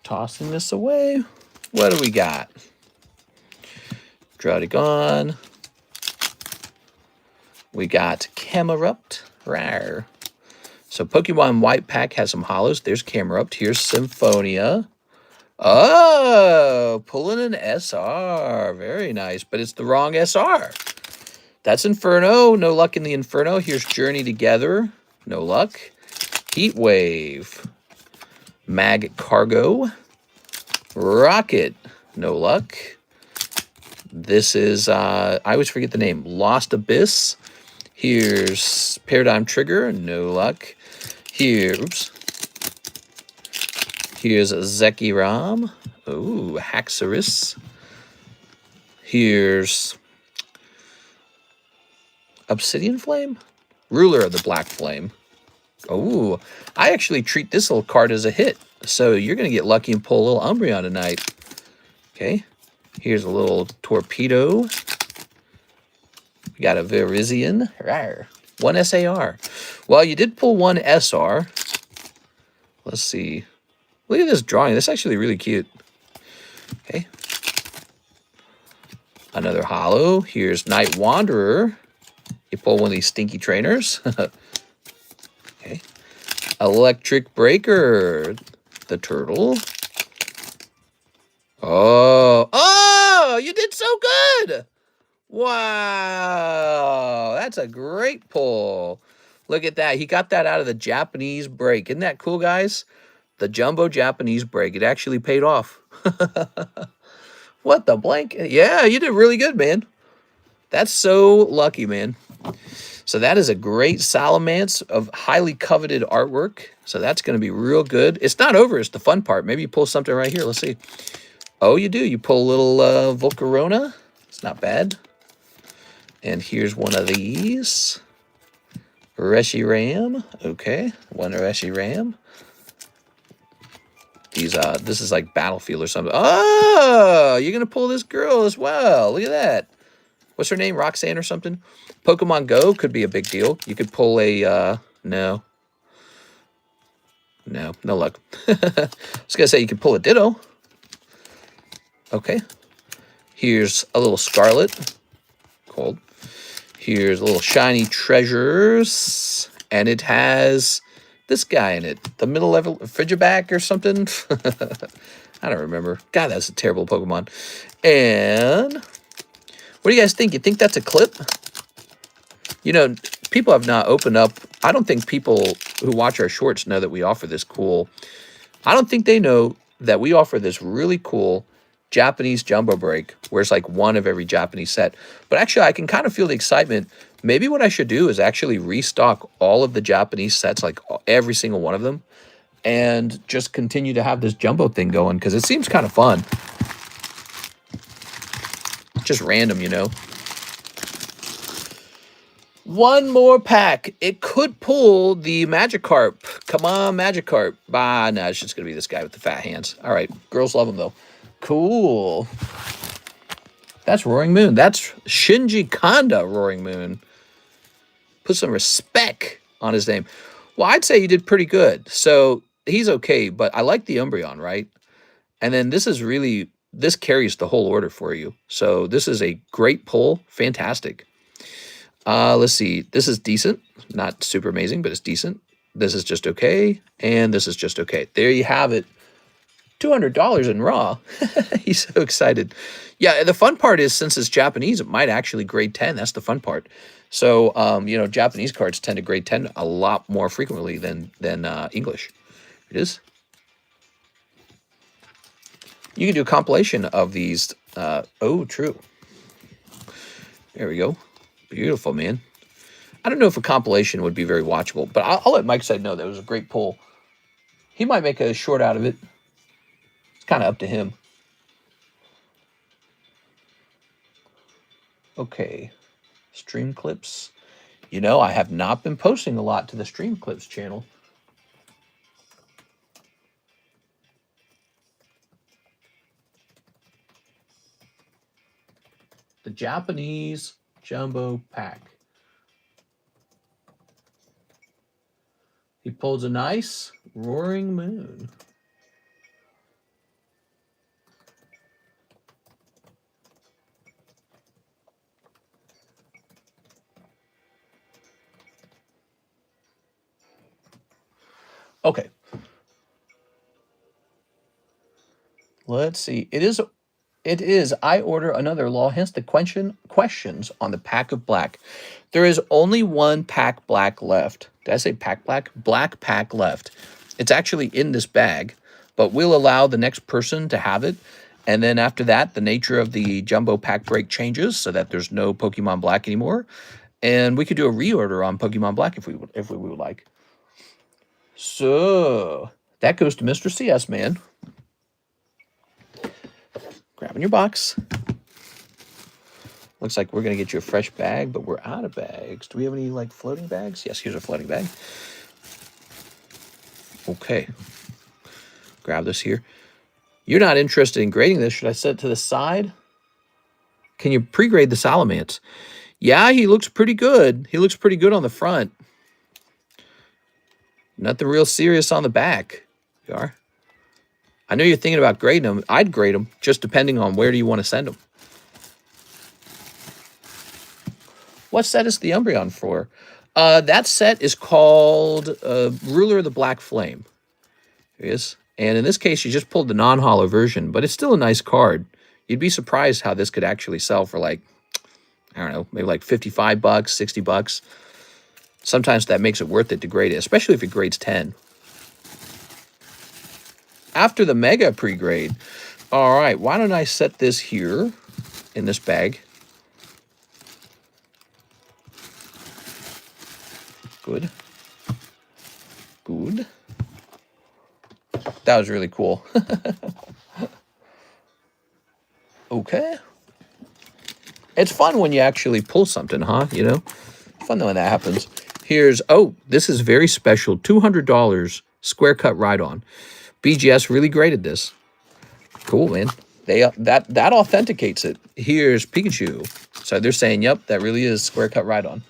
Tossing this away. What do we got? Draudigon. We got Camerupt. Rawr. So Pokemon White Pack has some hollows. There's Camerupt. Here's Symphonia. Oh, pulling an SR. Very nice, but it's the wrong SR. That's Inferno. No luck in the Inferno. Here's Journey Together. No luck. Heat Wave. Mag Cargo. Rocket. No luck. This is, I always forget the name. Lost Abyss. Here's Paradigm Trigger. No luck. Here's Zekiram. Ooh, Haxorus. Here's Obsidian Flame? Ruler of the Black Flame. Oh, I actually treat this little card as a hit. So you're going to get lucky and pull a little Umbreon tonight. Okay. Here's a little Torpedo. We got a Virizion. Rawr. 1 SAR. Well, you did pull 1 SR. Let's see. Look at this drawing. This is actually really cute. Okay. Another holo. Here's Night Wanderer. You pull one of these stinky trainers. Okay. Electric Breaker. The turtle. Oh, you did so good. Wow, that's a great pull. Look at that. He got that out of the Japanese break. Isn't that cool, guys? The jumbo Japanese break. It actually paid off. What the blank? Yeah, you did really good, man. That's so lucky, man. So that is a great Salamence of highly coveted artwork. So that's going to be real good. It's not over. It's the fun part. Maybe you pull something right here. Let's see. Oh, you do. You pull a little Volcarona. It's not bad. And here's one of these. Reshiram. Okay. One Reshiram. This is like Battlefield or something. Oh, you're going to pull this girl as well. Look at that. What's her name? Roxanne or something? Pokemon Go could be a big deal. You could pull a, no. No luck. I was going to say you could pull a Ditto. Okay. Here's a little Scarlet. Cold. Here's a little Shiny Treasures. And it has this guy in it. The middle level Frigiback or something. I don't remember. God, that's a terrible Pokemon. And what do you guys think? You think that's a clip? You know, people have not opened up. I don't think people who watch our shorts know that we offer this cool. I don't think they know that we offer this really cool Japanese jumbo break where it's like one of every Japanese set. But actually, I can kind of feel the excitement. Maybe what I should do is actually restock all of the Japanese sets, like every single one of them, and just continue to have this jumbo thing going because it seems kind of fun. Just random, you know. One more pack. It could pull the Magikarp. Come on, Magikarp. Bah, no, it's just going to be this guy with the fat hands. All right. Girls love him, though. Cool. That's Roaring Moon. That's Shinji Kanda Roaring Moon. Put some respect on his name. Well, I'd say he did pretty good. So he's okay, but I like the Umbreon, right? And then this is really, this carries the whole order for you. So this is a great pull. Fantastic. Let's see. This is decent. Not super amazing, but it's decent. This is just okay. And this is just okay. There you have it. $200 in raw. He's so excited. Yeah, the fun part is since it's Japanese, it might actually grade 10. That's the fun part. So, you know, Japanese cards tend to grade 10 a lot more frequently than English. It is. You can do a compilation of these. Oh, true. There we go. Beautiful, man. I don't know if a compilation would be very watchable, but I'll let Mike say no. That was a great pull. He might make a short out of it. It's kind of up to him. Okay. Stream clips. You know, I have not been posting a lot to the stream clips channel. The Japanese jumbo pack. He pulls a nice Roaring Moon. Okay. Let's see. It is, I order another law, hence the questions on the pack of black. There is only one pack black left. Did I say pack black? Black pack left. It's actually in this bag, but we'll allow the next person to have it. And then after that, the nature of the jumbo pack break changes so that there's no Pokemon Black anymore. And we could do a reorder on Pokemon Black if we would like. So that goes to Mr. CS, man. Grabbing your box. Looks like we're going to get you a fresh bag, but we're out of bags. Do we have any, like, floating bags? Yes, here's a floating bag. Okay. Grab this here. You're not interested in grading this. Should I set it to the side? Can you pre-grade the Salamence? Yeah, he looks pretty good. He looks pretty good on the front. Nothing real serious on the back. You are? I know you're thinking about grading them. I'd grade them, just depending on where do you want to send them. What set is the Umbreon for? That set is called Ruler of the Black Flame. Here it is. And in this case, you just pulled the non-holo version, but it's still a nice card. You'd be surprised how this could actually sell for like, I don't know, maybe like 55 bucks, 60 bucks. Sometimes that makes it worth it to grade it, especially if it grades 10. after the mega pre-grade. All right, why don't I set this here in this bag? Good. Good. That was really cool. Okay. It's fun when you actually pull something, huh? You know? Fun when that happens. Here's, oh, this is very special. $200 square cut ride-on. BGS really graded this. Cool, man. That authenticates it. Here's Pikachu. So they're saying, yep, that really is square cut ride-on.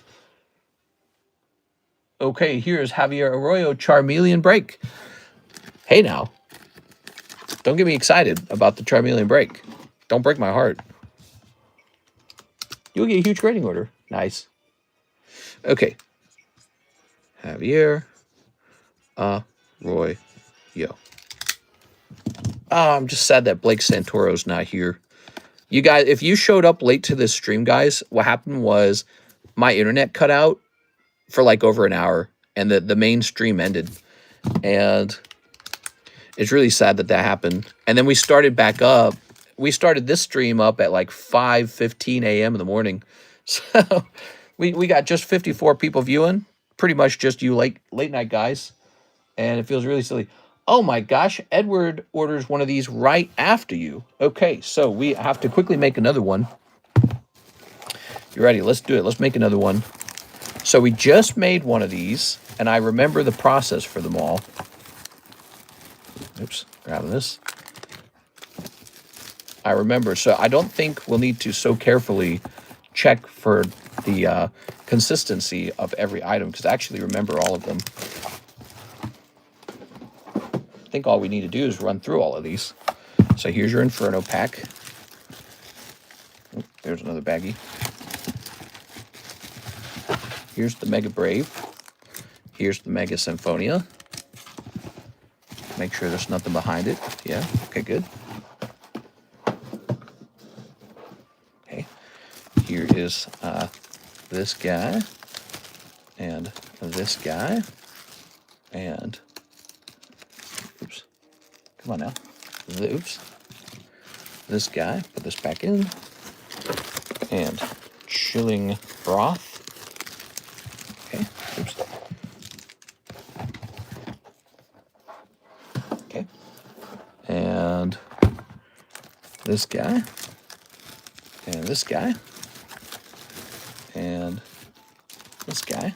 Okay, here's Javier Arroyo Charmeleon Break. Hey now. Don't get me excited about the Charmeleon Break. Don't break my heart. You'll get a huge grading order. Nice. Okay. Javier Arroyo. Oh, I'm just sad that Blake Santoro's not here. You guys, if you showed up late to this stream, guys, what happened was my internet cut out for like over an hour, and the main stream ended. And it's really sad that that happened. And then we started back up. We started this stream up at like 5:15 a.m. in the morning. So we got just 54 people viewing. Pretty much just you late night guys. And it feels really silly. Oh my gosh, Edward orders one of these right after you. Okay, so we have to quickly make another one. You ready? Let's do it. Let's make another one. So we just made one of these, and I remember the process for them all. Oops, grabbing this. I remember, so I don't think we'll need to so carefully check for the consistency of every item, because I actually remember all of them. I think all we need to do is run through all of these. So here's your Inferno pack. Oh, there's another baggie. Here's the Mega Brave. Here's the Mega Symphonia. Make sure there's nothing behind it. Yeah, okay, good. Okay, here is this guy, and this guy, and oops, come on now, oops, this guy, put this back in, and chilling broth. Okay, oops. Okay, and this guy, and this guy, and this guy,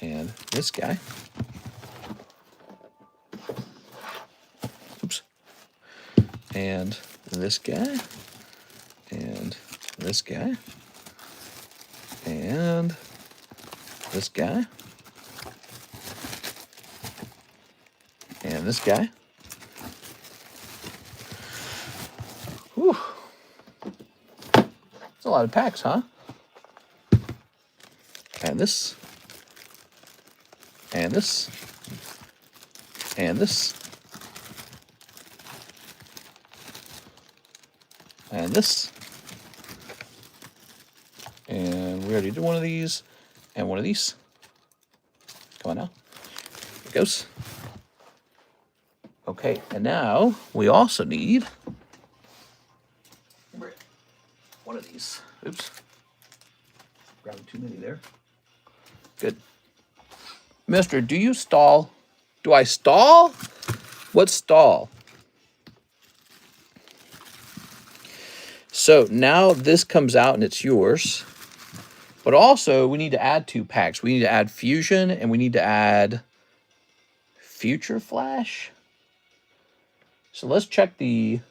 and this guy. Oops. And this guy, and this guy, and this guy, and this guy. Whew. That's a lot of packs, huh? And this, and this, and this, and this, and we already did one of these, and one of these. Come on now. Here it goes. Okay, and now we also need one of these. Oops. Grabbing too many there. Good. Mister, do you stall? Do I stall? What stall? So now this comes out and it's yours. But also we need to add 2 packs. We need to add Fusion and we need to add Future Flash. So let's check the...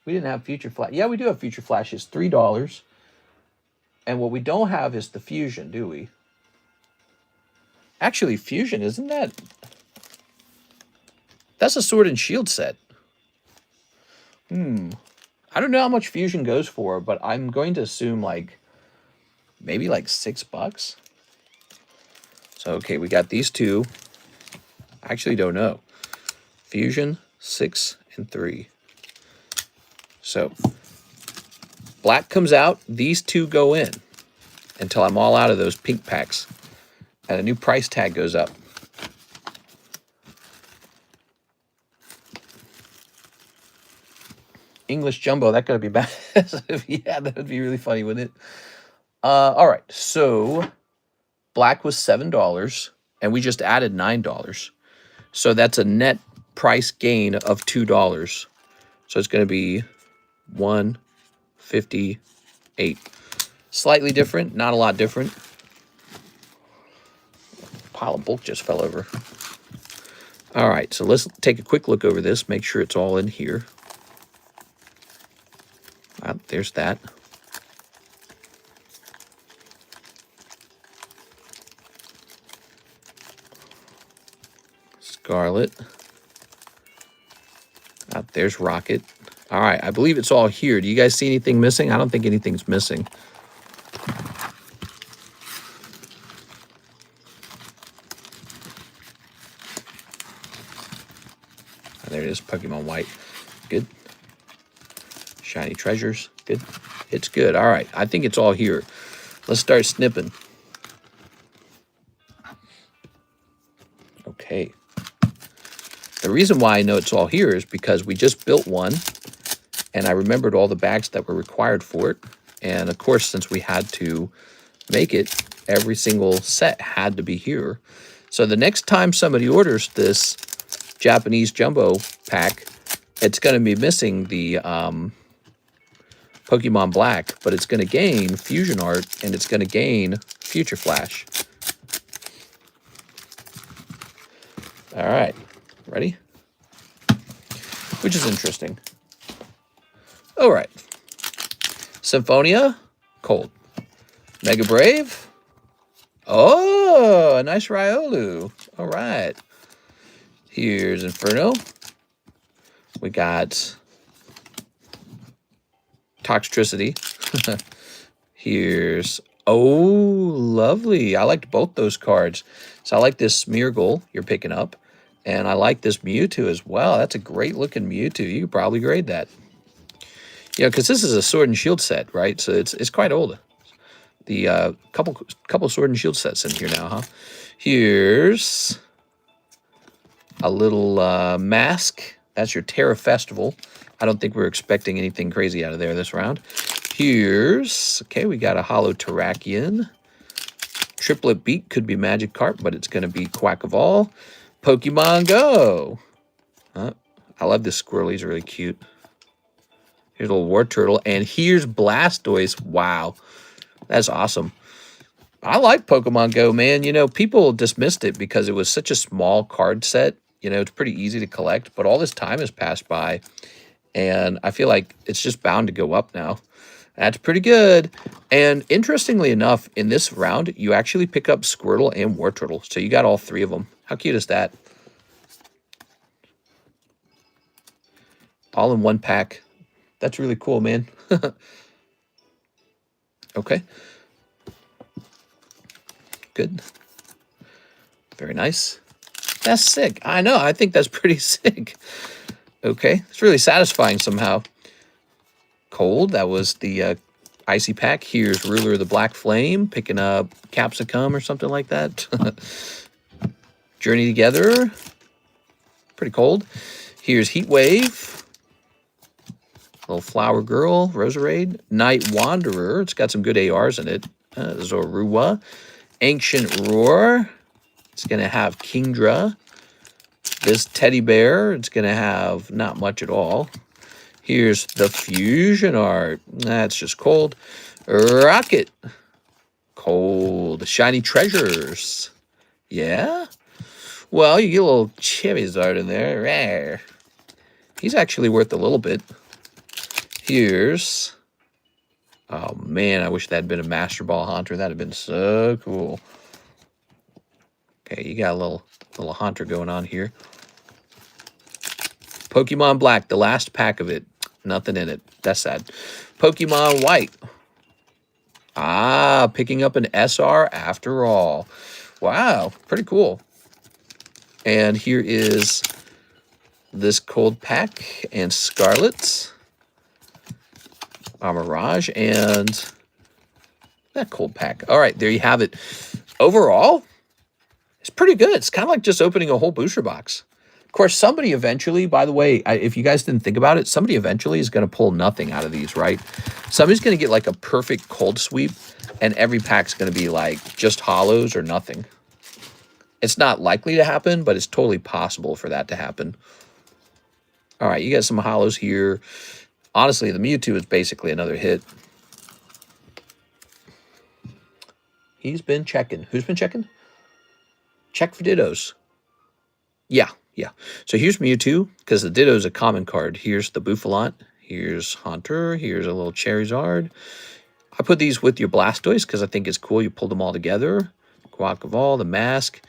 We didn't have Future Flash. Yeah, we do have Future Flash. It's $3. And what we don't have is the Fusion, do we? Actually, Fusion, isn't that... That's a Sword and Shield set. I don't know how much Fusion goes for, but I'm going to assume like... Maybe like $6. So, okay, we got these 2. I actually don't know. Fusion, 6 and 3. So, black comes out. These 2 go in until I'm all out of those pink packs. And a new price tag goes up. English Jumbo. That could be bad. Yeah, that would be really funny, wouldn't it? All right. So black was $7, and we just added $9. So that's a net price gain of $2. So it's going to be $158. Slightly different, not a lot different. Pile of bulk just fell over. All right, so let's take a quick look over this, make sure it's all in here. There's that. Scarlet. There's Rocket. All right, I believe it's all here. Do you guys see anything missing? I don't think anything's missing. There it is, Pokemon White. Good. Shiny Treasures. Good. It's good. All right, I think it's all here. Let's start snipping. Okay. The reason why I know it's all here is because we just built one, and I remembered all the bags that were required for it. And of course, since we had to make it, every single set had to be here. So the next time somebody orders this Japanese Jumbo pack, it's going to be missing the Pokemon Black, but it's going to gain Fusion Art, and it's going to gain Future Flash. All right. Ready? Which is interesting. All right. Symphonia, cold. Mega Brave. Oh, a nice Riolu. All right. Here's Inferno. We got Toxtricity. Here's, oh, lovely. I liked both those cards. So I like this Smeargle you're picking up. And I like this Mewtwo as well. That's a great looking Mewtwo. You could probably grade that. You know, because this is a Sword and Shield set, right? So it's quite old. The couple Sword and Shield sets in here now, huh? Here's a little mask. That's your Terra Festival. I don't think we're expecting anything crazy out of there this round. Here's, okay, we got a Holo Terrakion. Triplet Beak could be Magikarp, but it's going to be Quackavall. Pokemon Go. I love this squirrel. He's really cute. Here's a little War Turtle. And here's Blastoise. Wow. That's awesome. I like Pokemon Go, man. You know, people dismissed it because it was such a small card set. You know, it's pretty easy to collect. But all this time has passed by. And I feel like it's just bound to go up now. That's pretty good. And interestingly enough, in this round, you actually pick up Squirtle and War Turtle. So you got all three of them. How cute is that? All in one pack. That's really cool, man. Okay. Good. Very nice. That's sick. I know. I think that's pretty sick. Okay. It's really satisfying somehow. Cold. That was the icy pack. Here's Ruler of the Black Flame. Picking up Capsicum or something like that. Journey Together. Pretty cold. Here's Heat Wave. Little Flower Girl, Roserade. Night Wanderer. It's got some good ARs in it. Zorua. Ancient Roar. It's going to have Kingdra. This Teddy Bear. It's going to have not much at all. Here's the Fusion Art. That's just cold. Rocket. Cold. Shiny Treasures. Yeah? Well, you get a little Charizard in there. Rare. He's actually worth a little bit. Here's, oh man, I wish that had been a Master Ball Haunter. That'd have been so cool. Okay, you got a little Haunter going on here. Pokemon Black, the last pack of it. Nothing in it. That's sad. Pokemon White. Ah, picking up an SR after all. Wow, pretty cool. And here is this Cold Pack and Scarlet. Mirage and that Cold Pack. All right, there you have it. Overall, it's pretty good. It's kind of like just opening a whole booster box. Of course, somebody eventually, by the way, if you guys didn't think about it, somebody eventually is going to pull nothing out of these, right? Somebody's going to get like a perfect cold sweep, and every pack's going to be like just hollows or nothing. It's not likely to happen, but it's totally possible for that to happen. All right, you got some hollows here. Honestly, the Mewtwo is basically another hit. He's been checking. Who's been checking? Check for Dittos. Yeah. So here's Mewtwo, because the Ditto is a common card. Here's the Buffalant. Here's Haunter. Here's a little Charizard. I put these with your Blastoise because I think it's cool. You pulled them all together. Guacaval, the Mask.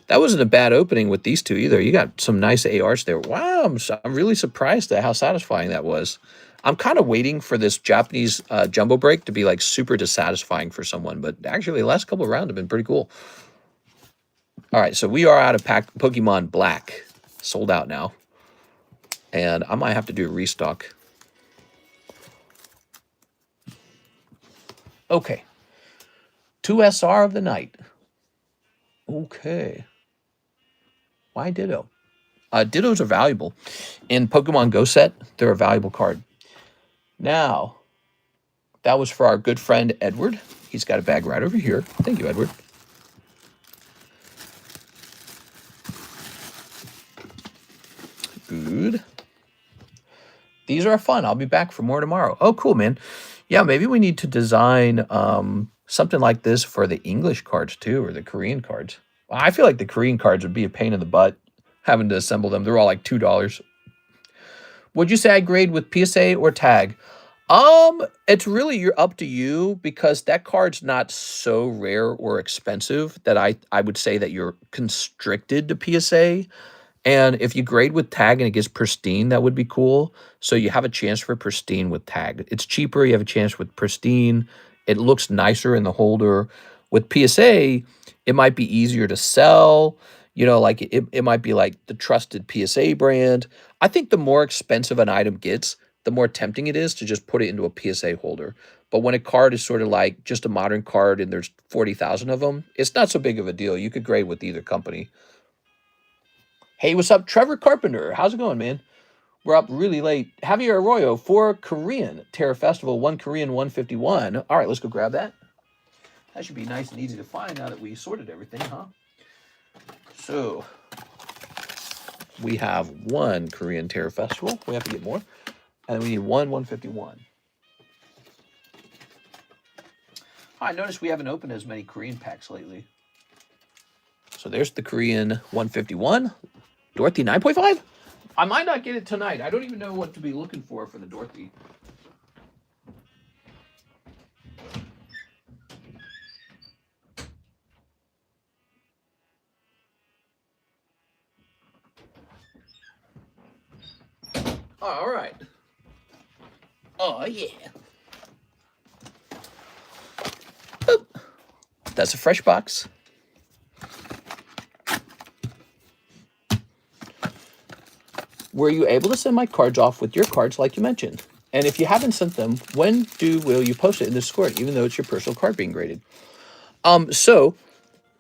That wasn't a bad opening with these two either. You got some nice ARs there. Wow, I'm really surprised at how satisfying that was. I'm kind of waiting for this Japanese jumbo break to be like super dissatisfying for someone, but actually the last couple of rounds have been pretty cool. All right, so we are out of Pokemon Black. Sold out now. And I might have to do a restock. Okay. 2 SR of the night. Okay. Why Ditto? Dittos are valuable. In Pokemon Go set, they're a valuable card. Now, that was for our good friend Edward. He's got a bag right over here. Thank you, Edward. Good. These are fun. I'll be back for more tomorrow. Oh, cool, man. Yeah, maybe we need to design something like this for the English cards too, or the Korean cards. I feel like the Korean cards would be a pain in the butt having to assemble them. They're all like $2. Would you say I grade with PSA or tag? It's really you're up to you, because that card's not so rare or expensive that I would say that you're constricted to PSA. And if you grade with tag and it gets pristine, that would be cool. So you have a chance for pristine with tag. It's cheaper. You have a chance with pristine. It looks nicer in the holder. With PSA, it might be easier to sell. You know, like it might be like the trusted PSA brand. I think the more expensive an item gets, the more tempting it is to just put it into a PSA holder. But when a card is sort of like just a modern card and there's 40,000 of them, it's not so big of a deal. You could grade with either company. Hey, what's up, Trevor Carpenter? How's it going, man? We're up really late. Javier Arroyo, 4 Korean Terra Festival, 1 Korean 151. All right, let's go grab that. That should be nice and easy to find now that we sorted everything, huh? So, we have 1 Korean Terra Festival. We have to get more. And we need 1 151. I noticed we haven't opened as many Korean packs lately. So there's the Korean 151. Dorothy 9.5? I might not get it tonight. I don't even know what to be looking for the Dorothy. All right. Oh, yeah. Oop. That's a fresh box. Were you able to send my cards off with your cards like you mentioned? And if you haven't sent them, when will you post it in Discord, even though it's your personal card being graded? So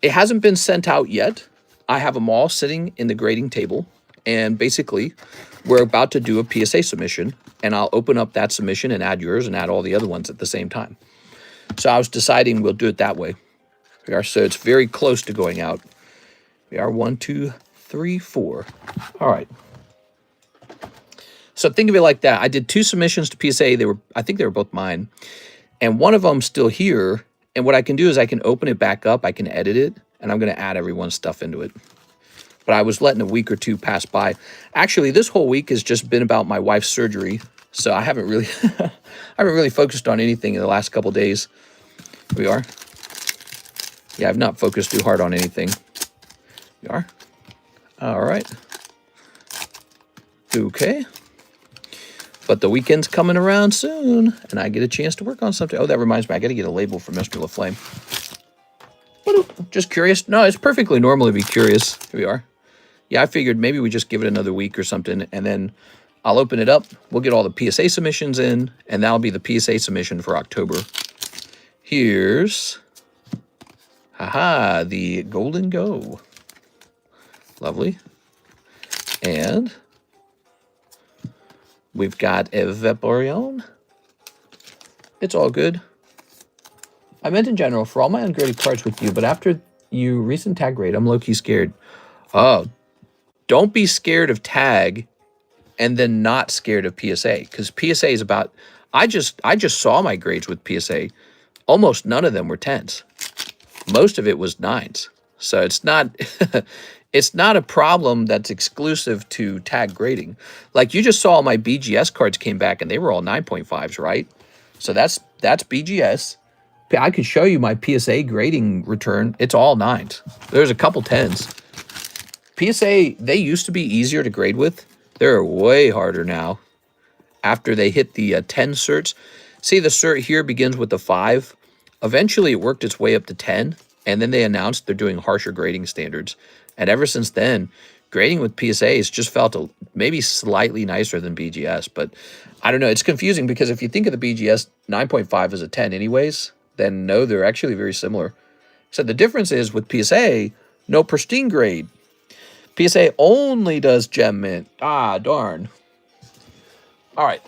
it hasn't been sent out yet. I have them all sitting in the grading table. And basically, we're about to do a PSA submission. And I'll open up that submission and add yours and add all the other ones at the same time. So I was deciding we'll do it that way. So it's very close to going out. We are 1, 2, 3, 4. All right. So think of it like that. I did 2 submissions to PSA. I think they were both mine. And one of them's still here. And what I can do is I can open it back up. I can edit it. And I'm going to add everyone's stuff into it. But I was letting a week or two pass by. Actually, this whole week has just been about my wife's surgery. So I haven't really, focused on anything in the last couple days. Here we are. Yeah, I've not focused too hard on anything. We are. All right. Okay. But the weekend's coming around soon, and I get a chance to work on something. Oh, that reminds me, I got to get a label for Mr. LaFlame. Just curious. No, it's perfectly normal to be curious. Here we are. Yeah, I figured maybe we just give it another week or something, and then I'll open it up. We'll get all the PSA submissions in, and that'll be the PSA submission for October. Here's, the Golden Go. Lovely. And we've got a Vaporeon. It's all good. I meant in general, for all my ungraded cards with you, but after you recent tag grade, I'm low-key scared. Oh, don't be scared of tag and then not scared of PSA, because PSA is about... I just saw my grades with PSA. Almost none of them were 10s. Most of it was 9s. So it's not it's not a problem that's exclusive to tag grading. Like you just saw my BGS cards came back and they were all 9.5s, right? So that's BGS. I could show you my PSA grading return. It's all 9s. There's a couple 10s. PSA, they used to be easier to grade with. They're way harder now. After they hit the 10 certs. See, the cert here begins with the 5. Eventually, it worked its way up to 10. And then they announced they're doing harsher grading standards. And ever since then, grading with PSAs just felt maybe slightly nicer than BGS. But I don't know. It's confusing because if you think of the BGS, 9.5 is a 10 anyways, then no, they're actually very similar. So the difference is with PSA, no pristine grade. PSA only does gem mint. Ah, darn. All right.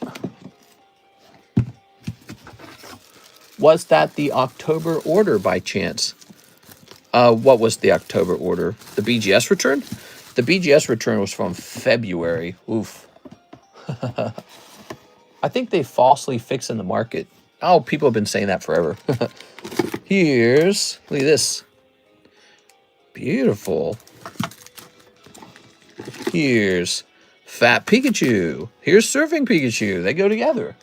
Was that the October order by chance? What was the October order? The BGS return? The BGS return was from February. Oof. I think they falsely fixing the market. Oh, people have been saying that forever. Here's, look at this. Beautiful. Here's Fat Pikachu. Here's Surfing Pikachu. They go together.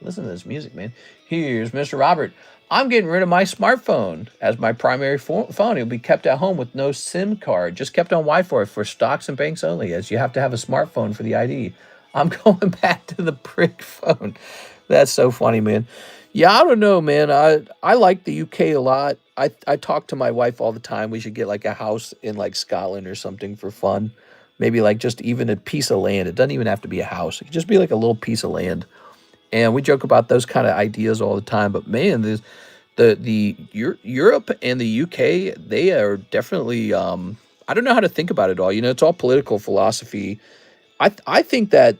Listen to this music, man. Here's Mr. Robert. I'm getting rid of my smartphone as my primary phone. It'll be kept at home with no SIM card. Just kept on Wi-Fi for stocks and banks only, as you have to have a smartphone for the ID. I'm going back to the brick phone. That's so funny, man. Yeah, I don't know, man. I like the UK a lot. I talk to my wife all the time. We should get like a house in like Scotland or something for fun. Maybe like just even a piece of land. It doesn't even have to be a house. It could just be like a little piece of land. And we joke about those kind of ideas all the time. But man, Europe and the UK, they are definitely I don't know how to think about it all. You know, it's all political philosophy. I think that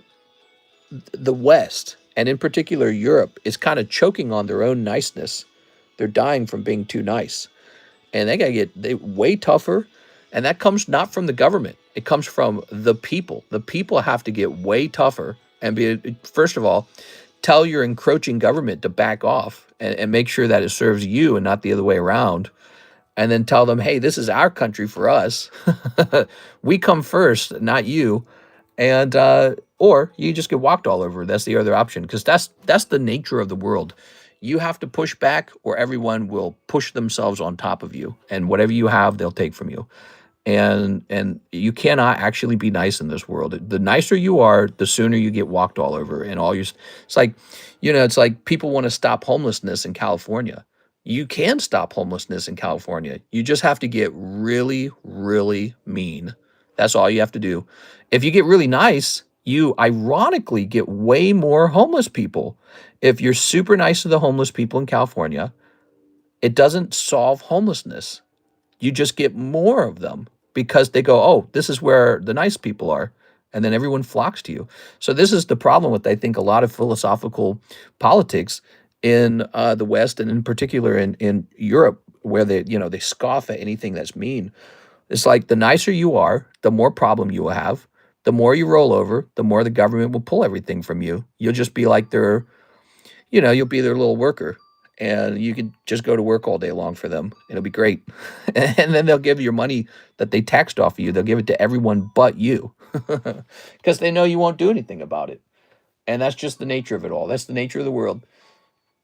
the West, and in particular Europe, is kind of choking on their own niceness. They're dying from being too nice. And they got to get way tougher. And that comes not from the government. It comes from the people. The people have to get way tougher and first of all, tell your encroaching government to back off and make sure that it serves you and not the other way around. And then tell them, hey, this is our country for us. We come first, not you. And or you just get walked all over. That's the other option, because that's the nature of the world. You have to push back or everyone will push themselves on top of you. And whatever you have, they'll take from you. And you cannot actually be nice in this world. The nicer you are, the sooner you get walked all over. And it's like, you know, it's like people want to stop homelessness in California. You can stop homelessness in California. You just have to get really, really mean. That's all you have to do. If you get really nice, you ironically get way more homeless people. If you're super nice to the homeless people in California, it doesn't solve homelessness. You just get more of them because they go, oh, this is where the nice people are. And then everyone flocks to you. So this is the problem with, I think, a lot of philosophical politics in the West, and in particular in Europe, where they scoff at anything that's mean. It's like the nicer you are, the more problem you will have. The more you roll over, the more the government will pull everything from you. You'll just be like you'll be their little worker. And you could just go to work all day long for them. It'll be great. And then they'll give your money that they taxed off of you. They'll give it to everyone but you. Because they know you won't do anything about it. And that's just the nature of it all. That's the nature of the world.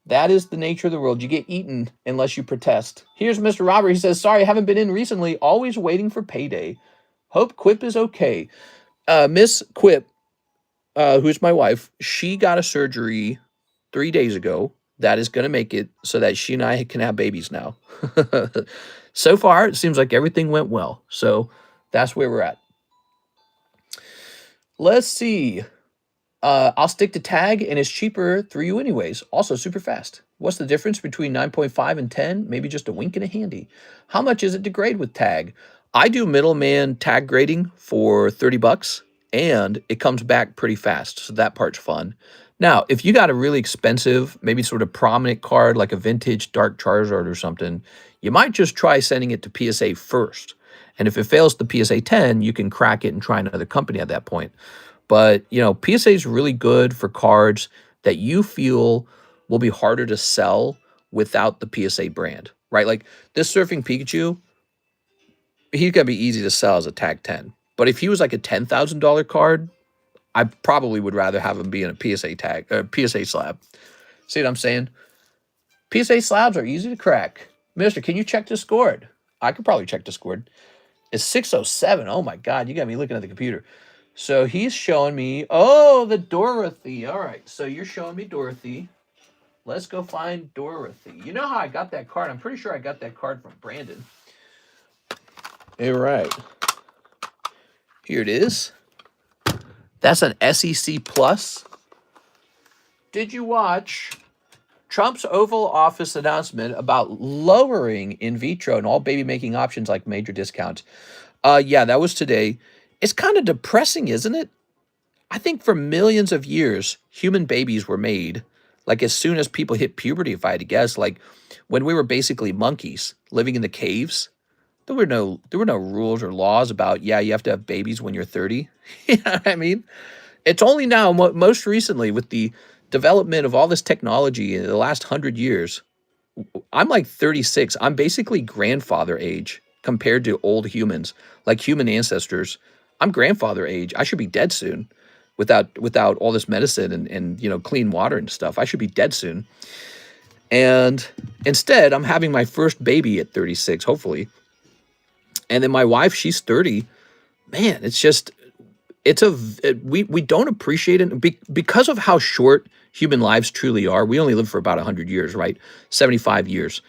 That is the nature of the world. You get eaten unless you protest. Here's Mr. Robert. He says, sorry, I haven't been in recently. Always waiting for payday. Hope Quip is okay. Miss Quip, who's my wife, she got a surgery 3 days ago. That is going to make it so that she and I can have babies now. So far, it seems like everything went well. So that's where we're at. Let's see. I'll stick to tag, and it's cheaper through you anyways. Also super fast. What's the difference between 9.5 and 10? Maybe just a wink and a handy. How much is it to grade with tag? I do middleman tag grading for 30 bucks and it comes back pretty fast. So that part's fun. Now, if you got a really expensive, maybe sort of prominent card like a vintage Dark Charizard or something, you might just try sending it to PSA first. And if it fails the PSA 10, you can crack it and try another company at that point. But, PSA is really good for cards that you feel will be harder to sell without the PSA brand, right? Like this Surfing Pikachu, he's going to be easy to sell as a tag 10. But if he was like a $10,000 card, I probably would rather have him be in a PSA tag, PSA slab. See what I'm saying? PSA slabs are easy to crack. Mister, can you check this scored? I could probably check the scored. It's 607. Oh my God, you got me looking at the computer. So he's showing me, oh, the Dorothy. All right, so you're showing me Dorothy. Let's go find Dorothy. You know how I got that card? I'm pretty sure I got that card from Brandon. All right. Here it is. That's an SEC Plus. Did you watch Trump's Oval Office announcement about lowering in vitro and all baby making options like major discounts? Yeah, that was today. It's kind of depressing, isn't it? I think for millions of years, human babies were made like as soon as people hit puberty, if I had to guess, like when we were basically monkeys living in the caves. There were no rules or laws about, yeah, you have to have babies when you're 30. You know what I mean? It's only now, most recently, with the development of all this technology in the last 100 years, I'm like 36. I'm basically grandfather age compared to old humans, like human ancestors. I'm grandfather age. I should be dead soon without all this medicine and clean water and stuff. I should be dead soon. And instead, I'm having my first baby at 36, hopefully. And then my wife, she's 30. Man, we don't appreciate it because of how short human lives truly are. We only live for about 100 years, right? 75 years.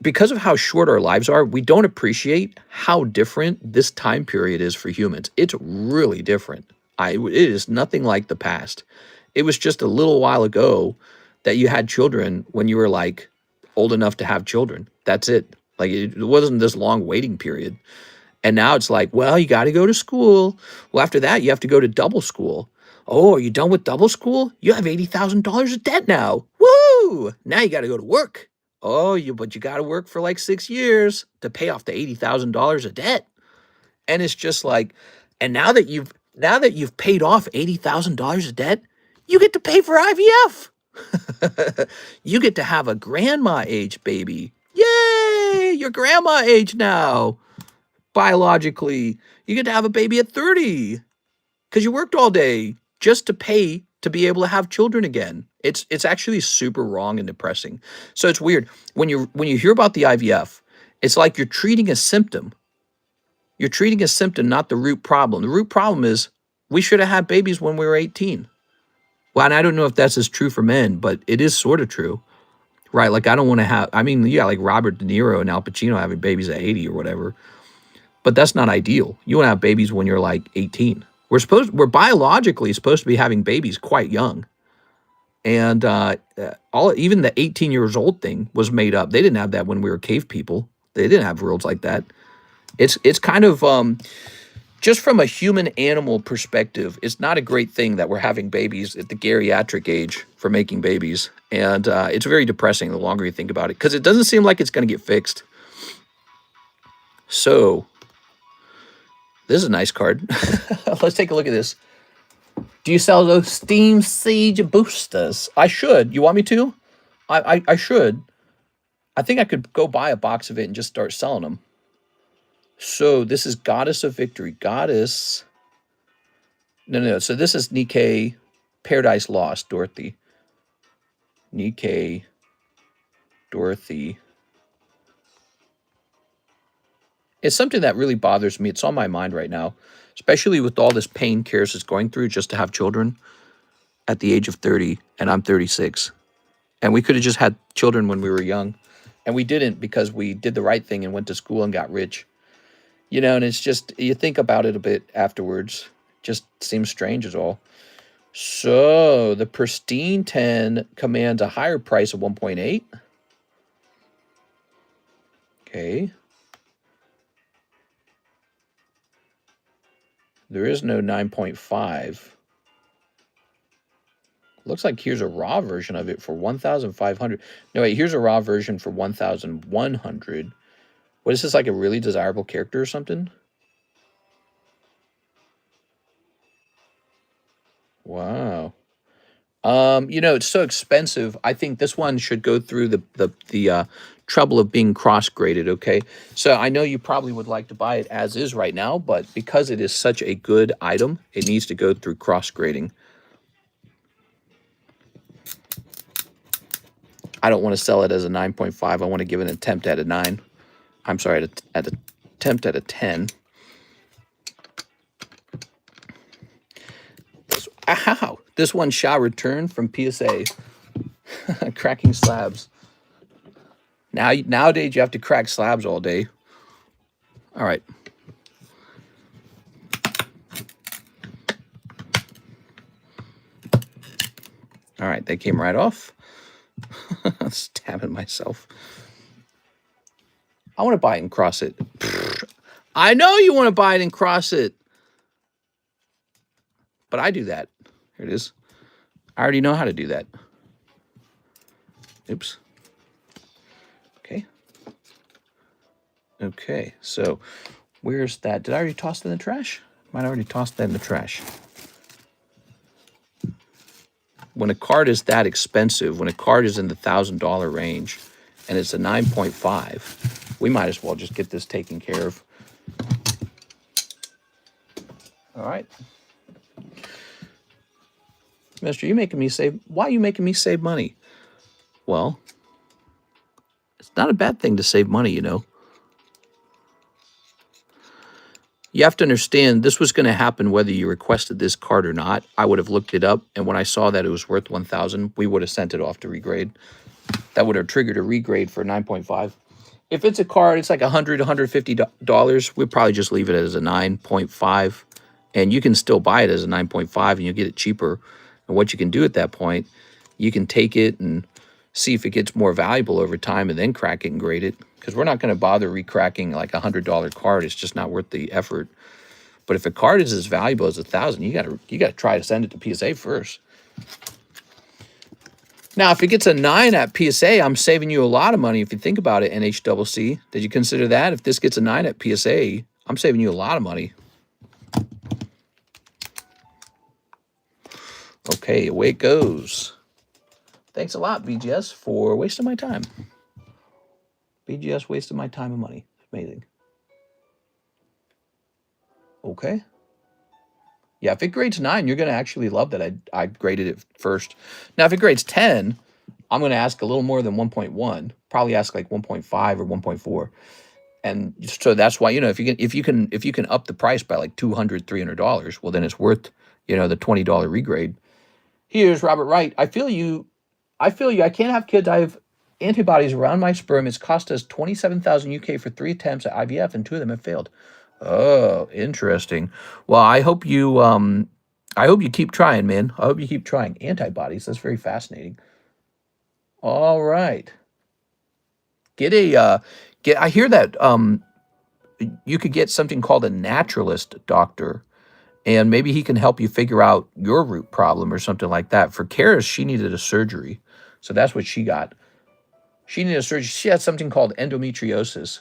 Because of how short our lives are, we don't appreciate how different this time period is for humans. It's really different. It is nothing like the past. It was just a little while ago that you had children when you were like old enough to have children. That's it. Like it wasn't this long waiting period. And now it's like, well, you got to go to school. Well, after that, you have to go to double school. Oh, are you done with double school? You have $80,000 of debt now. Woo! Now you got to go to work. Oh, but you got to work for like 6 years to pay off the $80,000 of debt. And it's just like, and now that you've paid off $80,000 of debt, you get to pay for IVF. You get to have a grandma age baby. Yay! You're grandma age now. Biologically, you get to have a baby at 30 because you worked all day just to pay to be able to have children again. It's actually super wrong and depressing. So it's weird when you hear about the IVF, it's like you're treating a symptom. You're treating a symptom, not the root problem. The root problem is we should have had babies when we were 18. Well, and I don't know if that's as true for men, but it is sort of true, right? Like I don't want to have. I mean, yeah, like Robert De Niro and Al Pacino having babies at 80 or whatever. But that's not ideal. You want to have babies when you're like 18. We're biologically supposed to be having babies quite young. And even the 18 years old thing was made up. They didn't have that when we were cave people. They didn't have rules like that. It's kind of just from a human animal perspective, it's not a great thing that we're having babies at the geriatric age for making babies. And it's very depressing the longer you think about it because it doesn't seem like it's going to get fixed. So this is a nice card. Let's take a look at this. Do you sell those Steam Siege boosters? I should. You want me to? I should. I think I could go buy a box of it and just start selling them. So this is Goddess of Victory. Goddess. No. So this is Nikkei Paradise Lost, Dorothy. Nikkei Dorothy. It's something that really bothers me. It's on my mind right now, especially with all this pain Karis is going through just to have children at the age of 30, and I'm 36. And we could have just had children when we were young, and we didn't because we did the right thing and went to school and got rich. And it's just, you think about it a bit afterwards, just seems strange as all. So the pristine 10 commands a higher price of 1.8. Okay. There is no 9.5. Looks like here's a raw version of it for 1,500. No, wait, here's a raw version for 1,100. What is this, like a really desirable character or something? Wow. You know, it's so expensive. I think this one should go through the trouble of being cross-graded, okay? So I know you probably would like to buy it as is right now, but because it is such a good item, it needs to go through cross-grading. I don't want to sell it as a 9.5. I want to give it an attempt at a 9. I'm sorry, at an attempt at a 10. Ow! This one shall return from PSA. Cracking slabs. Nowadays, you have to crack slabs all day. All right. All right, they came right off. Stabbing myself. I want to buy it and cross it. I know you want to buy it and cross it. But I do that. Here it is. I already know how to do that. Oops. Okay. Okay, so where's that? Did I already toss that in the trash? Might have already tossed that in the trash. When a card is that expensive, when a card is in the $1,000 range, and it's a 9.5, we might as well just get this taken care of. All right. Mister, you making me save. Why are you making me save money? Well, it's not a bad thing to save money, you know. You have to understand, this was going to happen whether you requested this card or not. I would have looked it up, and when I saw that it was worth 1,000, we would have sent it off to regrade. That would have triggered a regrade for 9.5. If it's a card, it's like $100, $150, we'd probably just leave it as a 9.5. And you can still buy it as a 9.5 and you'll get it cheaper. And what you can do at that point, you can take it and see if it gets more valuable over time and then crack it and grade it. Because we're not going to bother recracking like a $100 card. It's just not worth the effort. But if a card is as valuable as 1,000, you gotta try to send it to PSA first. Now, if it gets a 9 at PSA, I'm saving you a lot of money if you think about it, NHCC. Did you consider that? If this gets a 9 at PSA, I'm saving you a lot of money. Okay, away it goes. Thanks a lot, BGS, for wasting my time. BGS wasted my time and money. Amazing. Okay. Yeah, if it grades 9, you're going to actually love that I graded it first. Now, if it grades 10, I'm going to ask a little more than 1.1. Probably ask like 1.5 or 1.4. And so that's why, you know, if you can up the price by like $200, $300, well, then it's worth, you know, the $20 regrade. Here's Robert Wright. I feel you. I can't have kids. I have antibodies around my sperm. It's cost us 27,000 UK for 3 attempts at IVF, and 2 of them have failed. Oh, interesting. Well, I hope you keep trying, man. I hope you keep trying. Antibodies. That's very fascinating. All right. I hear that you could get something called a naturalist doctor, and maybe he can help you figure out your root problem or something like that. For Karis, she needed a surgery. So that's what she got. She needed a surgery. She had something called endometriosis,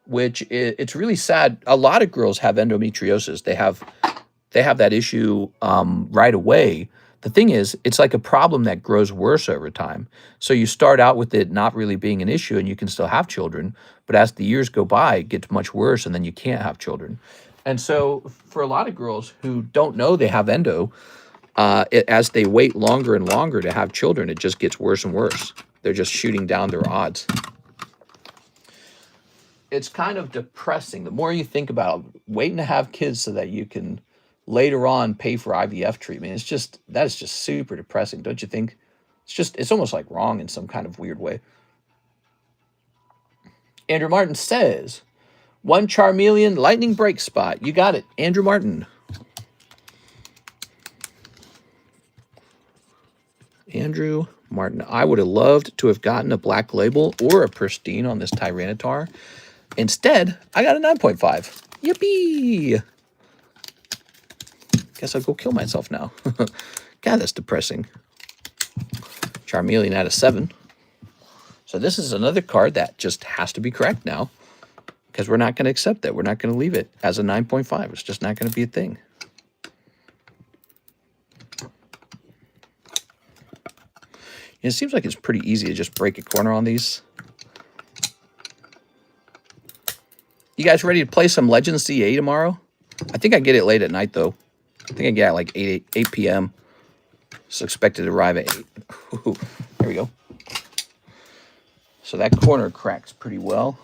which it's really sad. A lot of girls have endometriosis. They have that issue right away. The thing is, it's like a problem that grows worse over time. So you start out with it not really being an issue and you can still have children, but as the years go by, it gets much worse and then you can't have children. And so for a lot of girls who don't know they have endo, as they wait longer and longer to have children, it just gets worse and worse. They're just shooting down their odds. It's kind of depressing. The more you think about waiting to have kids so that you can later on pay for IVF treatment, that is just super depressing, don't you think? It's almost like wrong in some kind of weird way. Andrew Martin says, 1 Charmeleon lightning break spot. You got it, Andrew Martin. Andrew Martin. I would have loved to have gotten a black label or a pristine on this Tyranitar. Instead, I got a 9.5. Yippee! Guess I'll go kill myself now. God, that's depressing. Charmeleon at a 7. So this is another card that just has to be correct now, because we're not going to accept that. We're not going to leave it as a 9.5. It's just not going to be a thing. It seems like it's pretty easy to just break a corner on these. You guys ready to play some Legends CA tomorrow? I think I get it late at night, though. I think I get it like 8 p.m. It's expected to arrive at 8. There we go. So that corner cracks pretty well.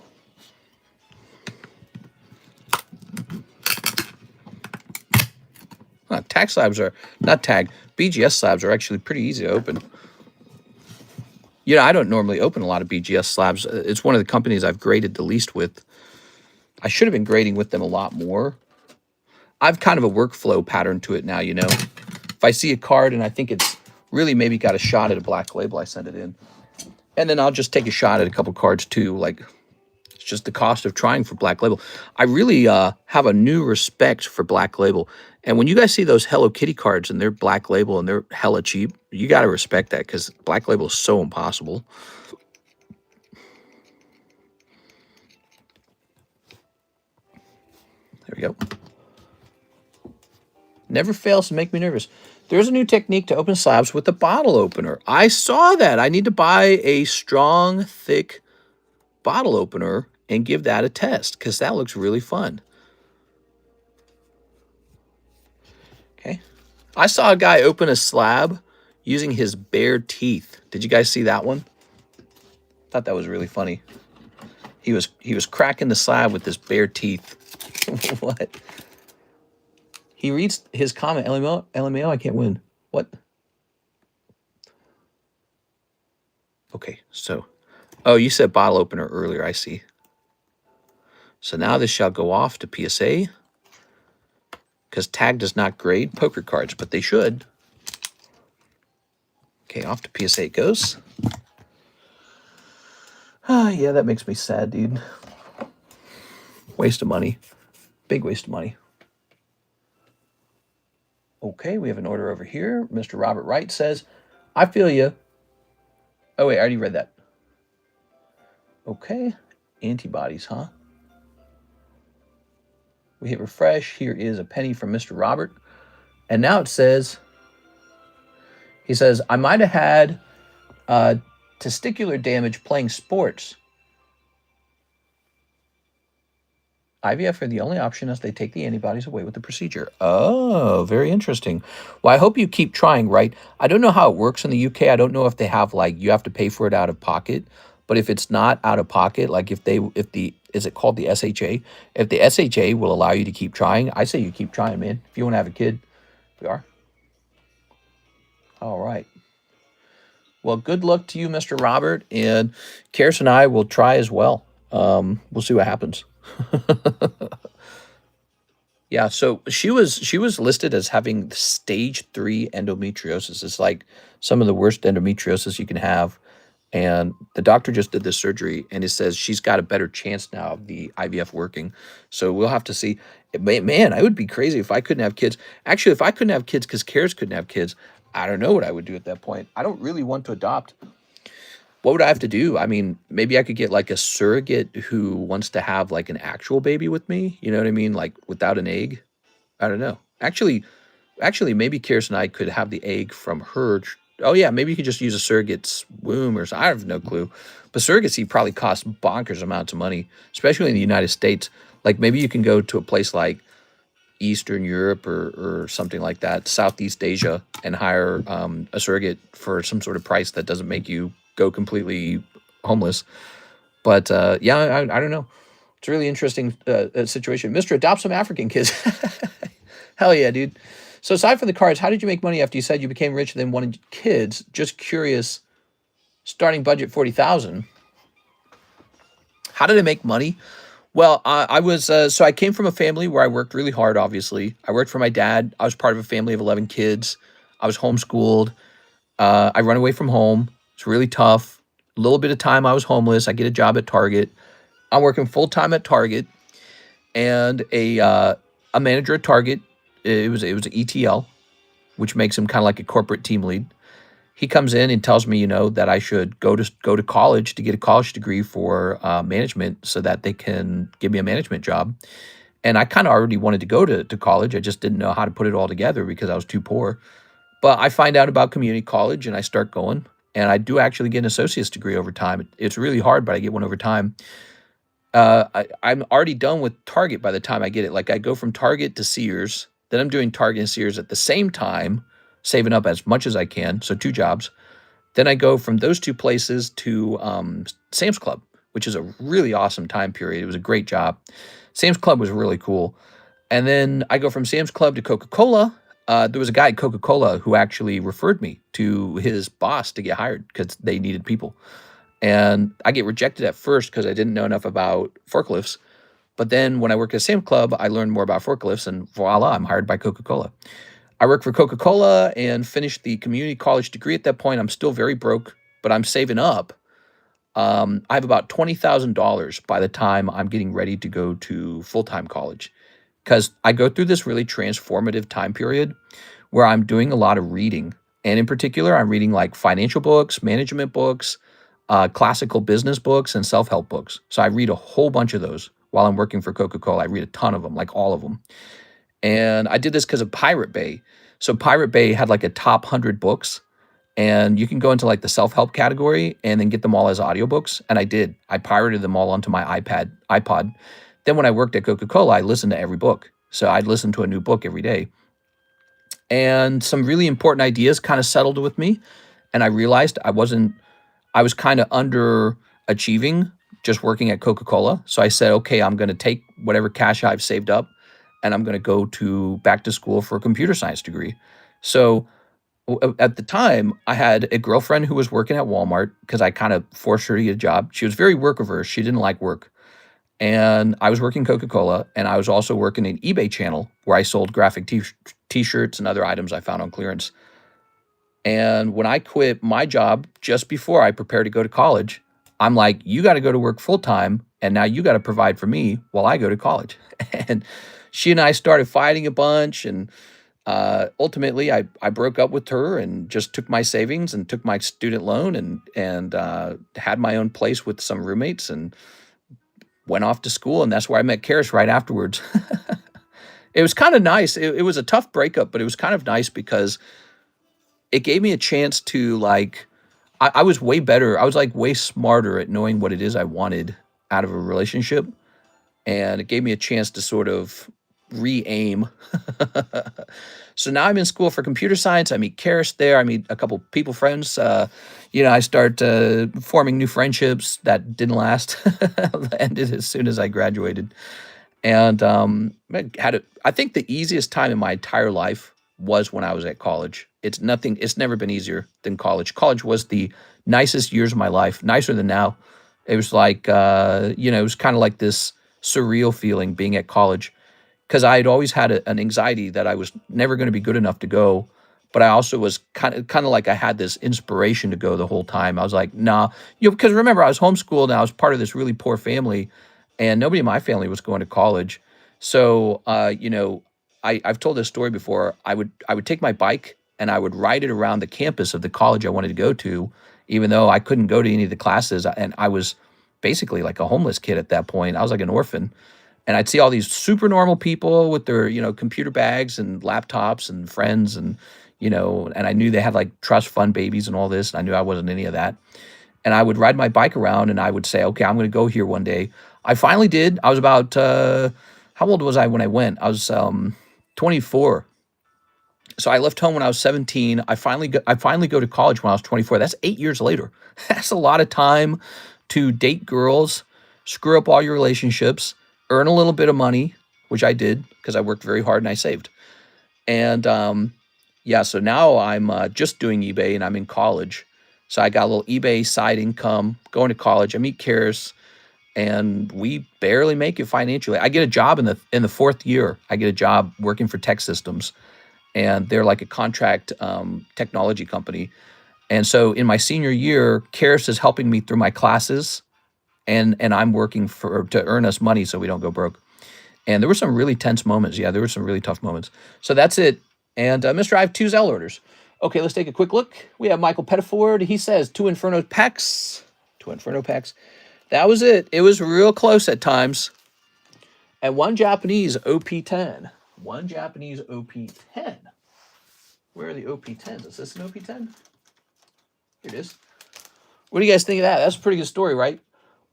Tag slabs are, not tag, BGS slabs are actually pretty easy to open. You know, I don't normally open a lot of BGS slabs. It's one of the companies I've graded the least with. I should have been grading with them a lot more. I've kind of a workflow pattern to it now, you know. If I see a card and I think it's really maybe got a shot at a black label, I send it in. And then I'll just take a shot at a couple cards too. Like, it's just the cost of trying for black label. I really have a new respect for black label. And when you guys see those Hello Kitty cards and they're black label and they're hella cheap, you got to respect that, because black label is so impossible. There we go. Never fails to make me nervous. There's a new technique to open slabs with a bottle opener. I saw that. I need to buy a strong, thick bottle opener and give that a test, because that looks really fun. Okay. I saw a guy open a slab using his bare teeth. Did you guys see that one? Thought that was really funny. He was cracking the slab with his bare teeth. What? He reads his comment, LMAO, I can't win. What? Okay, so, oh, you said bottle opener earlier, I see. So now this shall go off to PSA, because Tag does not grade poker cards, but they should. Okay, off to PSA it goes. Ah, yeah, that makes me sad, dude. Waste of money. Big waste of money. Okay, we have an order over here. Mr. Robert Wright says, I feel you. Oh, wait, I already read that. Okay, antibodies, huh? We hit refresh. Here is a penny from Mr. Robert. And now it says, he says, I might have had testicular damage playing sports. IVF are the only option as they take the antibodies away with the procedure. Oh, very interesting. Well, I hope you keep trying, right? I don't know how it works in the UK. I don't know if they have, like, you have to pay for it out of pocket. But if it's not out of pocket, like is it called the SHA? If the SHA will allow you to keep trying, I say you keep trying, man. If you want to have a kid, we are. All right. Well, good luck to you, Mr. Robert. And Karis and I will try as well. We'll see what happens. Yeah, so she was listed as having stage 3 endometriosis. It's like some of the worst endometriosis you can have. And the doctor just did this surgery, and it says she's got a better chance now of the IVF working. So we'll have to see. Man, I would be crazy if I couldn't have kids. Actually, if I couldn't have kids because Karis couldn't have kids, I don't know what I would do at that point. I don't really want to adopt. What would I have to do? I mean, maybe I could get like a surrogate who wants to have like an actual baby with me. You know what I mean? Like without an egg. I don't know. Actually, maybe Karis and I could have the egg from her. Oh yeah, maybe you could just use a surrogate's womb or something. I have no clue. But surrogacy probably costs bonkers amounts of money, especially in the United States. Like maybe you can go to a place like Eastern Europe or something like that, Southeast Asia, and hire a surrogate for some sort of price that doesn't make you go completely homeless. But yeah, I don't know. It's a really interesting situation. Mr. Adopt some African kids. Hell yeah, dude. So aside from the cards, how did you make money after you said you became rich and then wanted kids? Just curious. Starting budget 40,000. How did I make money? Well, I was so I came from a family where I worked really hard. Obviously, I worked for my dad. I was part of a family of 11 kids. I was homeschooled. I run away from home. It's really tough. A little bit of time I was homeless. I get a job at Target. I'm working full time at Target, and a manager at Target. It was an ETL, which makes him kind of like a corporate team lead. He comes in and tells me, that I should go to college to get a college degree for management, so that they can give me a management job. And I kind of already wanted to go to college. I just didn't know how to put it all together because I was too poor. But I find out about community college and I start going. And I do actually get an associate's degree over time. It's really hard, but I get one over time. I'm already done with Target by the time I get it. Like, I go from Target to Sears, then I'm doing Target and Sears at the same time, saving up as much as I can. So 2 jobs. Then I go from those 2 places to Sam's Club, which is a really awesome time period. It was a great job. Sam's Club was really cool. And then I go from Sam's Club to Coca-Cola. There was a guy at Coca-Cola who actually referred me to his boss to get hired because they needed people. And I get rejected at first because I didn't know enough about forklifts. But then when I worked at Sam's Club, I learned more about forklifts, and voila, I'm hired by Coca-Cola. I worked for Coca-Cola and finished the community college degree at that point. I'm still very broke, but I'm saving up. I have about $20,000 by the time I'm getting ready to go to full-time college, because I go through this really transformative time period where I'm doing a lot of reading. And in particular, I'm reading like financial books, management books, classical business books, and self-help books. So I read a whole bunch of those while I'm working for Coca-Cola. I read a ton of them, like all of them. And I did this because of Pirate Bay. So Pirate Bay had like a top 100 books, and you can go into like the self-help category and then get them all as audiobooks. And I did. I pirated them all onto my iPod. Then when I worked at Coca-Cola, I listened to every book. So I'd listen to a new book every day. And some really important ideas kind of settled with me. And I realized I was kind of underachieving just working at Coca-Cola. So I said, okay, I'm going to take whatever cash I've saved up and I'm going to go back to school for a computer science degree. So at the time, I had a girlfriend who was working at Walmart because I kind of forced her to get a job. She was very work averse. She didn't like work. And I was working Coca-Cola, and I was also working an eBay channel where I sold graphic t-shirts and other items I found on clearance. And when I quit my job just before I prepared to go to college, I'm like, you got to go to work full time, and now you got to provide for me while I go to college. And she and I started fighting a bunch, and ultimately I broke up with her and just took my savings and took my student loan and had my own place with some roommates and went off to school. And that's where I met Karis right afterwards. It was kind of nice. It was a tough breakup, but it was kind of nice because it gave me a chance to like, I was way better. I was like way smarter at knowing what it is I wanted out of a relationship. And it gave me a chance to sort of re-aim. So now I'm in school for computer science. I meet Karis there. I meet a couple people friends. I start forming new friendships that didn't last. Ended as soon as I graduated. And I think the easiest time in my entire life was when I was at college. It's never been easier than college. College was the nicest years of my life, nicer than now. It was like, it was kind of like this surreal feeling being at college, because I had always had an anxiety that I was never going to be good enough to go. But I also was kind of like I had this inspiration to go the whole time. I was like, nah, because remember, I was homeschooled and I was part of this really poor family, and nobody in my family was going to college. So, I've told this story before. I would take my bike and I would ride it around the campus of the college I wanted to go to, even though I couldn't go to any of the classes. And I was basically like a homeless kid at that point. I was like an orphan. And I'd see all these super normal people with their, computer bags and laptops and friends and, and I knew they had like trust fund babies and all this. And I knew I wasn't any of that. And I would ride my bike around and I would say, okay, I'm going to go here one day. I finally did. I was about, how old was I when I went? I was 24. So I left home when I was 17. I finally go to college when I was 24. That's 8 years later. That's a lot of time to date girls, screw up all your relationships, earn a little bit of money, which I did because I worked very hard and I saved. And so now I'm just doing eBay and I'm in college. So I got a little eBay side income, going to college. I meet Karis, and we barely make it financially. I get a job in the fourth year. I get a job working for Tech Systems, and they're like a contract technology company. And so in my senior year, Karis is helping me through my classes, and I'm working to earn us money so we don't go broke. And there were some really tense moments. Yeah, there were some really tough moments. So that's it. And Mr. I have 2 Zelle orders. Okay, let's take a quick look. We have Michael Pettiford. He says 2 Inferno packs. 2 Inferno packs. That was it. It was real close at times. And 1 Japanese OP10. 1 Japanese OP10. Where are the OP10s? Is this an OP10? Here it is. What do you guys think of that? That's a pretty good story, right?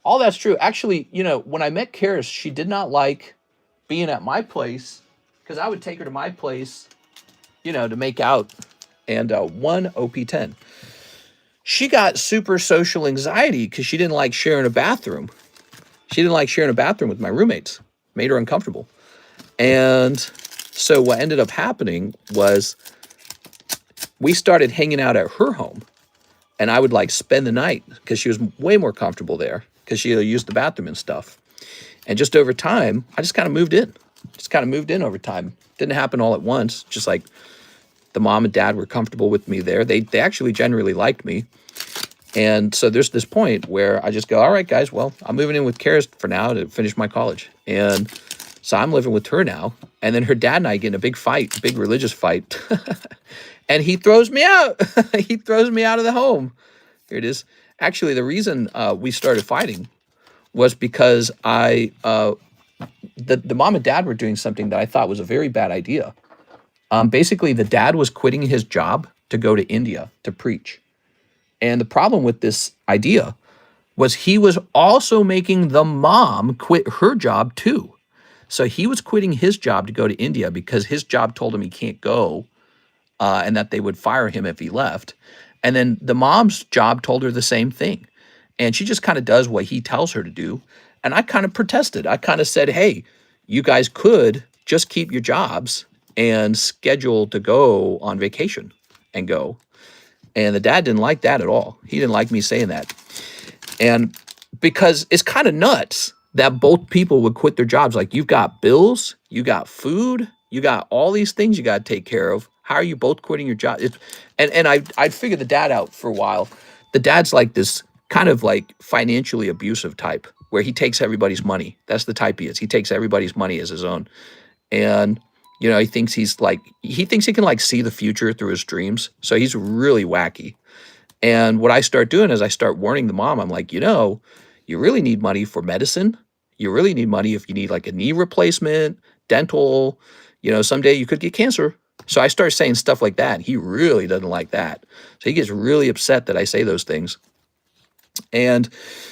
All that's true. Actually, you know, when I met Karis, she did not like being at my place because I would take her to my place, you know, to make out. And 1 OP10. She got super social anxiety because she didn't like sharing a bathroom. She didn't like sharing a bathroom with my roommates. Made her uncomfortable. And so what ended up happening was we started hanging out at her home. And I would like spend the night because she was way more comfortable there because she used the bathroom and stuff. And just over time, I just kind of moved in. Just kind of moved in over time. Didn't happen all at once. Just like the mom and dad were comfortable with me there. They actually generally liked me. And so there's this point where I just go, all right, guys, well, I'm moving in with Karis for now to finish my college. And so I'm living with her now. And then her dad and I get in a big fight, big religious fight. And he throws me out. He throws me out of the home. Here it is. Actually, the reason we started fighting was because the mom and dad were doing something that I thought was a very bad idea. Basically, the dad was quitting his job to go to India to preach. And the problem with this idea was he was also making the mom quit her job too. So he was quitting his job to go to India because his job told him he can't go and that they would fire him if he left. And then the mom's job told her the same thing. And she just kind of does what he tells her to do. And I kind of protested. I kind of said, hey, you guys could just keep your jobs and schedule to go on vacation and go. And the dad didn't like that at all. He didn't like me saying that. And because it's kind of nuts that both people would quit their jobs. Like, you've got bills, you got food, you got all these things you got to take care of. How are you both quitting your job? And I'd figured the dad out for a while. The dad's like this kind of like financially abusive type where he takes everybody's money. That's the type he is. He takes everybody's money as his own. And you know, he thinks he can like see the future through his dreams. So he's really wacky. And what I start doing is I start warning the mom. I'm like, you know, you really need money for medicine. You really need money if you need like a knee replacement, dental, you know, someday you could get cancer. So I start saying stuff like that. He really doesn't like that. So he gets really upset that I say those things. And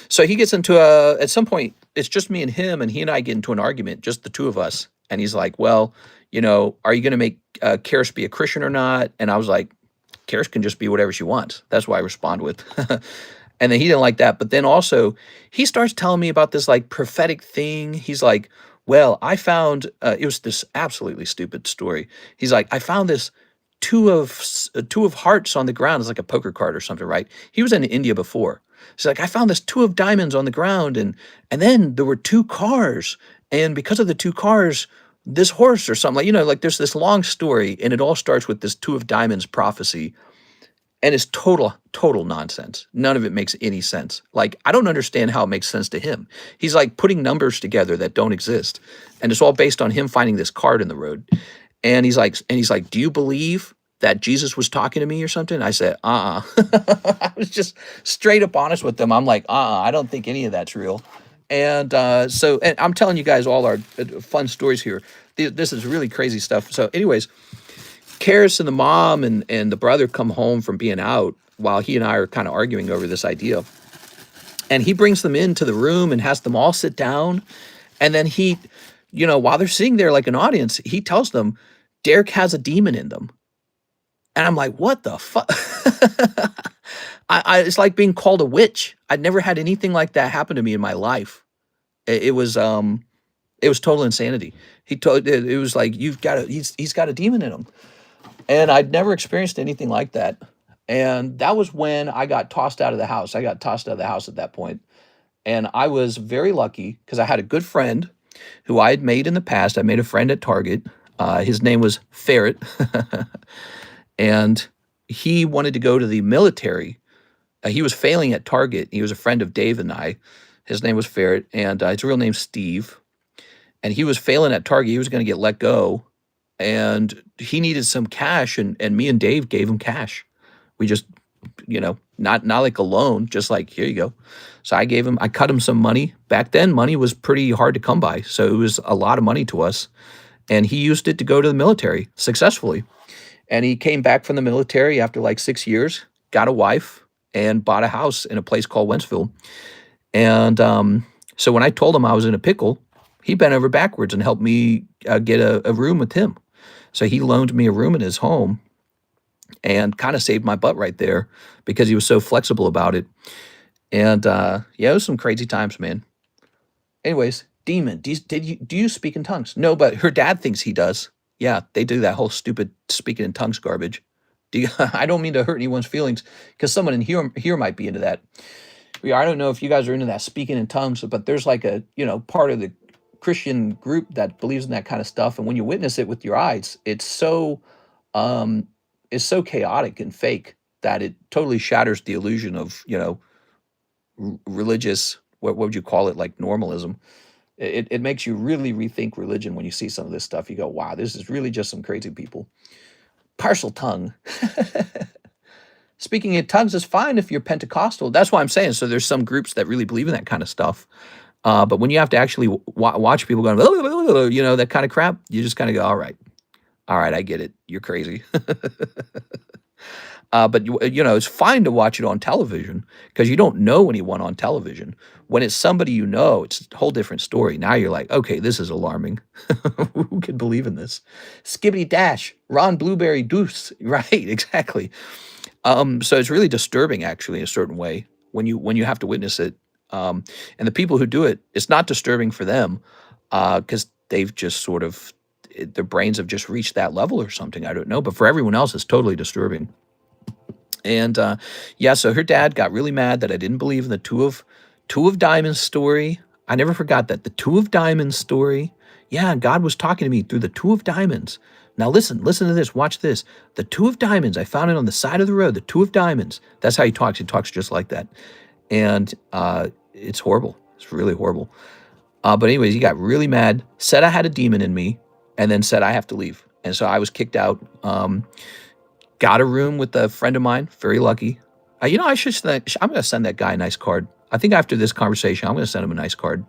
so he gets into at some point, it's just me and him, and he and I get into an argument, just the two of us. And he's like, well, you know, are you going to make Karis be a Christian or not? And I was like, Karis can just be whatever she wants. That's what I respond with. And then he didn't like that. But then also he starts telling me about this like prophetic thing. He's like, well, I found, it was this absolutely stupid story. He's like, I found this two of hearts on the ground. It's like a poker card or something, right? He was in India before. He's like, I found this 2 of diamonds on the ground. And then there were 2 cars. And because of the 2 cars, this horse or something, like, you know, like there's this long story, and it all starts with this 2 of diamonds prophecy. And it's total nonsense. None of it makes any sense. Like, I don't understand how it makes sense to him. He's like putting numbers together that don't exist. And it's all based on him finding this card in the road. And he's like, do you believe that Jesus was talking to me or something? I said, I was just straight up honest with them. I'm like, I don't think any of that's real. And so I'm telling you guys all our fun stories here. This is really crazy stuff. So anyways, Karis and the mom and the brother come home from being out while he and I are kind of arguing over this idea. And he brings them into the room and has them all sit down. And then he, you know, while they're sitting there like an audience, he tells them, Derek has a demon in them. And I'm like, what the fuck? It's like being called a witch. I'd never had anything like that happen to me in my life. It was total insanity. It was like, he's got a demon in him. And I'd never experienced anything like that. And that was when I got tossed out of the house. I got tossed out of the house at that point. And I was very lucky because I had a good friend who I had made in the past. I made a friend at Target. His name was Ferret. And he wanted to go to the military. He was failing at Target. He was a friend of Dave and I. His name was Ferret, and his real name's Steve. And he was failing at Target. He was going to get let go, and he needed some cash, and me and Dave gave him cash. We just, not like a loan, just like, here you go. So I cut him some money. Back then, money was pretty hard to come by, so it was a lot of money to us. And he used it to go to the military successfully. And he came back from the military after like 6 years, got a wife, and bought a house in a place called Wentzville. And so when I told him I was in a pickle, he bent over backwards and helped me get a room with him. So he loaned me a room in his home and kind of saved my butt right there because he was so flexible about it. And yeah, it was some crazy times, man. Anyways, Demon, do you speak in tongues? No, but her dad thinks he does. Yeah, they do that whole stupid speaking in tongues garbage. I don't mean to hurt anyone's feelings because someone in here might be into that. I don't know if you guys are into that speaking in tongues, but there's like a part of the Christian group that believes in that kind of stuff, and when you witness it with your eyes, it's so chaotic and fake that it totally shatters the illusion of religious, what would you call it, like normalism. It makes you really rethink religion when you see some of this stuff. You go, wow, this is really just some crazy people. Parcel tongue. Speaking in tongues is fine if you're Pentecostal. That's why I'm saying. So there's some groups that really believe in that kind of stuff. But when you have to actually watch people going, that kind of crap, you just kind of go, all right, I get it. You're crazy. But it's fine to watch it on television because you don't know anyone on television. When it's somebody it's a whole different story. Now you're like, okay, this is alarming. Who can believe in this? Skibbity dash, Ron Blueberry Deuce. Right, exactly. So it's really disturbing, actually, in a certain way when you have to witness it. And the people who do it, it's not disturbing for them because they've just their brains have just reached that level or something. I don't know. But for everyone else, it's totally disturbing. And so her dad got really mad that I didn't believe in the two of diamonds story. I never forgot that. The two of diamonds story. Yeah, God was talking to me through the two of diamonds. Now listen to this. Watch this. The two of diamonds. I found it on the side of the road. The two of diamonds. That's how he talks. He talks just like that. And it's horrible. It's really horrible. But anyways, he got really mad, said I had a demon in me, and then said I have to leave. And so I was kicked out. Got a room with a friend of mine. Very lucky. I'm going to send that guy a nice card. I think after this conversation, I'm going to send him a nice card.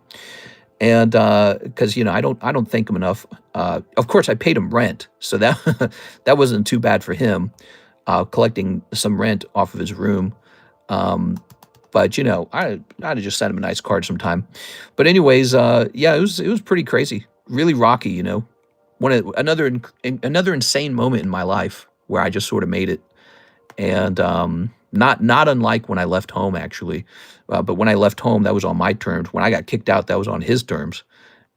And because I don't thank him enough. Of course, I paid him rent, so that that wasn't too bad for him. Collecting some rent off of his room. But I'd have just sent him a nice card sometime. But anyways, it was pretty crazy, really rocky. Another insane moment in my life where I just sort of made it, and not unlike when I left home, actually. But when I left home, that was on my terms. When I got kicked out, that was on his terms.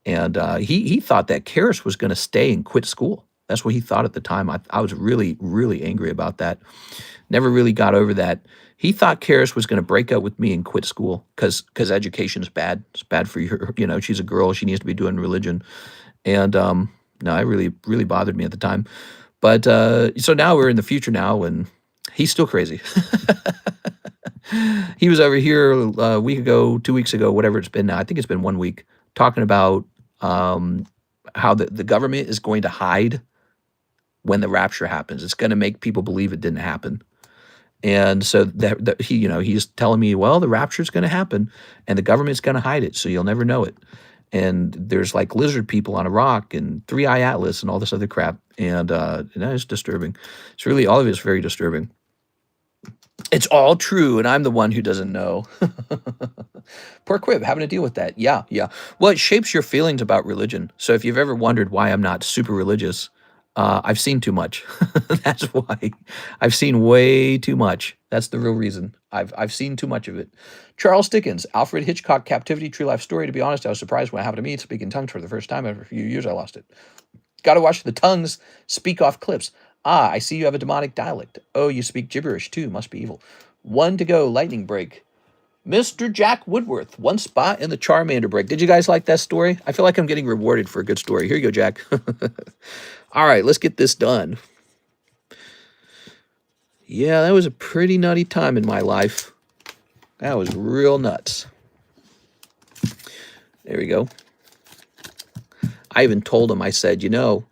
And he thought that Karis was going to stay and quit school. That's what he thought at the time. I was really, really angry about that. Never really got over that. He thought Karis was going to break up with me and quit school because education is bad. It's bad for her. She's a girl. She needs to be doing religion. And no, it really, really bothered me at the time. But so now we're in the future now, and he's still crazy. He was over here a week ago, 2 weeks ago, whatever it's been now. I think it's been 1 week, talking about how the government is going to hide when the rapture happens. It's going to make people believe it didn't happen. And so he's telling me, well, the rapture is going to happen, and the government's going to hide it, so you'll never know it. And there's like lizard people on a rock and 3-Eye Atlas and all this other crap. And it's disturbing. It's really, all of it is very disturbing. It's all true, and I'm the one who doesn't know. Poor Quib, having to deal with that. Yeah. Well, it shapes your feelings about religion. So if you've ever wondered why I'm not super religious, I've seen too much. That's why. I've seen way too much. That's the real reason. I've seen too much of it. Charles Dickens, Alfred Hitchcock, Captivity, True Life Story. To be honest, I was surprised when it happened to me. Speaking tongues for the first time after a few years, I lost it. Got to watch the tongues speak off clips. Ah, I see you have a demonic dialect. Oh, you speak gibberish too. Must be evil. 1 to go, lightning break. Mr. Jack Woodworth, 1 spot in the Charmander break. Did you guys like that story? I feel like I'm getting rewarded for a good story. Here you go, Jack. All right, let's get this done. Yeah, that was a pretty nutty time in my life. That was real nuts. There we go. I even told him, I said, you know,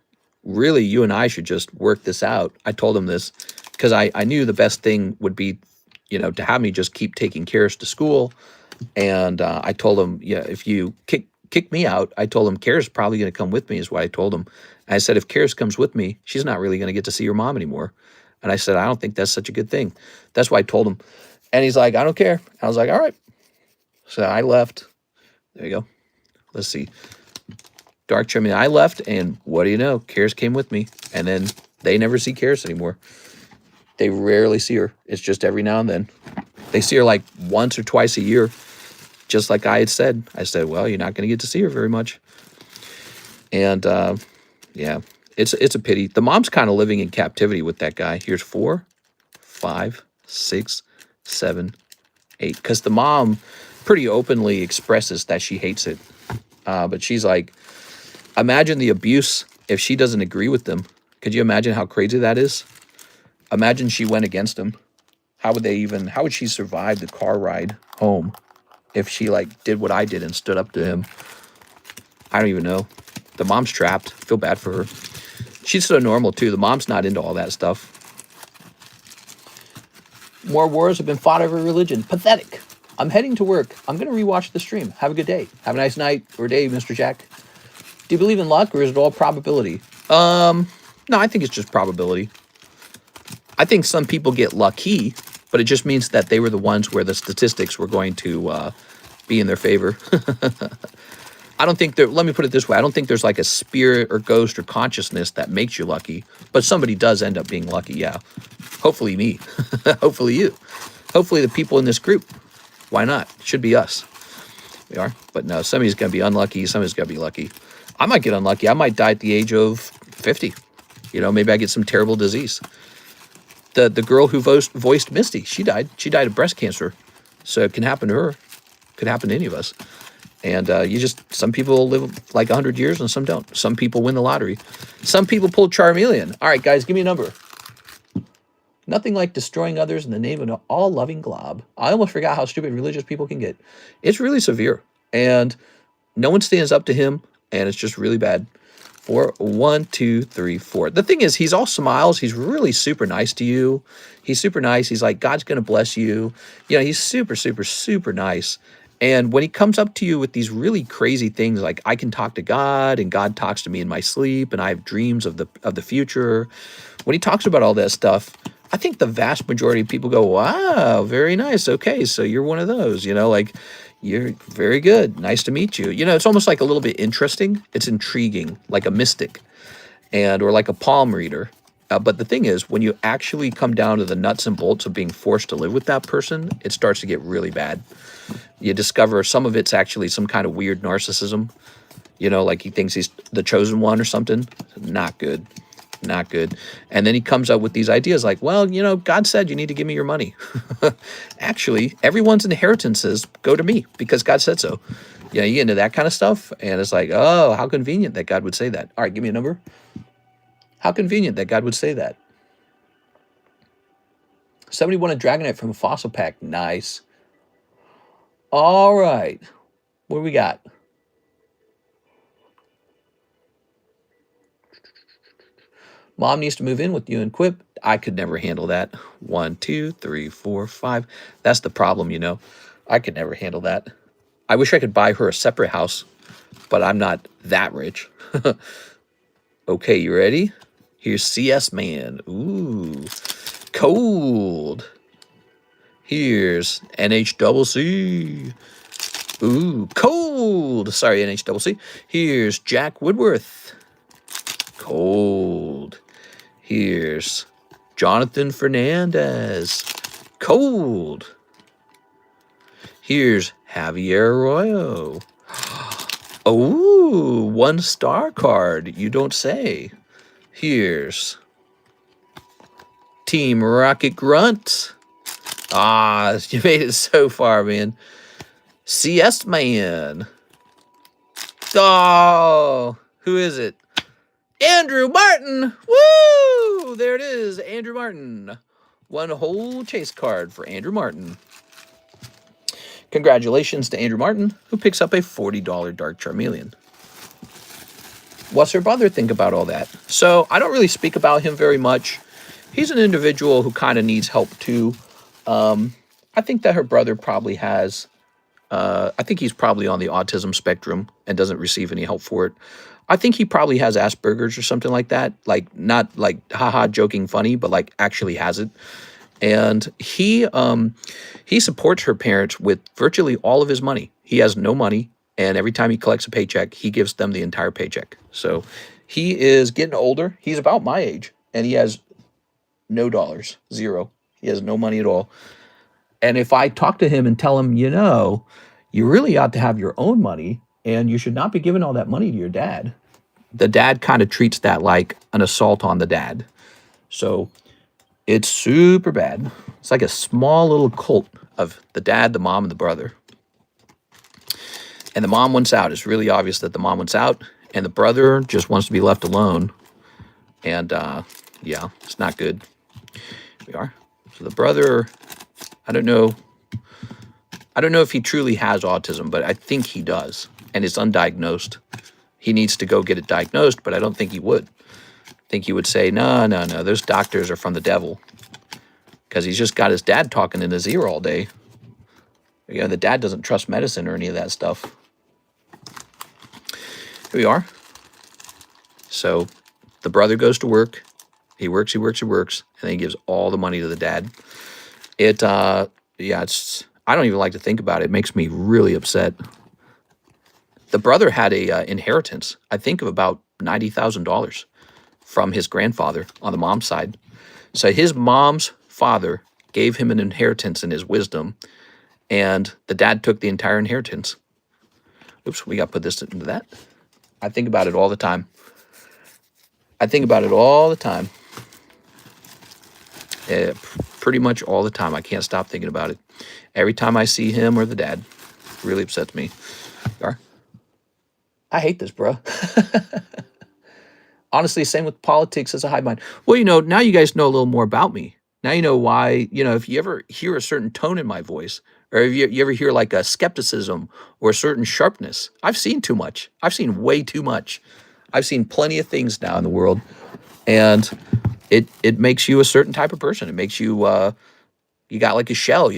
really, you and I should just work this out. I told him this because I knew the best thing would be, you know, to have me just keep taking Karis to school. And I told him, yeah, if you kick me out, I told him Karis is probably going to come with me, is what I told him. And I said, if Karis comes with me, she's not really going to get to see her mom anymore. And I said, I don't think that's such a good thing. That's why I told him. And he's like, I don't care. I was like, all right. So I left. There you go. Let's see. Dark trimming. I left, and what do you know? Karis came with me. And then they never see Karis anymore. They rarely see her. It's just every now and then. They see her like once or twice a year. Just like I had said. I said, well, you're not going to get to see her very much. And yeah, it's a pity. The mom's kind of living in captivity with that guy. Here's 4, 5, 6, 7, 8. Because the mom pretty openly expresses that she hates it. But she's like, imagine the abuse if she doesn't agree with them. Could you imagine how crazy that is? Imagine she went against him. How would she survive the car ride home if she like did what I did and stood up to him? I don't even know. The mom's trapped. Feel bad for her. She's so normal too. The mom's not into all that stuff. More wars have been fought over religion. Pathetic. I'm heading to work. I'm going to rewatch the stream. Have a good day. Have a nice night or day, Mr. Jack. Do you believe in luck, or is it all probability? No, I think it's just probability. I think some people get lucky, but it just means that they were the ones where the statistics were going to be in their favor. I don't think let me put it this way. I don't think there's like a spirit or ghost or consciousness that makes you lucky, but somebody does end up being lucky. Yeah. Hopefully me. Hopefully you. Hopefully the people in this group. Why not? It should be us. We are. But no, somebody's going to be unlucky. Somebody's going to be lucky. I might get unlucky. I might die at the age of 50. You know, maybe I get some terrible disease. The girl who voiced Misty, she died. She died of breast cancer. So it can happen to her. Could happen to any of us. And some people live like 100 years and some don't. Some people win the lottery. Some people pull Charmeleon. All right, guys, give me a number. Nothing like destroying others in the name of an all-loving glob. I almost forgot how stupid religious people can get. It's really severe. And no one stands up to him, and it's just really bad. 4, 1, 2, 3, 4. The thing is, he's all smiles. He's really super nice to you. He's super nice. He's like, God's going to bless you. You know, he's super, super, super nice. And when he comes up to you with these really crazy things, like I can talk to God and God talks to me in my sleep and I have dreams of the future. When he talks about all that stuff, I think the vast majority of people go, wow, very nice. Okay, so you're one of those, you know, like you're very good. Nice to meet you. You know, it's almost like a little bit interesting. It's intriguing, like a mystic or like a palm reader. But the thing is, when you actually come down to the nuts and bolts of being forced to live with that person, it starts to get really bad. You discover some of it's actually some kind of weird narcissism. You know, like he thinks he's the chosen one or something. Not good. Not good. And then he comes up with these ideas like, well, you know, God said you need to give me your money. Actually, everyone's inheritances go to me because God said so. You know, you get into that kind of stuff, and it's like, oh, how convenient that God would say that. All right, give me a number. How convenient that God would say that. Somebody won a Dragonite from a fossil pack. Nice. All right. What do we got? Mom needs to move in with you and quip. I could never handle that. 1, 2, 3, 4, 5. That's the problem, you know. I could never handle that. I wish I could buy her a separate house, but I'm not that rich. Okay, you ready? Here's CS Man. Ooh, cold. Here's NHCC. Ooh, cold. Sorry, NHCC. Here's Jack Woodworth. Cold. Here's Jonathan Fernandez. Cold. Here's Javier Arroyo. Oh, 1-star card. You don't say. Here's Team Rocket Grunt. Ah, you made it so far, man. CS Man. Oh, who is it? Andrew Martin. Woo! There it is, Andrew Martin. One whole chase card for Andrew Martin. Congratulations to Andrew Martin, who picks up a $40 Dark Charmeleon. What's her brother think about all that? So I don't really speak about him very much. He's an individual who kind of needs help too. I think that her brother probably has, I think he's probably on the autism spectrum and doesn't receive any help for it. I think he probably has Asperger's or something like that. Like, not like haha joking funny, but like actually has it. And he supports her parents with virtually all of his money. He has no money, and every time he collects a paycheck, he gives them the entire paycheck. So he is getting older. He's about my age, and he has no dollars, zero. He has no money at all. And if I talk to him and tell him, you really ought to have your own money, and you should not be giving all that money to your dad, the dad kind of treats that like an assault on the dad. So it's super bad. It's like a small little cult of the dad, the mom, and the brother. And the mom wants out. It's really obvious that the mom wants out, and the brother just wants to be left alone. And yeah, it's not good. Here we are. So the brother, I don't know if he truly has autism, but I think he does, and it's undiagnosed. He needs to go get it diagnosed, but I don't think he would. I think he would say, no, those doctors are from the devil, because he's just got his dad talking in his ear all day. The dad doesn't trust medicine or any of that stuff. Here we are. So the brother goes to work. He works, and then he gives all the money to the dad. I don't even like to think about it. It makes me really upset. The brother had a inheritance, I think, of about $90,000 from his grandfather on the mom's side. So his mom's father gave him an inheritance in his wisdom, and the dad took the entire inheritance. Oops, we got to put this into that. I think about it all the time. Pretty much all the time. I can't stop thinking about it. Every time I see him or the dad, it really upsets me. I hate this, bro. Honestly, same with politics as a hive mind. Well, now you guys know a little more about me. Now you know why, if you ever hear a certain tone in my voice, or if you ever hear like a skepticism or a certain sharpness, I've seen too much. I've seen way too much. I've seen plenty of things now in the world, and it makes you a certain type of person. It makes you, you got like a shell,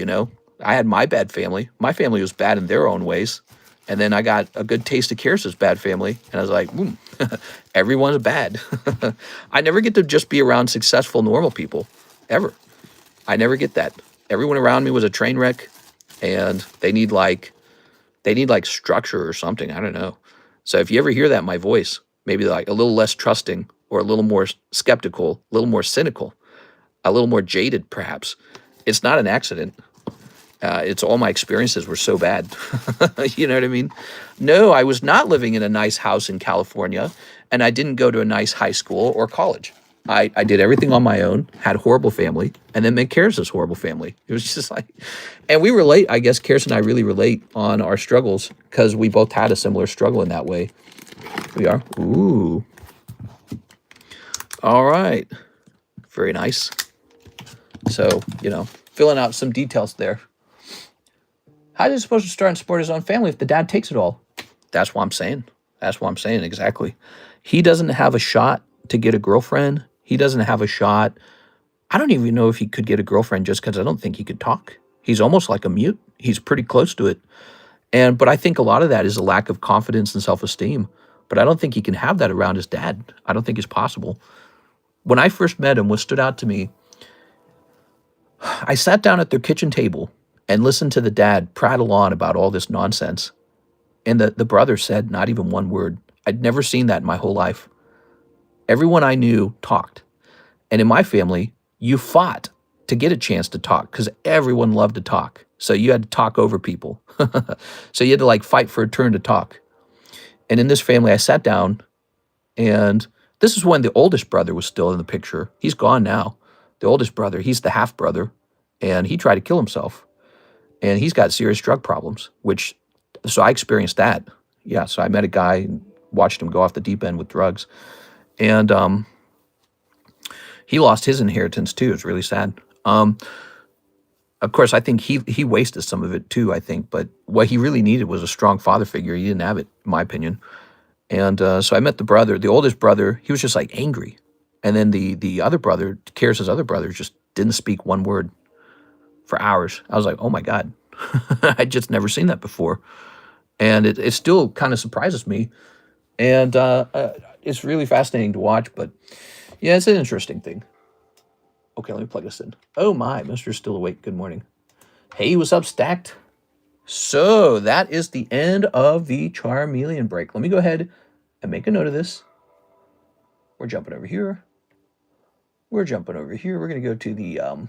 I had my bad family. My family was bad in their own ways. And then I got a good taste of Kirsten's bad family, and I was like, everyone's bad. I never get to just be around successful, normal people, ever. I never get that. Everyone around me was a train wreck, and they need like structure or something. I don't know. So if you ever hear that in my voice, maybe like a little less trusting, or a little more skeptical, a little more cynical, a little more jaded, perhaps, it's not an accident. It's all my experiences were so bad. You know what I mean? No, I was not living in a nice house in California, and I didn't go to a nice high school or college. I did everything on my own, had a horrible family, and then made Kirsten's horrible family. It was just like, and we relate. I guess Kirsten and I really relate on our struggles, because we both had a similar struggle in that way. Here we are. Ooh. All right. Very nice. So, filling out some details there. How is he supposed to start and support his own family if the dad takes it all? That's what I'm saying. Exactly. He doesn't have a shot to get a girlfriend. He doesn't have a shot. I don't even know if he could get a girlfriend, just because I don't think he could talk. He's almost like a mute. He's pretty close to it. But I think a lot of that is a lack of confidence and self-esteem. But I don't think he can have that around his dad. I don't think it's possible. When I first met him, what stood out to me, I sat down at their kitchen table and listened to the dad prattle on about all this nonsense. And the brother said not even one word. I'd never seen that in my whole life. Everyone I knew talked. And in my family, you fought to get a chance to talk, because everyone loved to talk. So you had to talk over people. So you had to like fight for a turn to talk. And in this family, I sat down, and this is when the oldest brother was still in the picture. He's gone now. The oldest brother, he's the half brother, and he tried to kill himself. And he's got serious drug problems, so I experienced that. Yeah, so I met a guy and watched him go off the deep end with drugs. And he lost his inheritance too. It's really sad. Of course, I think he wasted some of it too, I think. But what he really needed was a strong father figure. He didn't have it, in my opinion. And so I met the brother, the oldest brother. He was just like angry. And then the other brother, Karis's other brother, just didn't speak one word for hours. I was like, oh my God, I'd just never seen that before. And it still kind of surprises me. And it's really fascinating to watch. But yeah, it's an interesting thing. Okay, let me plug this in. Oh my, Mr. Still Awake. Good morning. Hey, what's up, Stacked? So that is the end of the Charmeleon break. Let me go ahead and make a note of this. We're jumping over here. We're jumping over here. We're going to go to the,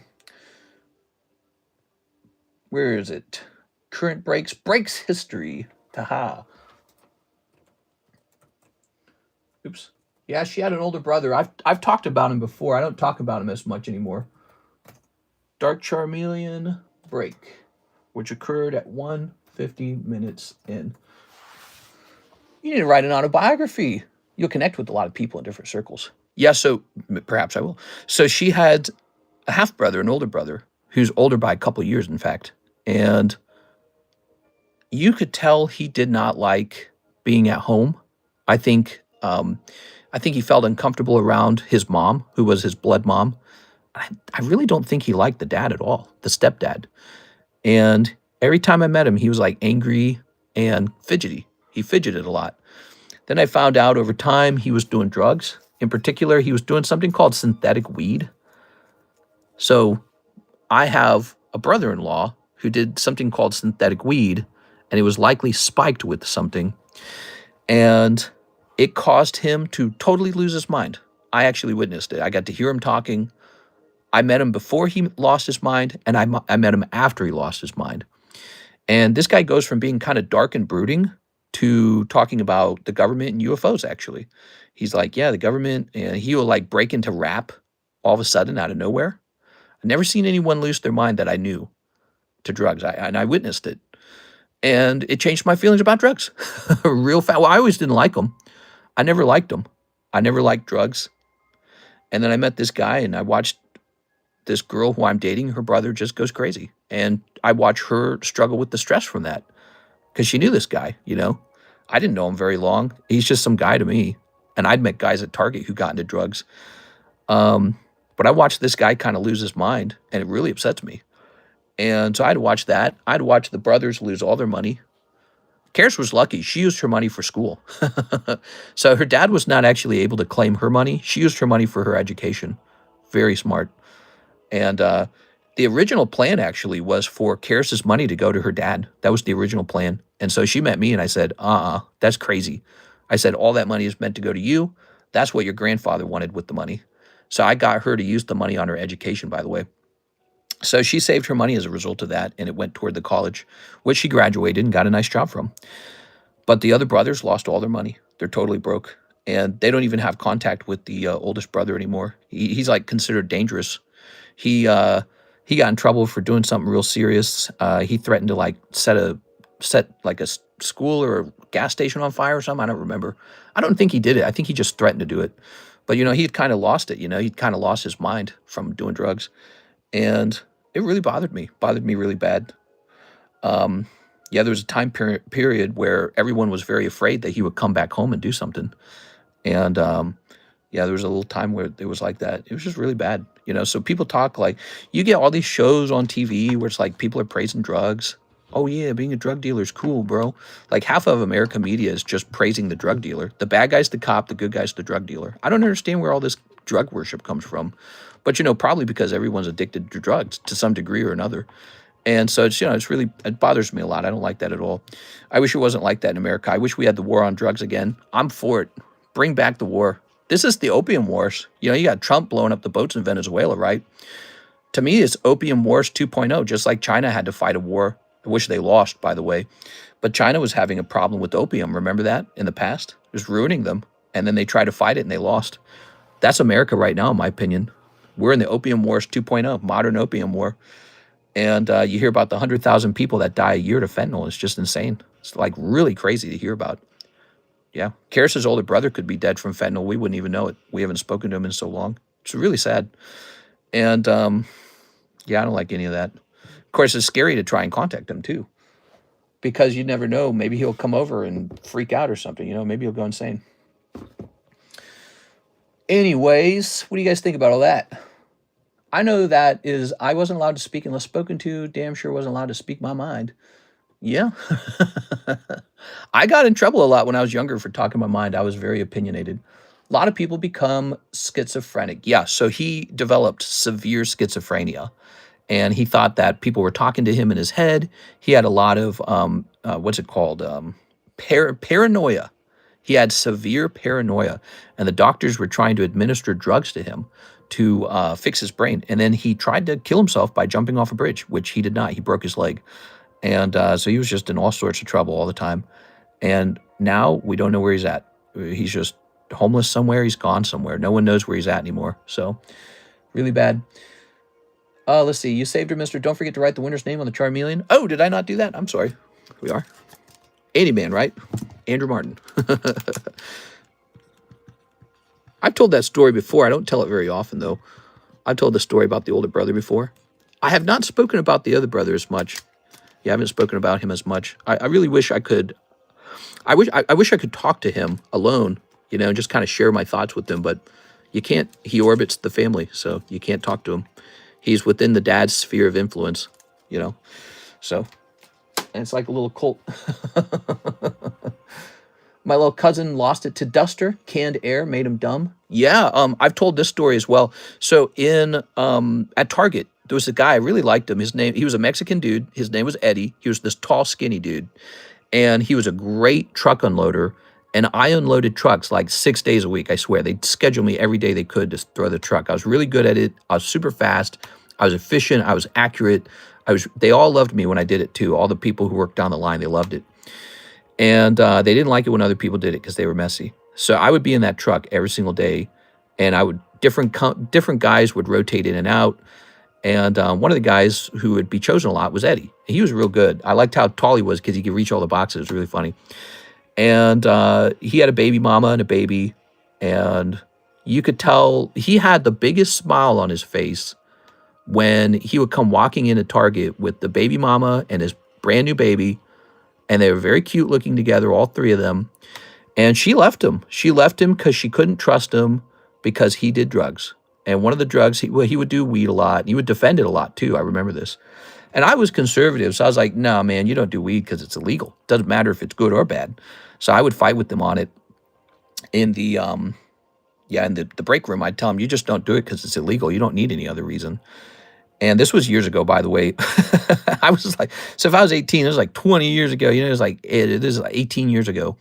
where is it? Current breaks, breaks history. Taha. Oops. Yeah, she had an older brother. I've talked about him before. I don't talk about him as much anymore. Dark Charmeleon break, which occurred at 1:50 minutes in. You need to write an autobiography. You'll connect with a lot of people in different circles. Yeah, so perhaps I will. So she had a half brother, an older brother, who's older by a couple of years, in fact. And you could tell he did not like being at home. I think he felt uncomfortable around his mom, who was his blood mom. I really don't think he liked the dad at all, the stepdad. And every time I met him, he was like angry and fidgety. He fidgeted a lot. Then I found out over time he was doing drugs. In particular, he was doing something called synthetic weed. So I have a brother-in-law who did something called synthetic weed, and it was likely spiked with something. And it caused him to totally lose his mind. I actually witnessed it. I got to hear him talking. I met him before he lost his mind, and I met him after he lost his mind. And this guy goes from being kind of dark and brooding to talking about the government and UFOs, actually. He's like, yeah, the government, and he will like break into rap all of a sudden out of nowhere. I've never seen anyone lose their mind that I knew to drugs, and I witnessed it. And it changed my feelings about drugs real fast. Well, I always didn't like them. I never liked them. I never liked drugs. And then I met this guy, and I watched this girl who I'm dating, her brother just goes crazy. And I watch her struggle with the stress from that because she knew this guy, you know. I didn't know him very long. He's just some guy to me. And I'd met guys at Target who got into drugs. But I watched this guy kind of lose his mind, and it really upsets me. And so I had to watch that. I had to watch the brothers lose all their money. Karis was lucky. She used her money for school. So her dad was not actually able to claim her money. She used her money for her education. Very smart. And the original plan actually was for Karis's money to go to her dad. That was the original plan. And so she met me and I said, that's crazy. I said, all that money is meant to go to you. That's what your grandfather wanted with the money. So I got her to use the money on her education, by the way. So she saved her money as a result of that, and it went toward the college, which she graduated and got a nice job from. But the other brothers lost all their money. They're totally broke, and they don't even have contact with the oldest brother anymore. He's like considered dangerous. He got in trouble for doing something real serious. He threatened to like set like a school or a gas station on fire or something. I don't remember. I don't think he did it. I think he just threatened to do it. But you know, he'd kind of lost it. You know, he'd kind of lost his mind from doing drugs, and it really bothered me. Bothered me really bad. Yeah, there was a time period where everyone was very afraid that he would come back home and do something. And yeah, there was a little time where it was like that. It was just really bad, you know. So people talk like, you get all these shows on TV where it's like people are praising drugs. Oh yeah, being a drug dealer is cool, bro. Like half of America media is just praising the drug dealer. The bad guy's the cop, the good guy's the drug dealer. I don't understand where all this drug worship comes from. But, you know, probably because everyone's addicted to drugs to some degree or another. And so it's, you know, it bothers me a lot. I don't like that at all. I wish it wasn't like that in America. I wish we had the war on drugs again. I'm for it. Bring back the war. This is the opium wars. You know, you got Trump blowing up the boats in Venezuela, right? To me, it's opium wars 2.0, just like China had to fight a war. I wish they lost, by the way. But China was having a problem with opium. Remember that in the past? It was ruining them. And then they tried to fight it and they lost. That's America right now, in my opinion. We're in the opium wars 2.0, modern opium war. And you hear about the 100,000 people that die a year to fentanyl. It's just insane. It's like really crazy to hear about. Yeah. Karis's older brother could be dead from fentanyl. We wouldn't even know it. We haven't spoken to him in so long. It's really sad. And Yeah, I don't like any of that. Of course, it's scary to try and contact him too, because you never know. Maybe he'll come over and freak out or something. Maybe he'll go insane. Anyways, what do you guys think about all that? I know that is I wasn't allowed to speak unless spoken to. Damn sure wasn't allowed to speak my mind. Yeah. I got in trouble a lot when I was younger for talking my mind. I was very opinionated. A lot of people become schizophrenic. Yeah, so he developed severe schizophrenia, and he thought that people were talking to him in his head. He had a lot of what's it called? Paranoia. He had severe paranoia, and the doctors were trying to administer drugs to him to fix his brain. And then he tried to kill himself by jumping off a bridge, which he did not. He broke his leg. And so he was just in all sorts of trouble all the time. And now we don't know where he's at. He's just homeless somewhere. He's gone somewhere. No one knows where he's at anymore. So really bad. Let's see. You saved her, mister. Don't forget to write the winner's name on the Charmeleon. Oh, did I not do that? I'm sorry. We are. 80 man, right? Andrew Martin. I've told that story before. I don't tell it very often, though. I've told the story about the older brother before. I have not spoken about the other brother as much. Yeah, I haven't spoken about him as much. I really wish I could. I wish I could talk to him alone, and just kind of share my thoughts with him. But you can't. He orbits the family, so you can't talk to him. He's within the dad's sphere of influence, So, and it's like a little cult. My little cousin lost it to Duster. Canned air made him dumb. Yeah, I've told this story as well. So at Target, there was a guy, I really liked him. He was a Mexican dude. His name was Eddie. He was this tall, skinny dude. And he was a great truck unloader. And I unloaded trucks like 6 days a week, I swear. They'd schedule me every day they could to throw the truck. I was really good at it. I was super fast. I was efficient. I was accurate. They all loved me when I did it too. All the people who worked down the line, they loved it. And they didn't like it when other people did it because they were messy. So I would be in that truck every single day, and different guys would rotate in and out. And one of the guys who would be chosen a lot was Eddie. He was real good. I liked how tall he was because he could reach all the boxes. It was really funny. And he had a baby mama and a baby, and you could tell he had the biggest smile on his face when he would come walking into Target with the baby mama and his brand new baby. And they were very cute looking together, all three of them. And she left him. She left him because she couldn't trust him because he did drugs. And one of the drugs, he would do weed a lot. He would defend it a lot, too. I remember this. And I was conservative, so I was like, no, man, you don't do weed because it's illegal. Doesn't matter if it's good or bad. So I would fight with them on it. In the break room, I'd tell them, you just don't do it because it's illegal. You don't need any other reason. And this was years ago, by the way. I was like, so if I was 18, it was like 20 years ago. It was like, it is like 18 years ago.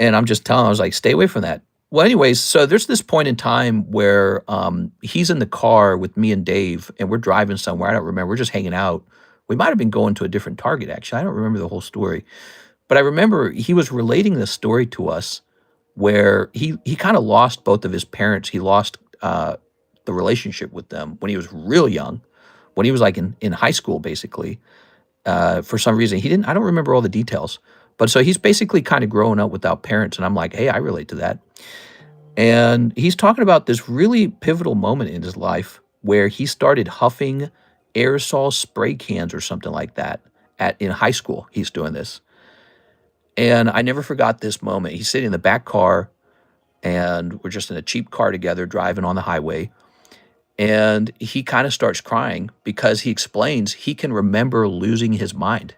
And I'm just telling him, I was like, stay away from that. Well, anyways, so there's this point in time where he's in the car with me and Dave, and we're driving somewhere. I don't remember. We're just hanging out. We might have been going to a different Target, actually. I don't remember the whole story. But I remember he was relating this story to us where he kind of lost both of his parents. He lost the relationship with them when he was real young, when he was like in high school, basically. For some reason, I don't remember all the details. But so he's basically kind of growing up without parents. And I'm like, hey, I relate to that. And he's talking about this really pivotal moment in his life where he started huffing aerosol spray cans or something like that in high school. He's doing this. And I never forgot this moment. He's sitting in the back car, and we're just in a cheap car together driving on the highway. And he kind of starts crying because he explains he can remember losing his mind.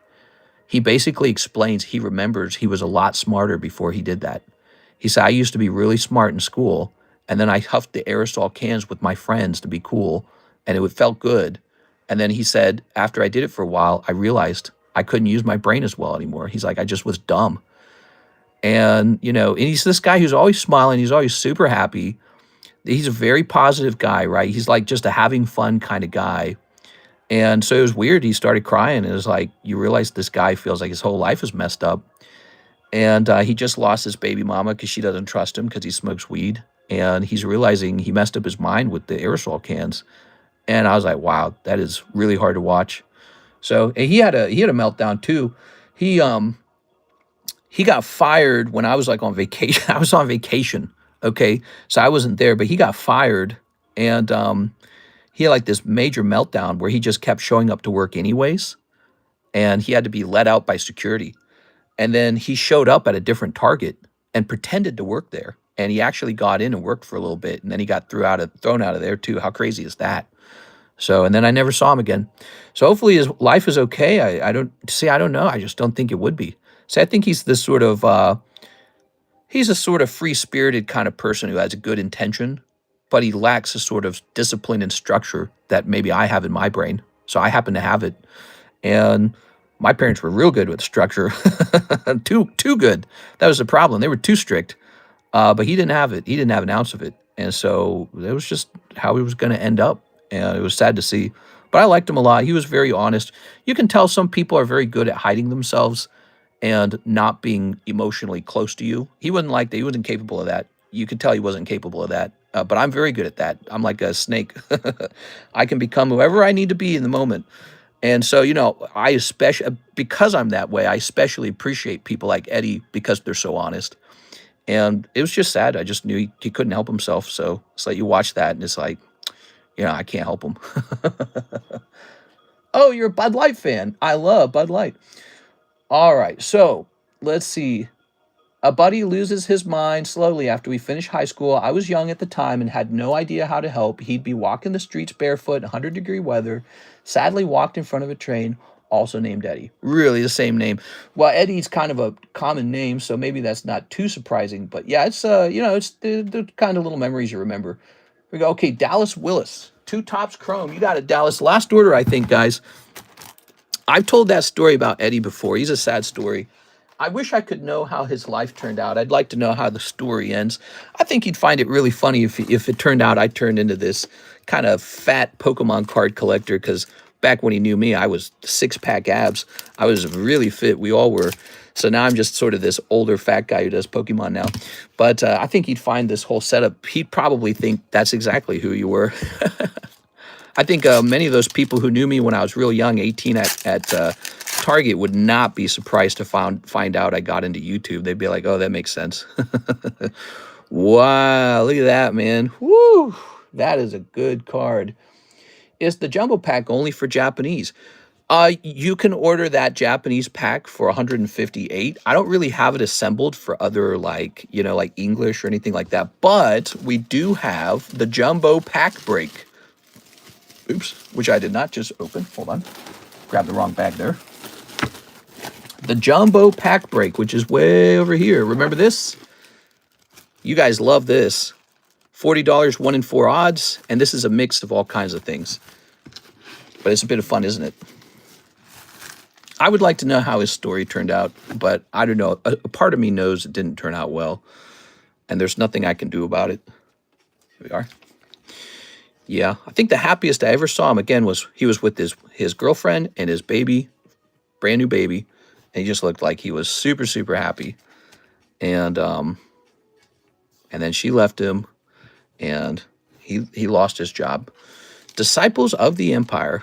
He basically explains he remembers he was a lot smarter before he did that. He said, I used to be really smart in school, and then I huffed the aerosol cans with my friends to be cool, and it felt good. And then he said, after I did it for a while, I realized I couldn't use my brain as well anymore. He's like, I just was dumb. And, and he's this guy who's always smiling. He's always super happy. He's a very positive guy, right? He's like just a having fun kind of guy. And so it was weird. He started crying, and it was like, you realize this guy feels like his whole life is messed up. And he just lost his baby mama because she doesn't trust him because he smokes weed. And he's realizing he messed up his mind with the aerosol cans. And I was like, wow, that is really hard to watch. So and he had a meltdown too. He got fired when I was like on vacation. I was on vacation. Okay. So I wasn't there, but he got fired. And he had like this major meltdown where he just kept showing up to work anyways, and he had to be let out by security. And then he showed up at a different Target and pretended to work there. And he actually got in and worked for a little bit, and then he got thrown out of there too. How crazy is that? So, and then I never saw him again. So hopefully his life is okay. I don't know. I just don't think it would be. See, I think he's this sort of he's a sort of free-spirited kind of person who has a good intention, but he lacks a sort of discipline and structure that maybe I have in my brain. So I happen to have it. And my parents were real good with structure. too good. That was the problem. They were too strict. But he didn't have it. He didn't have an ounce of it. And so it was just how he was going to end up. And it was sad to see. But I liked him a lot. He was very honest. You can tell some people are very good at hiding themselves and not being emotionally close to you. He wasn't like that. He wasn't capable of that. You could tell he wasn't capable of that. But I'm very good at that. I'm like a snake. I can become whoever I need to be in the moment. And so, I especially, because I'm that way, I especially appreciate people like Eddie because they're so honest. And it was just sad. I just knew he couldn't help himself. So it's like you watch that and it's like, I can't help him. Oh, you're a Bud Light fan. I love Bud Light. All right. So let's see. A buddy loses his mind slowly after we finished high school. I was young at the time and had no idea how to help. He'd be walking the streets barefoot in 100-degree weather. Sadly walked in front of a train, also named Eddie. Really the same name. Well, Eddie's kind of a common name, so maybe that's not too surprising. But yeah, it's it's the kind of little memories you remember. We go, okay, Dallas Willis, 2 tops chrome. You got it, Dallas. Last order, I think, guys. I've told that story about Eddie before. He's a sad story. I wish I could know how his life turned out. I'd like to know how the story ends. I think he'd find it really funny if it turned out I turned into this kind of fat Pokemon card collector, because back when he knew me, I was 6-pack abs. I was really fit. We all were. So now I'm just sort of this older fat guy who does Pokemon now. But I think he'd find this whole setup. He'd probably think that's exactly who you were. I think many of those people who knew me when I was real young, 18 at Target, would not be surprised to find out I got into YouTube. They'd be like, oh, that makes sense. Wow, look at that, man. Woo, that is a good card. Is the jumbo pack only for Japanese? You can order that Japanese pack for 158. I don't really have it assembled for other like English or anything like that, but we do have the jumbo pack break. Oops, which I did not just open. Hold on. Grab the wrong bag there. The jumbo pack break, which is way over here. Remember this? You guys love this. $40, 1 in 4 odds, and this is a mix of all kinds of things. But it's a bit of fun, isn't it? I would like to know how his story turned out, but I don't know. A part of me knows it didn't turn out well, and there's nothing I can do about it. Here we are. Yeah, I think the happiest I ever saw him again was he was with his girlfriend and his baby, brand new baby, and he just looked like he was super, super happy. And then she left him, and he lost his job. Disciples of the Empire.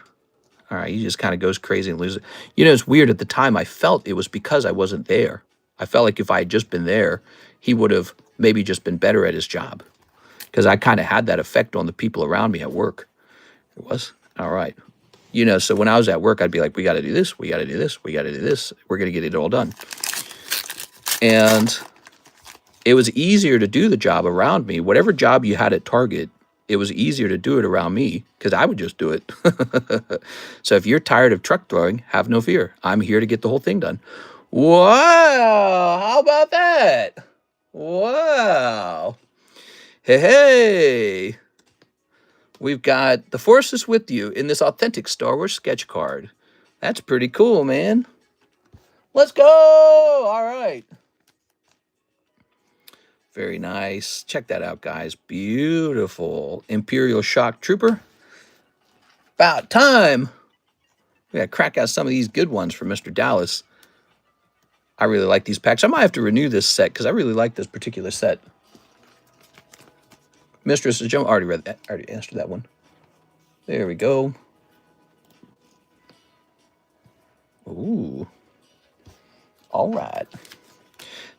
All right, he just kind of goes crazy and loses it. It's weird. At the time, I felt it was because I wasn't there. I felt like if I had just been there, he would have maybe just been better at his job. Because I kind of had that effect on the people around me at work. It was? All right. So when I was at work, I'd be like, we got to do this, we got to do this, we got to do this. We're going to get it all done. And it was easier to do the job around me. Whatever job you had at Target, it was easier to do it around me because I would just do it. So if you're tired of truck throwing, have no fear. I'm here to get the whole thing done. Wow. How about that? Wow. Hey. We've got The Force is with you in this authentic Star Wars sketch card. That's pretty cool, man. Let's go. All right. Very nice. Check that out, guys. Beautiful. Imperial Shock Trooper. About time. We got to crack out some of these good ones for Mr. Dallas. I really like these packs. I might have to renew this set because I really like this particular set. Mistress of Jump. Already read that. Already answered that one. There we go. Ooh. All right.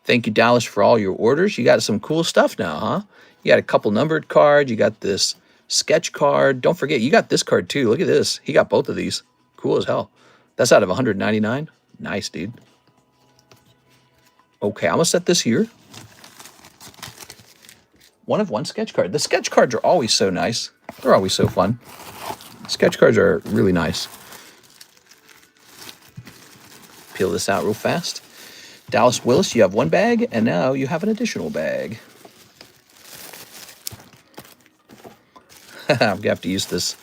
Thank you, Dallas, for all your orders. You got some cool stuff now, huh? You got a couple numbered cards. You got this Sketch card. Don't forget, you got this card too. Look at this. He got both of these. Cool as hell. That's out of 199. Nice, dude. Okay, I'm going to set this here. 1 of 1 sketch card. The sketch cards are always so nice. They're always so fun. Sketch cards are really nice. Peel this out real fast. Dallas Willis, you have 1 bag, and now you have an additional bag. I'm going to have to use this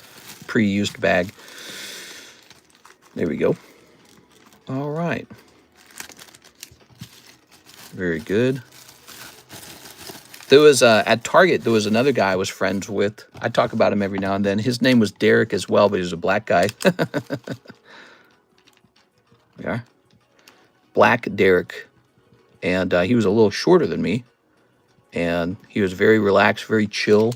pre-used bag. There we go. All right. Very good. There was, at Target, there was another guy I was friends with. I talk about him every now and then. His name was Derek as well, but he was a black guy. We are. Black Derek. And he was a little shorter than me. And he was very relaxed, very chill.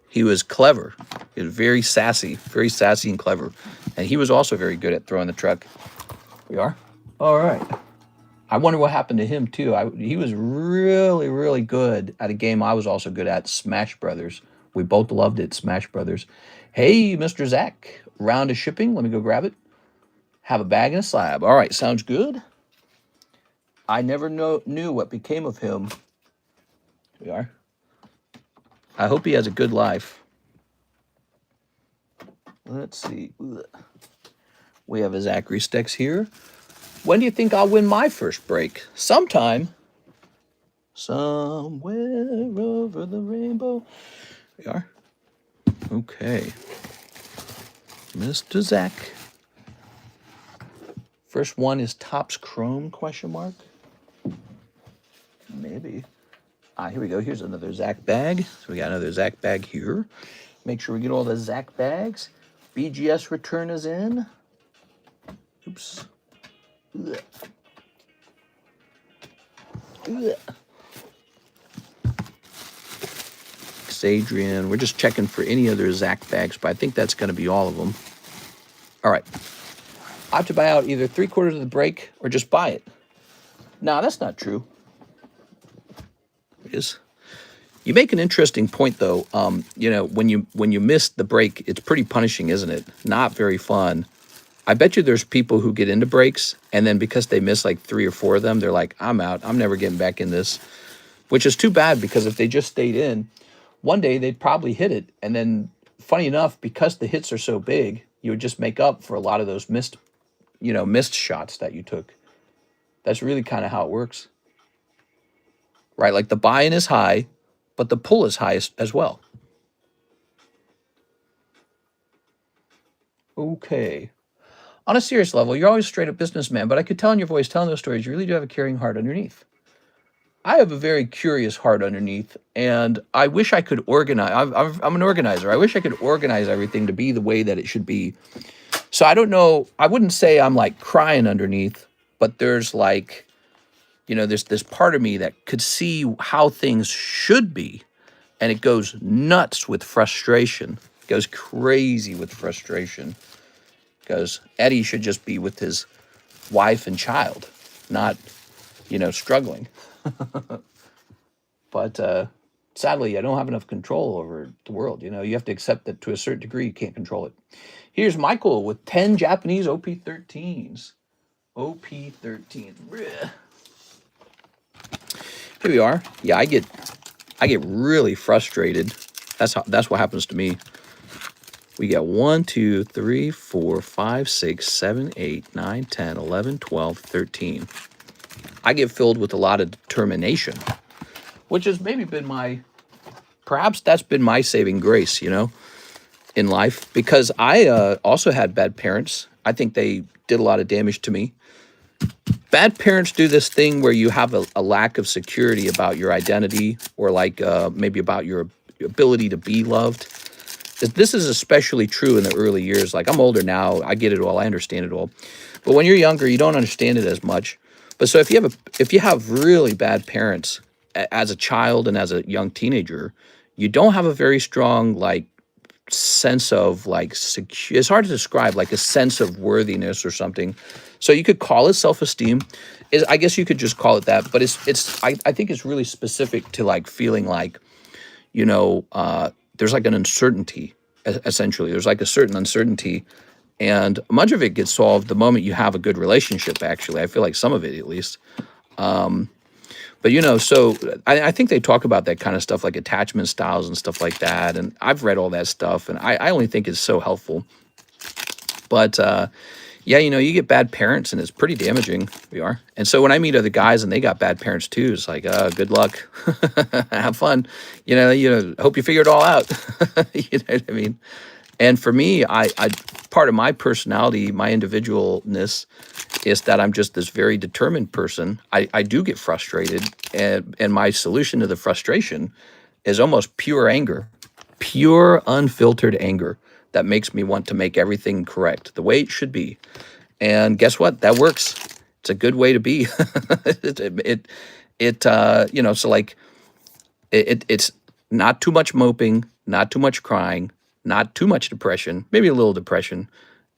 He was clever. He was very sassy and clever. And he was also very good at throwing the truck. We are. All right. I wonder what happened to him, too. He was really, really good at a game I was also good at, Smash Brothers. We both loved it, Smash Brothers. Hey, Mr. Zach, round of shipping. Let me go grab it. Have a bag and a slab. All right, sounds good. I never knew what became of him. Here we are. I hope he has a good life. Let's see. We have a Zachary Sticks here. When do you think I'll win my first break? Sometime. Somewhere over the rainbow. Here we are. Okay. Mr. Zach. First one is Topps Chrome, question mark. Maybe. Here we go. Here's another Zach bag. So we got another Zach bag here. Make sure we get all the Zach bags. BGS return is in. Oops. Ugh. Ugh. Adrian. We're just checking for any other Zach bags, but I think that's going to be all of them. All right. I have to buy out either 3/4 of the break or just buy it. No, that's not true. It is. You make an interesting point, though. You know, when you miss the break, it's pretty punishing, isn't it? Not very fun. I bet you there's people who get into breaks, and then because they miss like 3 or 4 of them, they're like, I'm out. I'm never getting back in this. Which is too bad, because if they just stayed in, one day they'd probably hit it. And then, funny enough, because the hits are so big, you would just make up for a lot of those missed shots that you took. That's really kind of how it works. Right? Like the buy-in is high, but the pull is high as well. Okay. On a serious level, you're always a straight-up businessman, but I could tell in your voice, telling those stories, you really do have a caring heart underneath. I have a very curious heart underneath, and I wish I could organize. I'm an organizer. I wish I could organize everything to be the way that it should be. So I don't know. I wouldn't say I'm like crying underneath, but there's like, there's this part of me that could see how things should be, and it goes nuts with frustration. It goes crazy with frustration. Because Eddie should just be with his wife and child, not, struggling. But sadly, I don't have enough control over the world. You have to accept that to a certain degree, you can't control it. Here's Michael with 10 Japanese OP13s. OP13s. Here we are. Yeah, I get really frustrated. That's what happens to me. We got 1, 2, 3, 4, 5, 6, 7, 8, 9, 10, 11, 12, 13. I get filled with a lot of determination, which has maybe been perhaps that's been my saving grace, in life, because I also had bad parents. I think they did a lot of damage to me. Bad parents do this thing where you have a lack of security about your identity, or like maybe about your ability to be loved. This is especially true in the early years. Like, I'm older now. I get it all. I understand it all. But when you're younger, you don't understand it as much. But so if you have really bad parents as a child and as a young teenager, you don't have a very strong sense of it's hard to describe, like a sense of worthiness or something. So you could call it self-esteem. I guess you could just call it that. But I think it's really specific to feeling there's like an uncertainty, essentially. There's like a certain uncertainty, and much of it gets solved the moment you have a good relationship, actually. I feel like some of it, at least. But, you know, so I think they talk about that kind of stuff, like attachment styles and stuff like that. And I've read all that stuff, and I only think it's so helpful. But, yeah, you know, you get bad parents, and it's pretty damaging. We are. And so when I meet other guys and they got bad parents too, it's like, good luck. Have fun. You know, hope you figure it all out. You know what I mean? And for me, I part of my personality, my individualness, is that I'm just this very determined person. I do get frustrated, and my solution to the frustration is almost pure anger, pure unfiltered anger that makes me want to make everything correct, the way it should be. And guess what? That works. It's a good way to be. You know, so like it's not too much moping, not too much crying, not too much depression, maybe a little depression,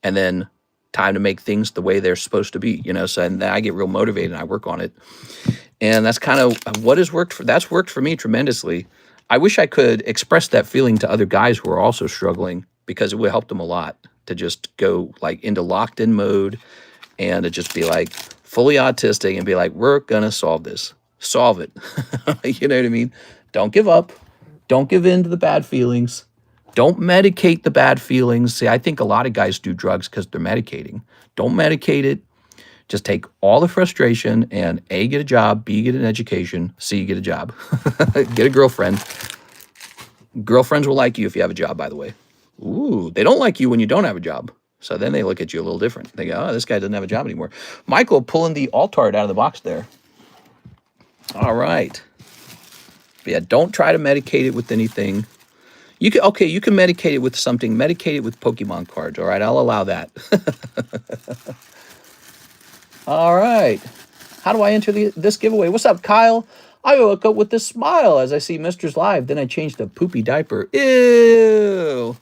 and then time to make things the way they're supposed to be, you know. So and then I get real motivated and I work on it. And that's kind of what has worked that's worked for me tremendously. I wish I could express that feeling to other guys who are also struggling, because it would help them a lot to just go like into locked in mode and to just be like fully autistic and be like, we're going to solve this. Solve it. You know what I mean? Don't give up. Don't give in to the bad feelings. Don't medicate the bad feelings. See, I think a lot of guys do drugs because they're medicating. Don't medicate it. Just take all the frustration and A, get a job, B, get an education, C, get a job. Get a girlfriend. Girlfriends will like you if you have a job, by the way. Ooh, they don't like you when you don't have a job. So then they look at you a little different. They go, oh, this guy doesn't have a job anymore. Michael pulling the Altart out of the box there. All right. But yeah, don't try to medicate it with anything. You can medicate it with something. Medicate it with Pokemon cards. All right, I'll allow that. All right. How do I enter this giveaway? What's up, Kyle? I woke up with this smile as I see Mister's live. Then I changed the poopy diaper. Ew.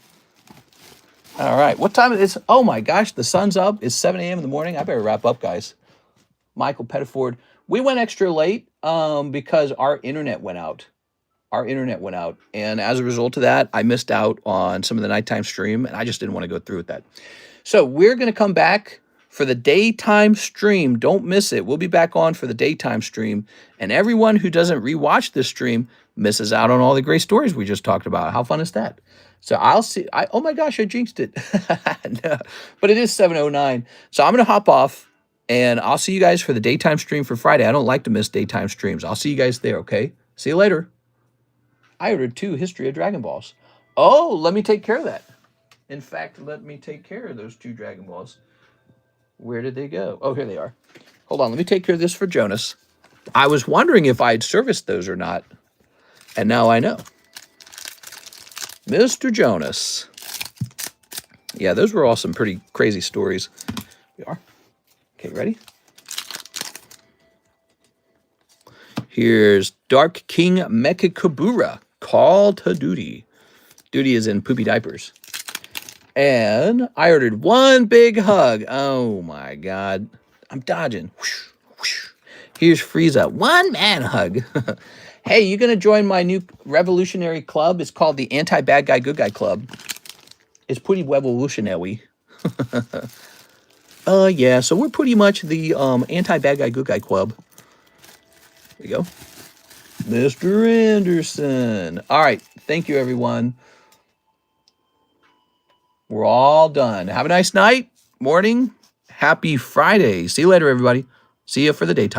All right. What time is it? Oh, my gosh. The sun's up. It's 7 a.m. in the morning. I better wrap up, guys. Michael Pettiford. We went extra late because our internet went out. And as a result of that, I missed out on some of the nighttime stream, and I just didn't want to go through with that. So we're going to come back for the daytime stream. Don't miss it. We'll be back on for the daytime stream. And everyone who doesn't rewatch this stream misses out on all the great stories we just talked about. How fun is that? So I'll see. Oh my gosh, I jinxed it. No, but it is 7:09. So I'm going to hop off, and I'll see you guys for the daytime stream for Friday. I don't like to miss daytime streams. I'll see you guys there, okay? See you later. I ordered 2 History of Dragon Balls. Oh, let me take care of that. In fact, let me take care of those 2 Dragon Balls. Where did they go? Oh, here they are. Hold on, let me take care of this for Jonas. I was wondering if I'd serviced those or not, and now I know. Mr. Jonas. Yeah, those were all some pretty crazy stories. We are. Okay, ready? Here's Dark King Mecha Kabura. Call to duty. Duty is in poopy diapers. And I ordered 1 big hug. Oh my God. I'm dodging. Whoosh, whoosh. Here's Frieza. 1 man hug. Hey, you going to join my new revolutionary club? It's called the Anti-Bad Guy Good Guy Club. It's pretty revolutionary. Yeah, so we're pretty much the Anti-Bad Guy Good Guy Club. There you go. Mr. Anderson. All right. Thank you, everyone. We're all done. Have a nice night, morning. Happy Friday. See you later, everybody. See you for the daytime.